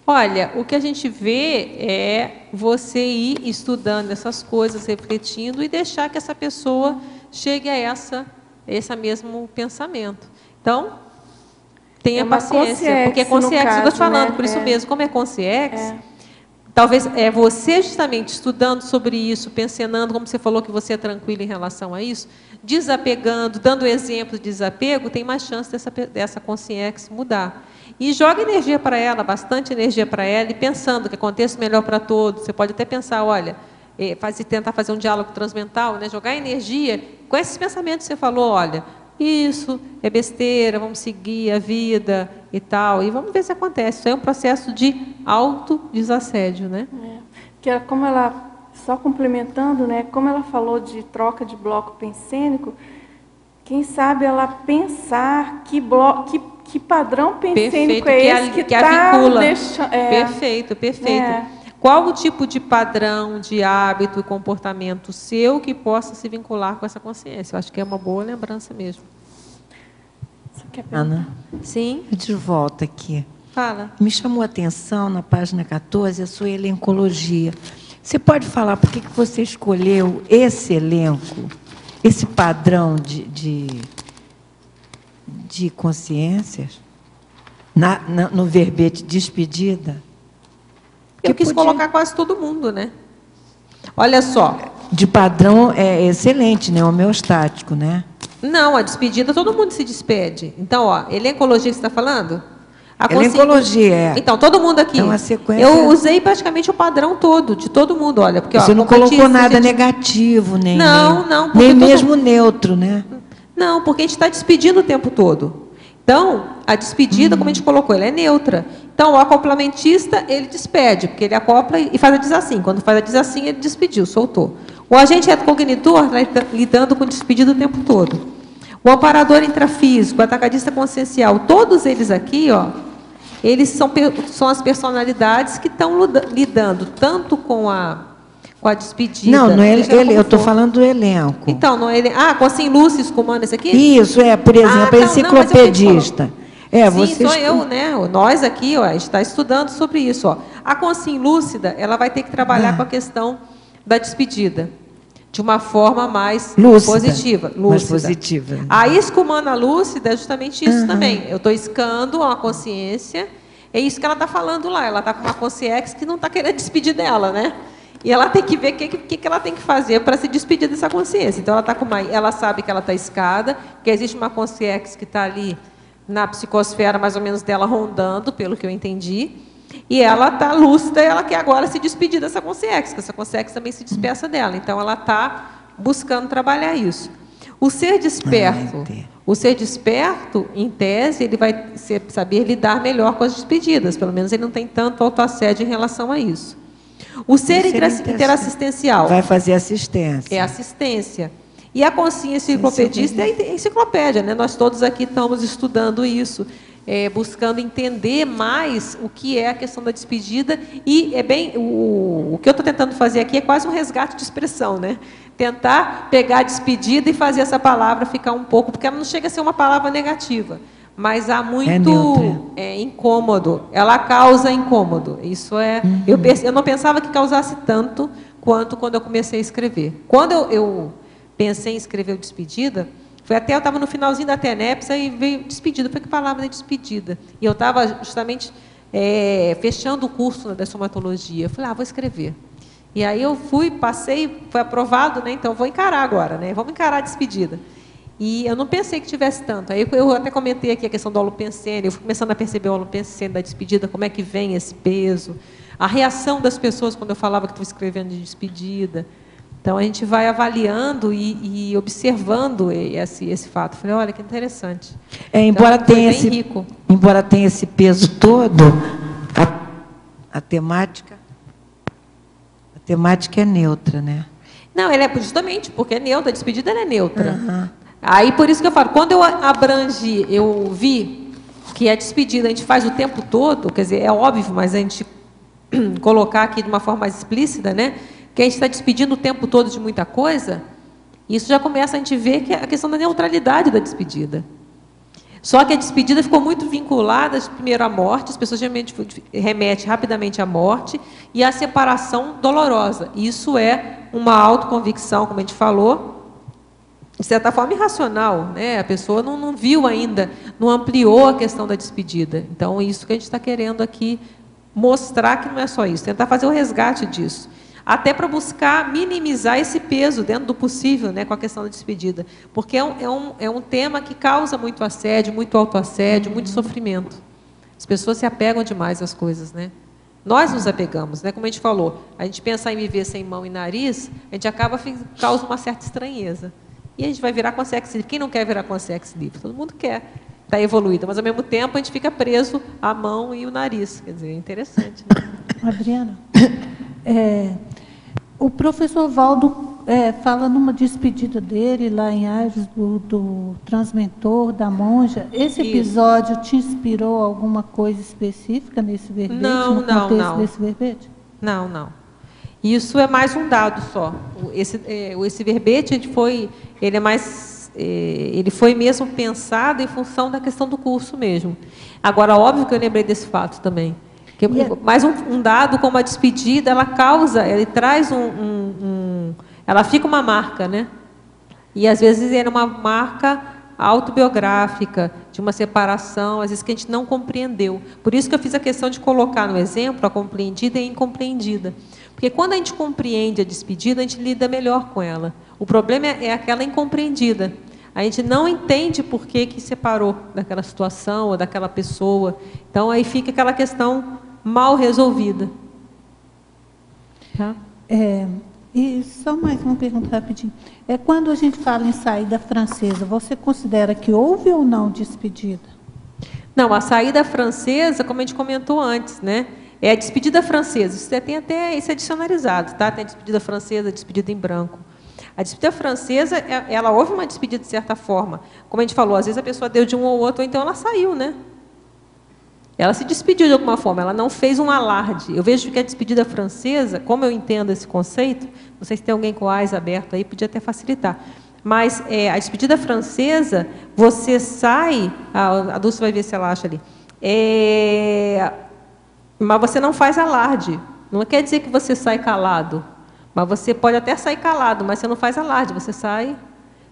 Olha, o que a gente vê é você ir estudando essas coisas, refletindo e deixar que essa pessoa chegue a esse mesmo pensamento. Então, tenha paciência, porque é consciência que eu estou falando, né? Por isso mesmo, como é consciência, talvez você justamente estudando sobre isso, pensando, como você falou que você é tranquilo em relação a isso, desapegando, dando exemplo de desapego, tem mais chance dessa consciência mudar. E joga energia para ela, bastante energia para ela, e pensando que aconteça o melhor para todos. Você pode até pensar, olha, tentar fazer um diálogo transmental, né? Jogar energia com esses pensamentos que você falou, olha, isso é besteira, vamos seguir a vida e tal, e vamos ver se acontece. Isso é um processo de autodesassédio, né?
Que como ela, só complementando, né, como ela falou de troca de bloco pensênico, quem sabe ela pensar que padrão pensênico é esse que está deixando...
Perfeito. Qual o tipo de padrão, de hábito e comportamento seu que possa se vincular com essa consciência? Eu acho que é uma boa lembrança mesmo.
Ana?
Sim?
De volta aqui.
Fala.
Me chamou a atenção, na página 14, a sua elencologia. Você pode falar por que você escolheu esse elenco, esse padrão de consciências, no verbete despedida?
Eu quis colocar quase todo mundo, né? Olha só.
De padrão é excelente, né? Homeostático, né?
Não, a despedida, todo mundo se despede. Então, ó, elencologia que você está falando?
Elencologia,
Então, todo mundo aqui.
É uma sequência...
Eu usei praticamente o padrão todo, de todo mundo. Olha, porque,
você não colocou nada negativo, nem mesmo neutro, né?
Não, porque a gente está despedindo o tempo todo. Então, a despedida, como a gente colocou, ela é neutra. Então, o acoplamentista, ele despede, porque ele acopla e faz a desassim. Quando faz a desassim, ele despediu, soltou. O agente retrocognitor está lidando com despedida o tempo todo. O amparador intrafísico, o atacadista consciencial, todos eles aqui, ó, eles são as personalidades que estão lidando tanto com a despedida.
Não é ele, eu estou falando do elenco.
Então, não é ele. Conssim Lúcius comanda esse aqui?
Isso, por exemplo, enciclopedista.
Sim, sou eu, né? Nós aqui, ó, a gente está estudando sobre isso. Ó. A consciência lúcida, ela vai ter que trabalhar com a questão da despedida. de uma forma mais
lúcida,
positiva. Lúcida.
Mais positiva.
A iscumana lúcida é justamente isso também. Eu estou iscando a consciência, é isso que ela está falando lá. Ela está com uma consciência que não está querendo despedir dela, né? E ela tem que ver o que ela tem que fazer para se despedir dessa consciência. Então, ela sabe que ela está iscada, que existe uma consciência que está ali na psicosfera, mais ou menos, dela rondando, pelo que eu entendi. E ela está lúcida, ela quer agora se despedir dessa consciência, que essa consciência também se despeça dela. Então, ela está buscando trabalhar isso. O ser desperto, em tese, ele vai saber lidar melhor com as despedidas. Pelo menos ele não tem tanto autoassédio em relação a isso. O ser interassistencial
vai fazer assistência.
É assistência. E a consciência enciclopedista é enciclopédia, né? Nós todos aqui estamos estudando isso. Buscando entender mais o que é a questão da despedida, e o que eu estou tentando fazer aqui é quase um resgate de expressão, né? Tentar pegar a despedida e fazer essa palavra ficar um pouco, porque ela não chega a ser uma palavra negativa, mas há muito incômodo, ela causa incômodo. Isso é. Eu não pensava que causasse tanto quanto quando eu comecei a escrever. Quando eu pensei em escrever o Despedida, eu estava no finalzinho da TENEPS e veio despedida. Foi que palavra de despedida. E eu estava justamente fechando o curso da somatologia. Eu falei, vou escrever. E aí eu passei, foi aprovado, né? Então vou encarar agora, né? Vamos encarar a despedida. E eu não pensei que tivesse tanto. Aí eu até comentei aqui a questão do holopensene. Eu fui começando a perceber o holopensene da despedida, como é que vem esse peso. A reação das pessoas quando eu falava que estava escrevendo de despedida. Então, a gente vai avaliando e observando esse fato. Falei, olha, que interessante.
Embora tenha esse peso todo, a temática é neutra, né?
Não, ela é justamente porque é neutra, a despedida ela é neutra. Aí, por isso que eu falo, quando eu abrangi, eu vi que a despedida a gente faz o tempo todo, quer dizer, é óbvio, mas a gente colocar aqui de uma forma mais explícita, né? Que a gente está despedindo o tempo todo de muita coisa, isso já começa a gente ver que é a questão da neutralidade da despedida. Só que a despedida ficou muito vinculada, primeiro, à morte, as pessoas geralmente remetem rapidamente à morte, e à separação dolorosa. Isso é uma autoconvicção, como a gente falou, de certa forma irracional, né? A pessoa não viu ainda, não ampliou a questão da despedida. Então, isso que a gente está querendo aqui mostrar que não é só isso, tentar fazer o resgate disso. Até para buscar minimizar esse peso dentro do possível, né, com a questão da despedida. Porque é um tema que causa muito assédio, muito autoassédio, muito sofrimento. As pessoas se apegam demais às coisas, né? Nós nos apegamos, né? Como a gente falou, a gente pensar em viver sem mão e nariz, a gente causa uma certa estranheza. E a gente vai virar consex livre. Quem não quer virar consex livre? Todo mundo quer estar evoluído, mas ao mesmo tempo a gente fica preso à mão e o nariz. Quer dizer, é interessante. Né?
Adriana, o professor Valdo fala numa despedida dele lá em Aires, do transmentor, da monja. Esse episódio te inspirou alguma coisa específica nesse verbete? No contexto desse verbete?
Não. Isso é mais um dado só. Esse verbete ele foi mesmo pensado em função da questão do curso mesmo. Agora, óbvio que eu lembrei desse fato também. Mais um dado, como a despedida, ela traz ela fica uma marca, né? E às vezes é uma marca autobiográfica, de uma separação, às vezes que a gente não compreendeu. Por isso que eu fiz a questão de colocar no exemplo a compreendida e a incompreendida. Porque quando a gente compreende a despedida, a gente lida melhor com ela. O problema é aquela incompreendida. A gente não entende por que separou daquela situação ou daquela pessoa. Então, aí fica aquela questão mal resolvida.
Tá? E só mais uma pergunta rapidinho. Quando a gente fala em saída francesa, você considera que houve ou não despedida?
Não, a saída francesa, como a gente comentou antes, né? É a despedida francesa. Isso tem até isso dicionarizado, tá? Tem a despedida francesa, a despedida em branco. A despedida francesa, ela houve uma despedida de certa forma. Como a gente falou, às vezes a pessoa deu de um ou outro, ou então ela saiu, né? Ela se despediu de alguma forma, ela não fez um alarde. Eu vejo que a despedida francesa, como eu entendo esse conceito, não sei se tem alguém com o AIS aberto aí, podia até facilitar. Mas a despedida francesa, você sai, a Dulce vai ver se ela acha ali, mas você não faz alarde. Não quer dizer que você sai calado. Mas você pode até sair calado, mas você não faz alarde, você sai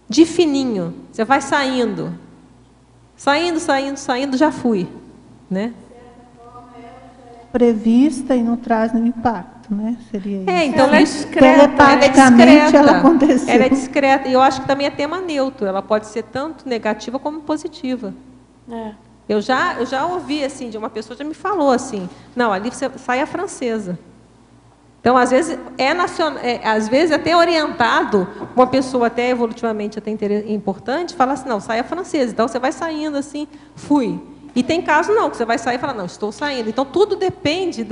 de fininho. Você vai saindo. Saindo, saindo, saindo, já fui. Né?
Prevista e não traz nenhum impacto, né? Seria isso.
Então ela é discreta. Ela é discreta. E eu acho que também é tema neutro. Ela pode ser tanto negativa como positiva. Eu já ouvi assim, de uma pessoa que já me falou assim, não, ali você sai a francesa. Então, às vezes, às vezes até orientado, uma pessoa até evolutivamente até importante, fala assim, não, sai a francesa. Então, você vai saindo assim, fui. E tem caso não, que você vai sair e fala, não, estou saindo. Então, tudo depende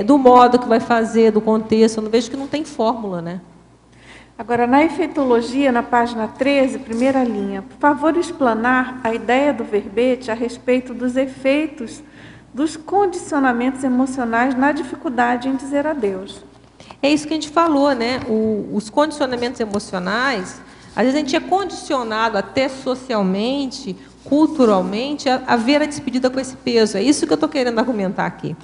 do modo que vai fazer, do contexto. Eu não vejo que não tem fórmula, né?
Agora, na efeitologia, na página 13, primeira linha, por favor, explanar a ideia do verbete a respeito dos efeitos dos condicionamentos emocionais na dificuldade em dizer adeus.
É isso que a gente falou, né? Os condicionamentos emocionais, às vezes a gente é condicionado até socialmente, culturalmente, a ver a despedida com esse peso. É isso que eu estou querendo argumentar aqui.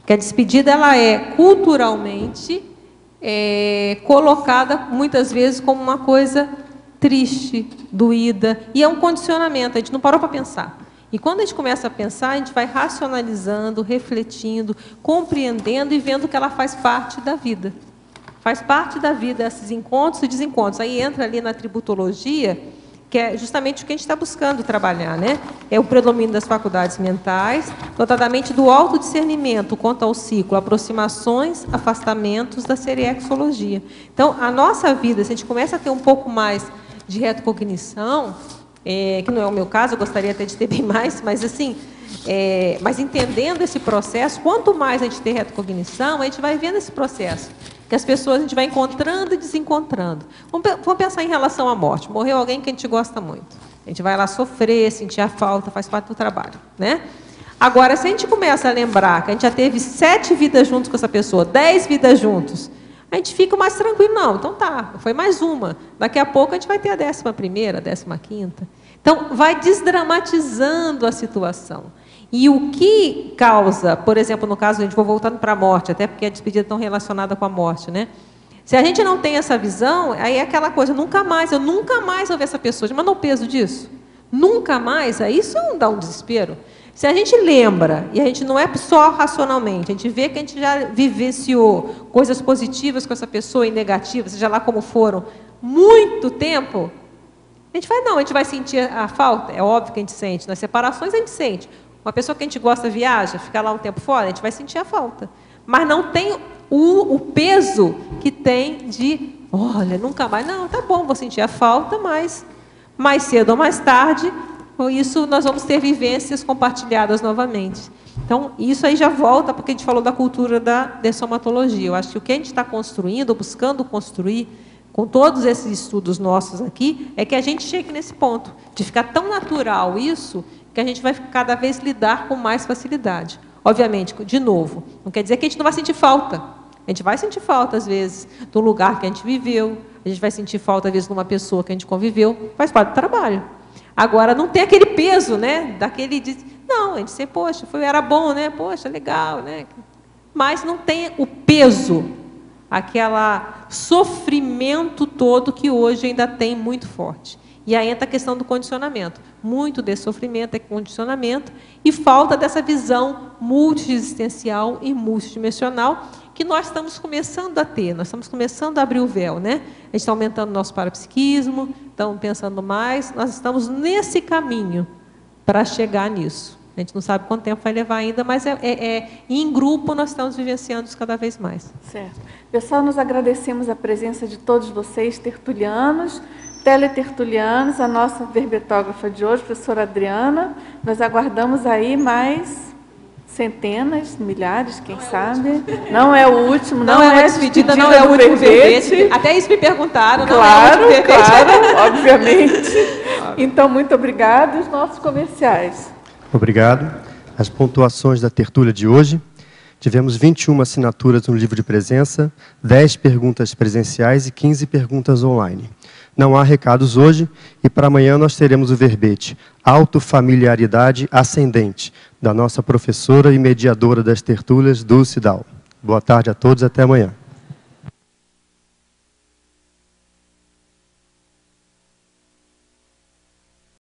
Que a despedida ela é culturalmente colocada muitas vezes como uma coisa triste, doída, e é um condicionamento, a gente não parou para pensar. E quando a gente começa a pensar, a gente vai racionalizando, refletindo, compreendendo e vendo que ela faz parte da vida. Faz parte da vida, esses encontros e desencontros. Aí entra ali na tributologia, que é justamente o que a gente está buscando trabalhar, né? É o predomínio das faculdades mentais, notadamente do autodiscernimento quanto ao ciclo, aproximações, afastamentos da seriexologia. Então, a nossa vida, se a gente começa a ter um pouco mais de retrocognição, que não é o meu caso, eu gostaria até de ter bem mais, mas assim, mas entendendo esse processo, quanto mais a gente ter retrocognição, a gente vai vendo esse processo, que as pessoas a gente vai encontrando e desencontrando. Vamos pensar em relação à morte. Morreu alguém que a gente gosta muito. A gente vai lá sofrer, sentir a falta, faz parte do trabalho, né? Agora, se a gente começa a lembrar que a gente já teve 7 vidas juntos com essa pessoa, 10 vidas juntos, a gente fica mais tranquilo. Não, então tá, foi mais uma. Daqui a pouco a gente vai ter a 11ª, a 15ª. Então, vai desdramatizando a situação. E o que causa, por exemplo, no caso, a gente vai voltando para a morte, até porque a despedida é tão relacionada com a morte, né? Se a gente não tem essa visão, aí é aquela coisa, eu nunca mais vou ver essa pessoa. Mas não o peso disso? Nunca mais, aí isso dá um desespero. Se a gente lembra, e a gente não é só racionalmente, a gente vê que a gente já vivenciou coisas positivas com essa pessoa e negativas, seja lá como foram, muito tempo, a gente vai sentir a falta, é óbvio que a gente sente, nas separações a gente sente. Uma pessoa que a gente gosta viaja, fica lá um tempo fora, a gente vai sentir a falta. Mas não tem o peso que tem de, olha, nunca mais, não, tá bom, vou sentir a falta, mas mais cedo ou mais tarde, isso nós vamos ter vivências compartilhadas novamente. Então, isso aí já volta, porque a gente falou da cultura da dessomatologia. Eu acho que o que a gente está construindo, buscando construir, com todos esses estudos nossos aqui, é que a gente chegue nesse ponto, de ficar tão natural isso, que a gente vai cada vez lidar com mais facilidade. Obviamente, de novo, não quer dizer que a gente não vai sentir falta. A gente vai sentir falta, às vezes, do lugar que a gente viveu, a gente vai sentir falta, às vezes, de uma pessoa que a gente conviveu, faz parte do trabalho. Agora, não tem aquele peso, né? Não, a gente sempre, poxa, era bom, né? Poxa, legal, né? Mas não tem o peso, aquele sofrimento todo que hoje ainda tem muito forte. E aí entra a questão do condicionamento. Muito desse sofrimento é condicionamento e falta dessa visão multiexistencial e multidimensional que nós estamos começando a ter, nós estamos começando a abrir o véu, né? A gente está aumentando o nosso parapsiquismo, estamos pensando mais, nós estamos nesse caminho para chegar nisso. A gente não sabe quanto tempo vai levar ainda, mas em grupo nós estamos vivenciando isso cada vez mais.
Certo. Pessoal, nós agradecemos a presença de todos vocês, tertulianos, teletertulianos, a nossa verbetógrafa de hoje, professora Adriana. Nós aguardamos aí mais centenas, milhares, quem sabe. Não é o último, não é a despedida, não é o último verbete.
Até isso me perguntaram,
claro, não é o último verbete. Claro, obviamente. Então, muito obrigada. Os nossos comerciais.
Obrigado. As pontuações da tertúlia de hoje. Tivemos 21 assinaturas no livro de presença, 10 perguntas presenciais e 15 perguntas online. Não há recados hoje e para amanhã nós teremos o verbete Autofamiliaridade Ascendente, da nossa professora e mediadora das tertúlias, Dulce Dal. Boa tarde a todos, até amanhã.